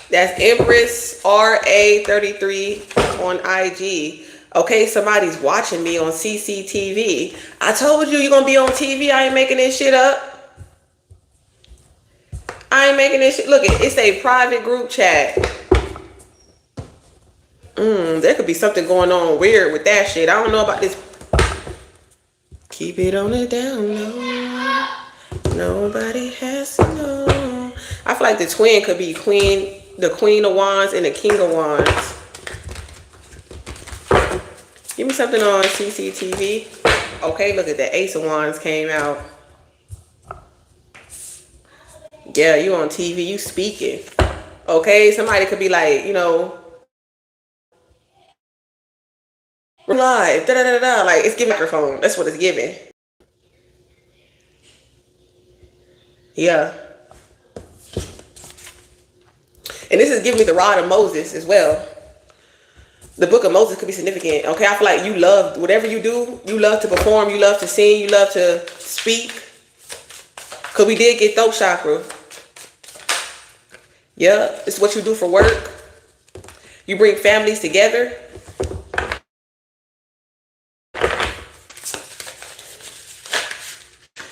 That's Empress RA 33 on IG. Okay, somebody's watching me on CCTV. I told you you're gonna be on TV. I ain't making this shit up. I ain't making this shit. Look, it's a private group chat. There could be something going on weird with that shit. I don't know about this. Keep it on the down low. Nobody has to know. I feel like the twin could be the Queen of Wands and the King of Wands. Give me something on CCTV. Okay, look at the Ace of Wands came out. Yeah, you on TV, you speaking. Okay, somebody could be like, you know, we're live, da da da da. Like it's giving microphone. That's what it's giving. Yeah. And this is giving me the rod of Moses as well. The book of Moses could be significant. Okay, I feel like you love whatever you do. You love to perform. You love to sing. You love to speak. Cause we did get throat chakra. Yeah, it's what you do for work. You bring families together.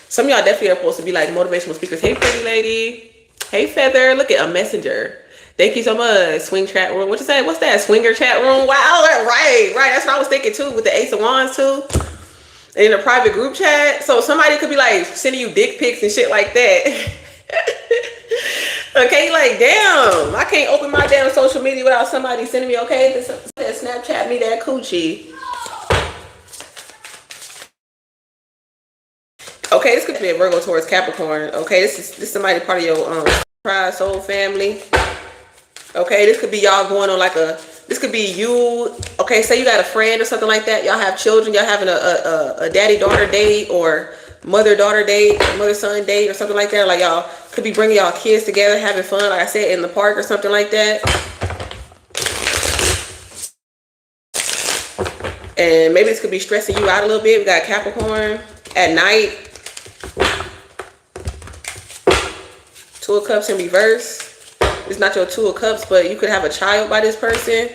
Some of y'all definitely are supposed to be like motivational speakers. Hey, pretty lady. Hey, Feather. Look at a messenger. Thank you so much. Swing chat room. What you say? What's that? Swinger chat room? Wow. Right. That's what I was thinking too with the Ace of Wands too. In a private group chat. So somebody could be like sending you dick pics and shit like that. Okay, like damn, I can't open my damn social media without somebody sending me, okay, this Snapchat me that coochie. Okay, this could be a Virgo towards Capricorn. Okay, this is somebody part of your pride soul family. Okay, this could be y'all going on like this could be you. Okay, say you got a friend or something like that. Y'all have children. Y'all having a daddy-daughter date or mother-daughter date, mother-son date or something like that. Like y'all could be bringing y'all kids together, having fun, like I said, in the park or something like that. And maybe this could be stressing you out a little bit. We got Capricorn at night. Two of Cups in reverse. It's not your Two of Cups, but you could have a child by this person.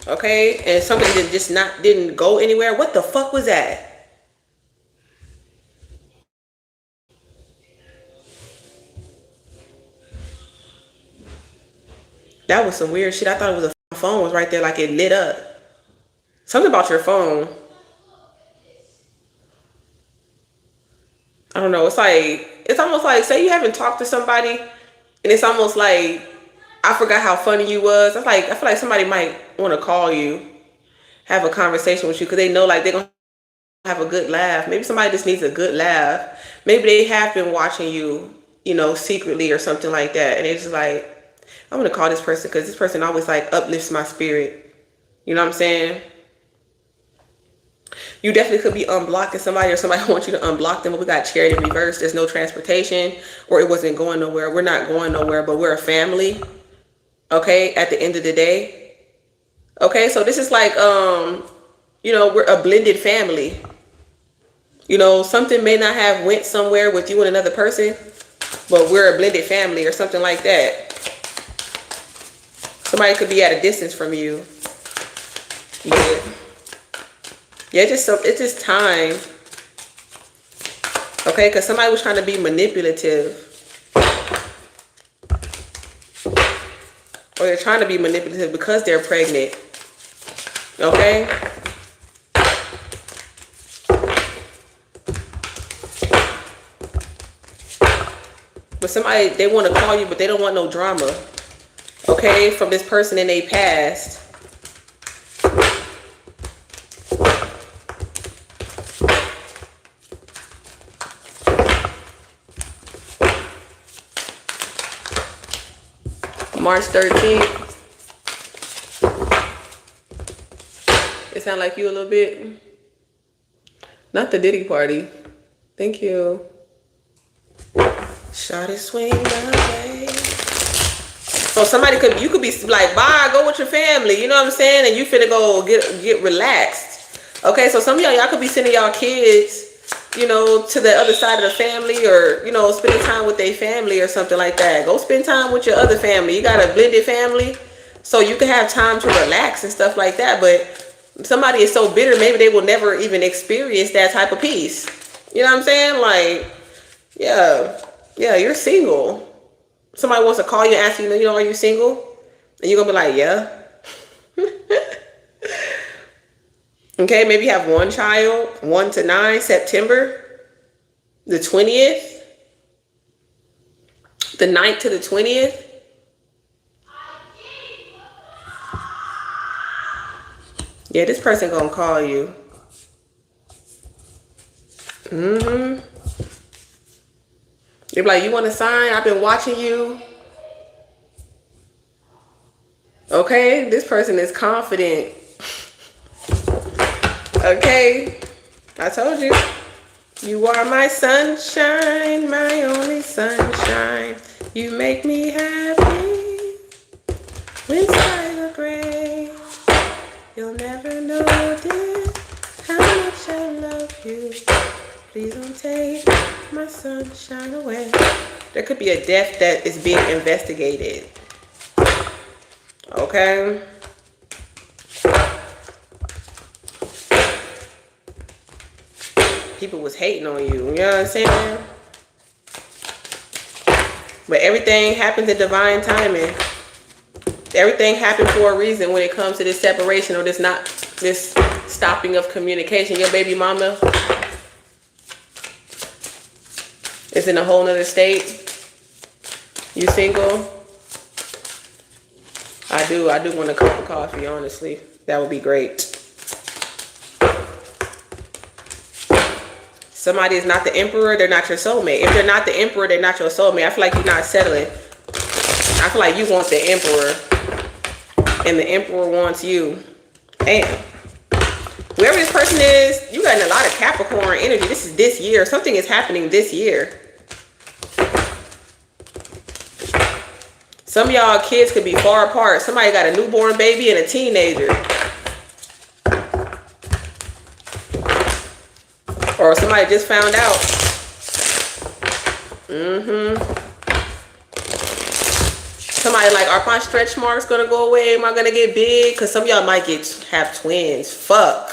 Okay, and something that just didn't go anywhere. What the fuck was that? That was some weird shit. I thought it was a phone was right there, like it lit up. Something about your phone. I don't know. It's almost like, say you haven't talked to somebody, and it's almost like, I forgot how funny you was. I feel like somebody might want to call you, have a conversation with you, because they know like they're gonna have a good laugh. Maybe somebody just needs a good laugh. Maybe they have been watching you, you know, secretly or something like that, and it's just like, I'm gonna call this person because this person always like uplifts my spirit. You know what I'm saying? You definitely could be unblocking somebody, or somebody wants you to unblock them. But we got Chariot in reverse. There's no transportation, or it wasn't going nowhere. We're not going nowhere, but we're a family. Okay, at the end of the day. Okay, so this is like, you know, we're a blended family. You know, something may not have went somewhere with you and another person, but we're a blended family or something like that. Somebody could be at a distance from you. Yeah, it's just time. Okay, because somebody was trying to be manipulative. Or they're trying to be manipulative because they're pregnant. Okay? But somebody, they want to call you, but they don't want no drama. Okay? From this person in their past. March 13th. It sound like you a little bit. Not the Diddy party. Thank you. Shawty swing my way. So you could be like, bye, go with your family. You know what I'm saying? And you finna go get relaxed. Okay, so some of y'all could be sending y'all kids, you know, to the other side of the family, or, you know, spending time with their family or something like that. Go spend time with your other family. You got a blended family, so you can have time to relax and stuff like that. But somebody is so bitter, maybe they will never even experience that type of peace. You know what I'm saying? Like, yeah, you're single. Somebody wants to call you and ask you, you know, are you single? And you're gonna be like, yeah. Okay, maybe you have one child, 1 to 9, September the 20th, the 9th to the 20th. Yeah, this person gonna call you. They're like, you want to sign? I've been watching you. Okay, this person is confident. Okay, I told you. You are my sunshine, my only sunshine. You make me happy when skies are gray. You'll never know, dear, how much I love you. Please don't take my sunshine away. There could be a death that is being investigated. Okay? People was hating on you. You know what I'm saying? But everything happens in divine timing. Everything happened for a reason when it comes to this separation or this stopping of communication. Your baby mama is in a whole nother state. You single? I do want a cup of coffee, honestly. That would be great. Somebody is not the emperor, they're not your soulmate. If they're not the emperor, they're not your soulmate. I feel like you're not settling. I feel like you want the emperor and the emperor wants you. Damn. Whoever this person is, you got a lot of Capricorn energy. This is this year. Something is happening this year. Some of y'all kids could be far apart. Somebody got a newborn baby and a teenager. Or somebody just found out. Somebody like, are my stretch marks gonna go away? Am I gonna get big? Because some of y'all might have twins. Fuck.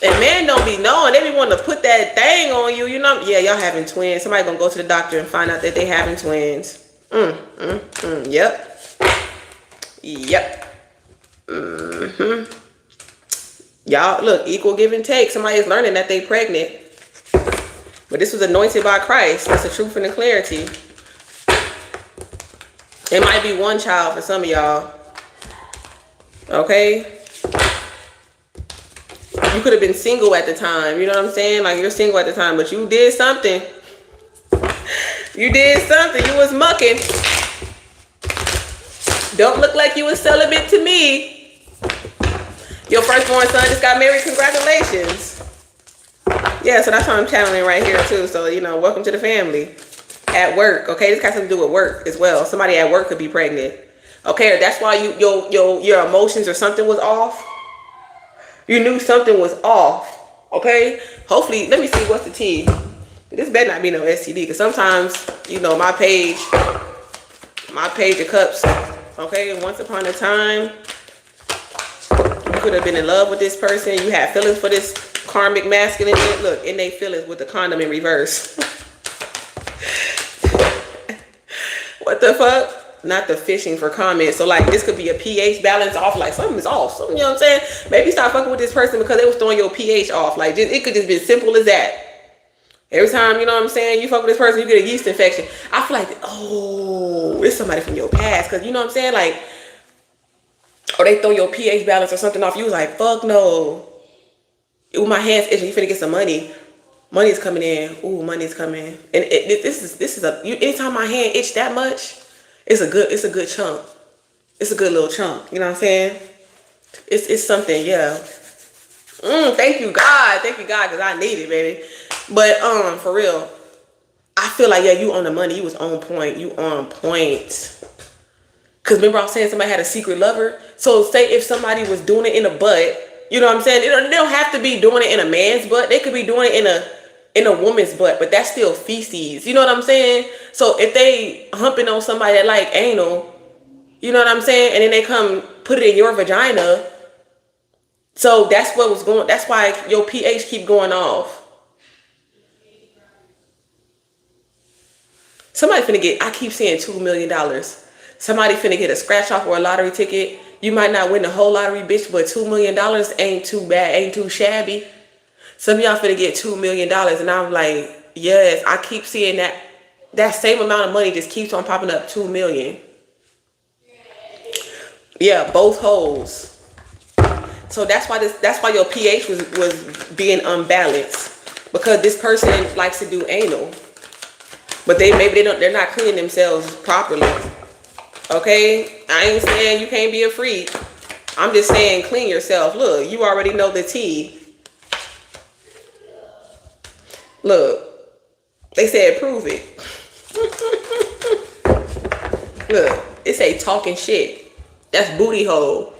And men don't be knowing. They be wanting to put that thing on you. You know, yeah, y'all having twins. Somebody gonna go to the doctor and find out that they having twins. Yep. Y'all, look, equal give and take. Somebody's learning that they pregnant. But this was anointed by Christ. That's the truth and the clarity. It might be one child for some of y'all. Okay? You could have been single at the time. You know what I'm saying? Like, you're single at the time, but you did something. You did something. You was mucking. Don't look like you was celibate to me. Your firstborn son just got married. Congratulations. Yeah, so that's what I'm channeling right here too. So, you know, welcome to the family. At work, okay? This got something to do with work as well. Somebody at work could be pregnant. Okay, that's why your emotions or something was off. You knew something was off. Okay? Hopefully, let me see what's the T. This better not be no STD, because sometimes, you know, my page of cups. Okay, once upon a time, you could have been in love with this person. You had feelings for this karmic masculine. Look, in they feelings with the condom in reverse. What the fuck? Not the fishing for comments. So like, this could be a pH balance off. Like, something is off. Something, you know what I'm saying? Maybe stop fucking with this person because they was throwing your pH off. Like, it could just be as simple as that. Every time, you know what I'm saying, you fuck with this person, you get a yeast infection. I feel like, oh, it's somebody from your past. Because, you know what I'm saying? Like, or they throw your pH balance or something off. You was like, fuck no. Ooh, my hand's itching. You finna get some money. Money's coming in. Ooh, money's coming. And this is anytime my hand itch that much, it's a good chunk. It's a good little chunk. You know what I'm saying? It's something, yeah. Thank you, God. Thank you, God, because I need it, baby. But for real, I feel like, yeah, you on the money. You was on point. You on point. Because remember I was saying somebody had a secret lover? So say if somebody was doing it in a butt, you know what I'm saying? They don't have to be doing it in a man's butt. They could be doing it in a woman's butt, but that's still feces. You know what I'm saying? So if they humping on somebody that like anal, you know what I'm saying? And then they come put it in your vagina. So that's what was going, that's why your pH keep going off. Somebody finna get, I keep saying $2 million. Somebody finna get a scratch off or a lottery ticket. You might not win the whole lottery, bitch, but $2 million ain't too bad, ain't too shabby. Some of y'all finna get $2 million. And I'm like, yes, I keep seeing that same amount of money just keeps on popping up, 2 million. Yeah, both holes. So that's why your pH was being unbalanced, because this person likes to do anal, but they're not cleaning themselves properly. Okay? I ain't saying you can't be a freak. I'm just saying clean yourself. Look, you already know the tea. Look, they said prove it. Look, it say talking shit. That's booty hole.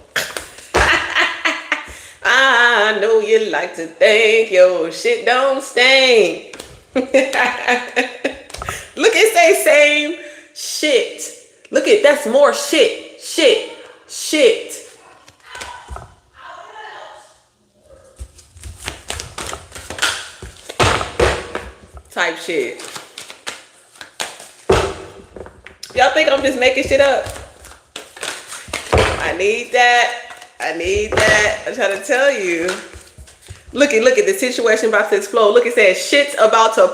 I know you like to think your shit don't stink. Look, it say same shit. Look at that's more shit. Shit. Type shit. Y'all think I'm just making shit up? I need that. I'm trying to tell you. Look at the situation about to explode. Look, it says shit's about to.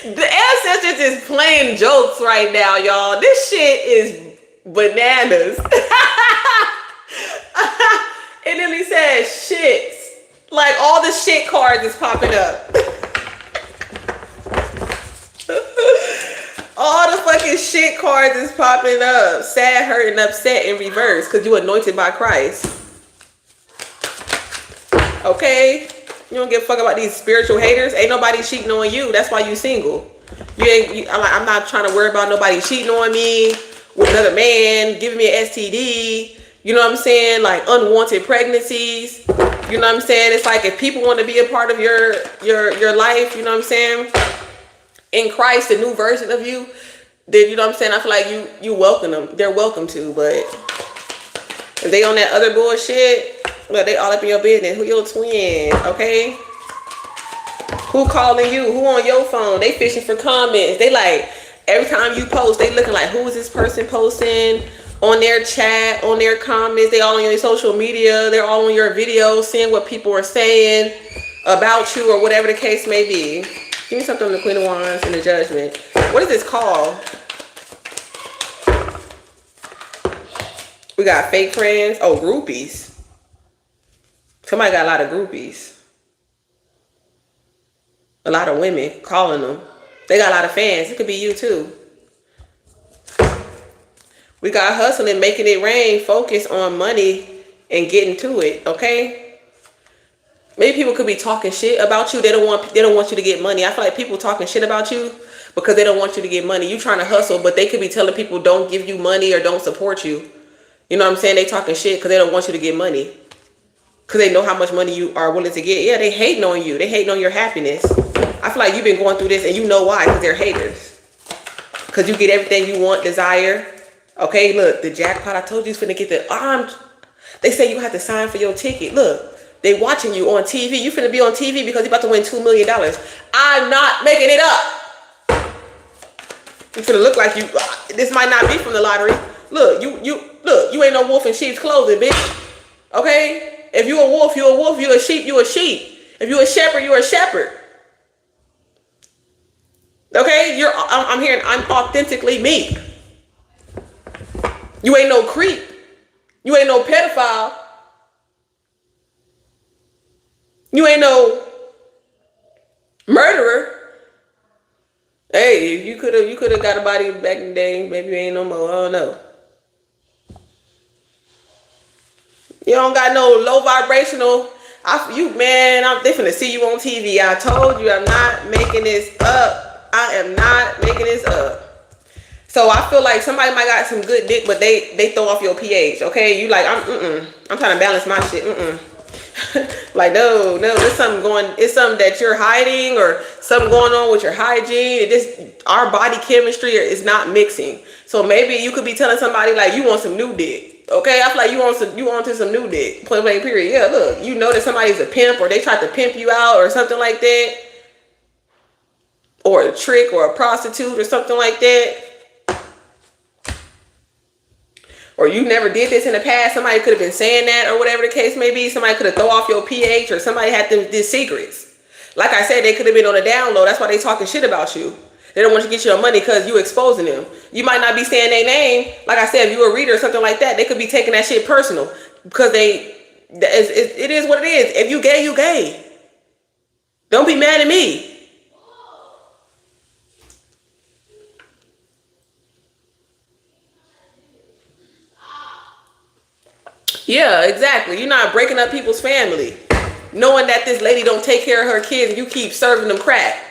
The ancestors is playing jokes right now, y'all. This shit is bananas. And then he says shits. Like all the shit cards is popping up. All the fucking shit cards is popping up. Sad, hurt, and upset in reverse because you anointed by Christ. Okay? You don't give a fuck about these spiritual haters. Ain't nobody cheating on you. That's why you single. I'm not trying to worry about nobody cheating on me with another man, giving me an STD. You know what I'm saying? Like unwanted pregnancies. You know what I'm saying? It's like if people want to be a part of your life, you know what I'm saying? In Christ, the new version of you, then you know what I'm saying? I feel like you welcome them. They're welcome to, but if they on that other bullshit, well, they all up in your business. Who your twin, okay? Who calling you? Who on your phone? They fishing for comments. They like, every time you post, they looking like, who is this person posting on their chat, on their comments? They all on your social media. They're all on your videos, seeing what people are saying about you or whatever the case may be. Give me something on the Queen of Wands and the Judgment. What is this called? We got fake friends. Oh, groupies. Somebody got a lot of groupies. A lot of women calling them. They got a lot of fans. It could be you too. We got hustling, making it rain, focus on money and getting to it, okay? Maybe people could be talking shit about you. They don't want you to get money. I feel like people talking shit about you because they don't want you to get money. You trying to hustle, but they could be telling people don't give you money or don't support you. You know what I'm saying? They talking shit because they don't want you to get money. Because they know how much money you are willing to get. Yeah, they hating on you. They hating on your happiness. I feel like you've been going through this and you know why, because they're haters. Because you get everything you want, desire. Okay, look, the jackpot. I told you it's finna get the armed. They say you have to sign for your ticket. Look. They watching you on TV. You finna be on TV because you're about to win $2 million. I'm not making it up. You finna look like you. This might not be from the lottery. Look, you ain't no wolf in sheep's clothing, bitch. Okay? If you a wolf, you a wolf. You a sheep, you a sheep. If you a shepherd, you a shepherd. Okay? I'm hearing I'm authentically me. You ain't no creep. You ain't no pedophile. You ain't no murderer. Hey, you could have got a body back in the day. Maybe you ain't no more. I don't know. You don't got no low vibrational. They finna see you on TV. I told you I'm not making this up. I am not making this up. So I feel like somebody might got some good dick, but they throw off your pH. Okay, you like I'm trying to balance my shit. Like no, it's something that you're hiding or something going on with your hygiene. Our body chemistry is not mixing. So maybe you could be telling somebody like you want some new dick. Okay, I feel like you want some new dick. Point blank period. Yeah, look, you know that somebody's a pimp or they tried to pimp you out or something like that, or a trick or a prostitute or something like that. Or you never did this in the past. Somebody could have been saying that or whatever the case may be. Somebody could have thrown off your pH or somebody had these secrets. Like I said, they could have been on a down low. That's why they talking shit about you. They don't want you to get your money because you exposing them. You might not be saying their name. Like I said, if you a reader or something like that, they could be taking that shit personal because it is what it is. If you gay, you gay. Don't be mad at me. Yeah, exactly. You're not breaking up people's family. Knowing that this lady don't take care of her kids and you keep serving them crack.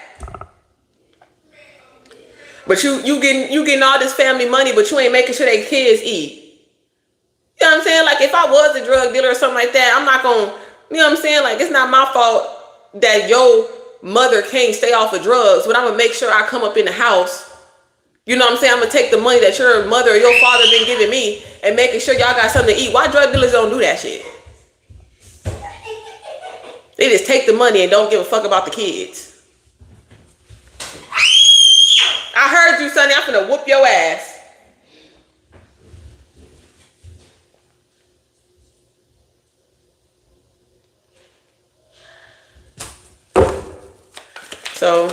But you getting all this family money, but you ain't making sure their kids eat. You know what I'm saying? Like if I was a drug dealer or something like that, I'm not gonna, you know what I'm saying? Like it's not my fault that your mother can't stay off of drugs, but I'm gonna make sure I come up in the house. You know what I'm saying? I'm gonna take the money that your mother or your father been giving me and making sure y'all got something to eat. Why drug dealers don't do that shit? They just take the money and don't give a fuck about the kids. I heard you, Sonny. I'm finna whoop your ass. So,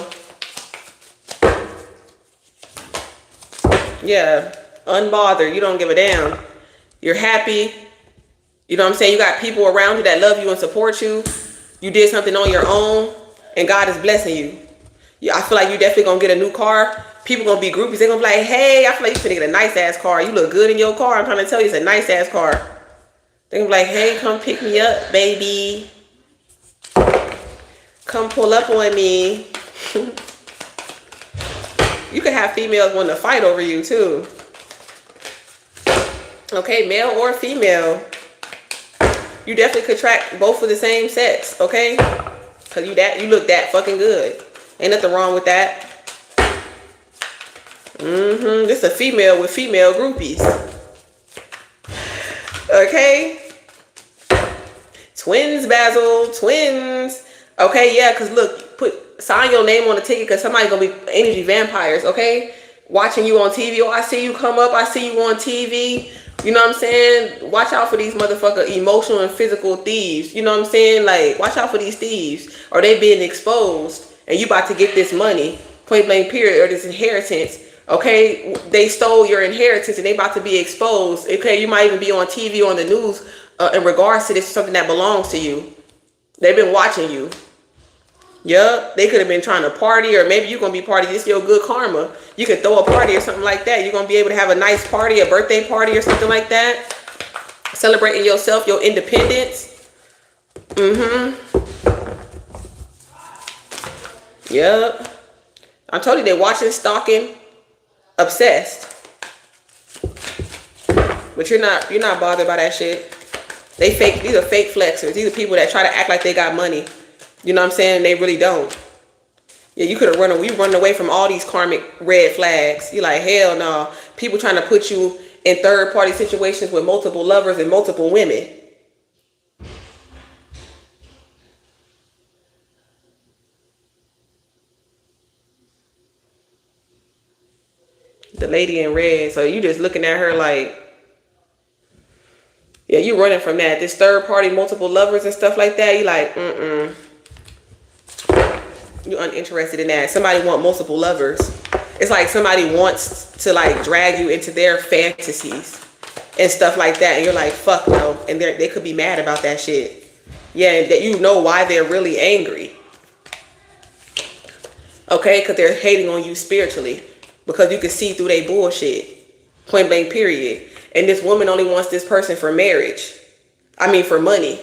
yeah, unbothered. You don't give a damn. You're happy. You know what I'm saying? You got people around you that love you and support you. You did something on your own, and God is blessing you. I feel like you definitely gonna get a new car. People gonna be groupies. They gonna be like, hey, I feel like you finna get a nice ass car. You look good in your car. I'm trying to tell you, it's a nice ass car. They gonna be like, hey, come pick me up, baby. Come pull up on me. You could have females wanting to fight over you too. Okay, male or female. You definitely could attract both of the same sex, okay? Cause you look that fucking good. Ain't nothing wrong with that. This is a female with female groupies. Okay? Twins, Basil, twins. Okay, yeah, cause look, sign your name on the ticket because somebody's gonna be energy vampires, okay? Watching you on TV. Oh, I see you come up, I see you on TV. You know what I'm saying? Watch out for these motherfucker emotional and physical thieves. You know what I'm saying? Like, watch out for these thieves. Or they being exposed and you about to get this money, point blank period, or this inheritance. Okay, they stole your inheritance and they about to be exposed. Okay, you might even be on TV, on the news in regards to this, something that belongs to you. They've been watching you. Yup, they could have been trying to party, or maybe you're going to be party. This is your good karma. You can throw a party or something like that. You're going to be able to have a nice party, a birthday party or something like that. Celebrating yourself, your independence. Yup. I told you they're watching, stalking, obsessed. But you're not bothered by that shit. These are fake flexers. These are people that try to act like they got money. You know what I'm saying? They really don't. Yeah, you could have run away from all these karmic red flags. You're like, hell no. People trying to put you in third party situations with multiple lovers and multiple women. The lady in red. So you just looking at her like, yeah, you running from that. This third party, multiple lovers and stuff like that. You like, You're uninterested in that. Somebody want multiple lovers. It's like somebody wants to like drag you into their fantasies and stuff like that. And you're like, fuck no. And they could be mad about that shit. Yeah, that you know why they're really angry. Okay, because they're hating on you spiritually. Because you can see through their bullshit. Point blank period. And this woman only wants this person for marriage. I mean for money.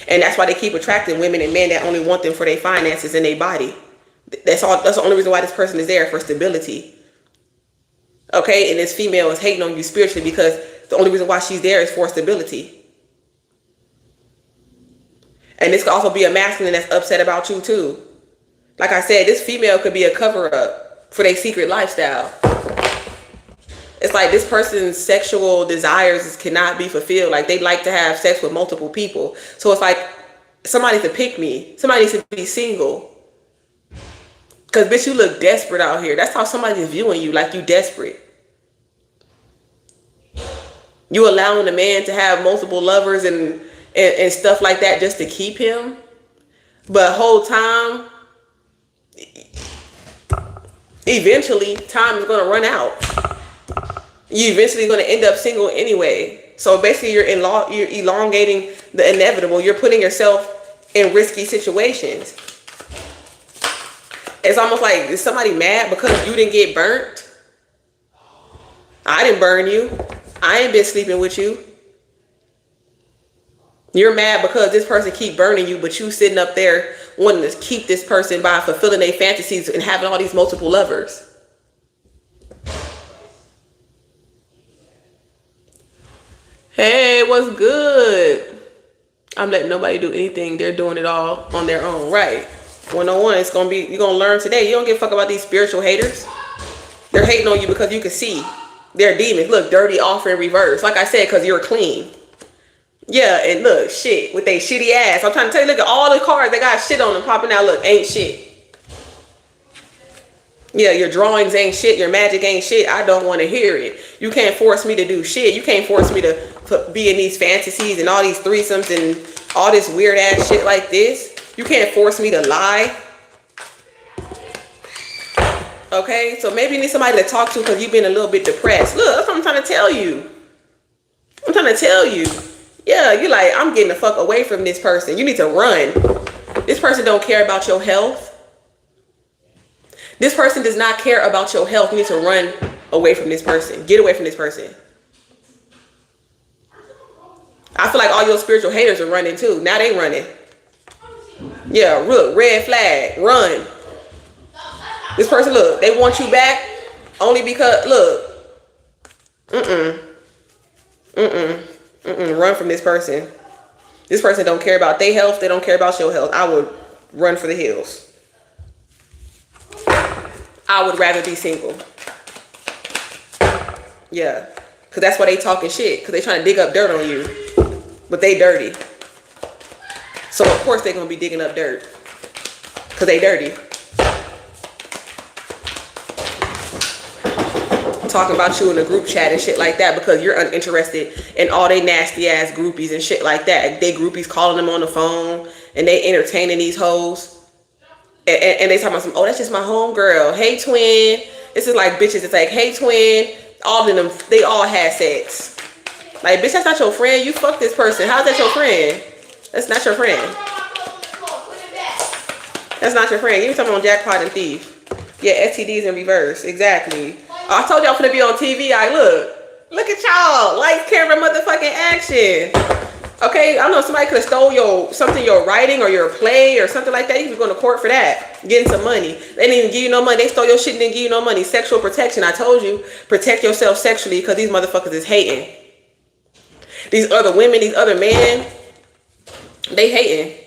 And that's why they keep attracting women and men that only want them for their finances and their body. That's the only reason why this person is there, for stability. Okay, and this female is hating on you spiritually because the only reason why she's there is for stability. And this could also be a masculine that's upset about you too. Like I said, this female could be a cover-up for their secret lifestyle. It's like this person's sexual desires cannot be fulfilled. Like they like to have sex with multiple people. So it's like somebody to pick me. Somebody needs to be single. Because bitch, you look desperate out here. That's how somebody's viewing you, like you desperate. You allowing a man to have multiple lovers and stuff like that just to keep him. But whole time, eventually time is going to run out. You eventually going to end up single anyway. So basically you're elongating the inevitable. You're putting yourself in risky situations. It's almost like, is somebody mad because you didn't get burnt? I didn't burn you. I ain't been sleeping with you. You're mad because this person keep burning you, but you sitting up there wanting to keep this person by fulfilling their fantasies and having all these multiple lovers. Hey, what's good? I'm letting nobody do anything. They're doing it all on their own. Right. 101, it's going to be, you're going to learn today. You don't give a fuck about these spiritual haters. They're hating on you because you can see they're demons. Look, dirty offer in reverse. Like I said, because you're clean. Yeah, and look, shit, with they shitty ass. I'm trying to tell you, look at all the cards. They got shit on them popping out. Look, ain't shit. Yeah, your drawings ain't shit. Your magic ain't shit. I don't want to hear it. You can't force me to do shit. You can't force me to be in these fantasies and all these threesomes and all this weird ass shit like this. You can't force me to lie. Okay, so maybe you need somebody to talk to because you've been a little bit depressed. Look, that's what I'm trying to tell you. I'm trying to tell you. Yeah, you're like, I'm getting the fuck away from this person. You need to run. This person don't care about your health. This person does not care about your health. You need to run away from this person. Get away from this person. I feel like all your spiritual haters are running too. Now they running. Yeah, look, red flag, run. This person, look, they want you back only because, look. Run from this person. This person don't care about their health. They don't care about your health. I would run for the hills. I would rather be single. Yeah. Because that's why they talking shit. Because they trying to dig up dirt on you. But they dirty. So of course they're going to be digging up dirt. Because they dirty. Talking about you in a group chat and shit like that because you're uninterested in all they nasty ass groupies and shit like that. They groupies calling them on the phone and they entertaining these hoes. And they talking about some, oh, that's just my homegirl. Hey, twin. This is like bitches. It's like, hey, twin. All of them, they all had sex. Like, bitch, that's not your friend. You fuck this person. How's that your friend? That's not your friend. That's not your friend. You talking about Jackpot and Thief. Yeah, STDs in reverse. Exactly. I told y'all finna be on TV. Look at y'all. Lights, camera, motherfucking action. Okay, I don't know, somebody could have stole your writing or your play or something like that. You could be going to court for that. Getting some money. They didn't even give you no money. They stole your shit and didn't give you no money. Sexual protection. I told you, protect yourself sexually because these motherfuckers is hating. These other women, these other men, they hating.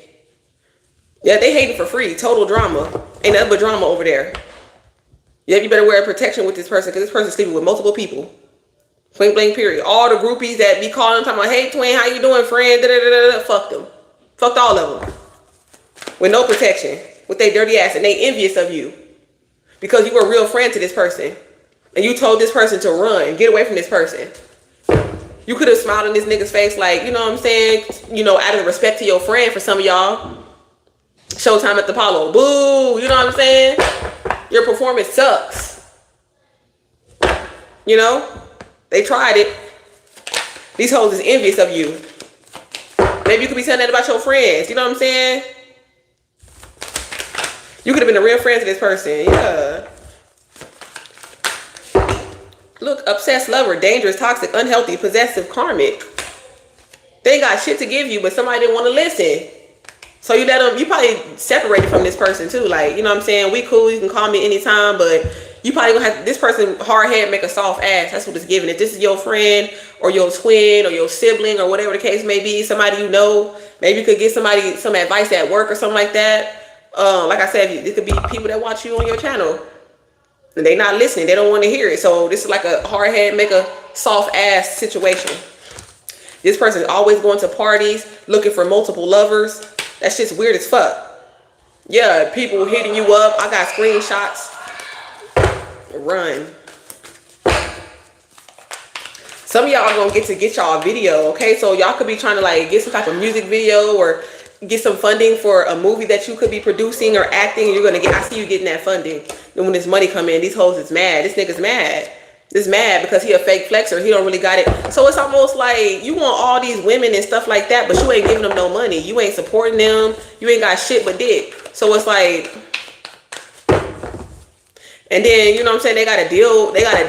Yeah, they hating for free. Total drama. Ain't nothing but drama over there. Yeah, you better wear protection with this person because this person's sleeping with multiple people. Point blank period. All the groupies that be calling talking about, hey twin, how you doing, friend? Fuck them. Fucked all of them. With no protection. With their dirty ass. And they envious of you. Because you were a real friend to this person. And you told this person to run. Get away from this person. You could have smiled in this nigga's face like, you know what I'm saying? You know, out of respect to your friend for some of y'all. Showtime at the Apollo. Boo! You know what I'm saying? Your performance sucks. You know? They tried it. These hoes is envious of you. Maybe you could be saying that about your friends. You know what I'm saying? You could have been a real friend to this person. Yeah. Look, obsessed lover, dangerous, toxic, unhealthy, possessive, karmic. They ain't got shit to give you, but somebody didn't want to listen. So you let them, you probably separated from this person too. Like, you know what I'm saying? We cool, you can call me anytime, but you probably gonna have this person hard head make a soft ass. That's what it's giving. If this is your friend or your twin or your sibling or whatever the case may be, somebody you know, maybe you could get somebody some advice at work or something like that. Like I said, it could be people that watch you on your channel and they not listening. They don't want to hear it. So this is like a hard head make a soft ass situation. This person is always going to parties, looking for multiple lovers. That shit's weird as fuck. Yeah, people hitting you up. I got screenshots. Run. Some of y'all are gonna get y'all a video, okay? So y'all could be trying to like get some type of music video or get some funding for a movie that you could be producing or acting. You're gonna get, I see you getting that funding. Then when this money come in, these hoes is mad. This nigga's mad. This mad because he a fake flexer. He don't really got it. So it's almost like you want all these women and stuff like that, but you ain't giving them no money. You ain't supporting them. You ain't got shit but dick. So it's like, and then, you know what I'm saying, they gotta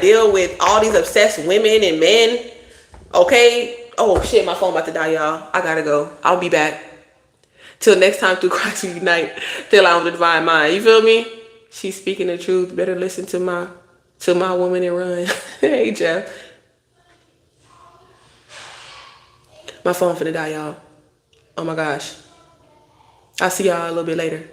deal with all these obsessed women and men, okay? Oh shit, my phone about to die, y'all. I gotta go. I'll be back. Till next time through Christ we unite. Till I'm the divine mind. You feel me? She's speaking the truth. Better listen to my woman and run. Hey Jeff. My phone finna die, y'all. Oh my gosh. I'll see y'all a little bit later.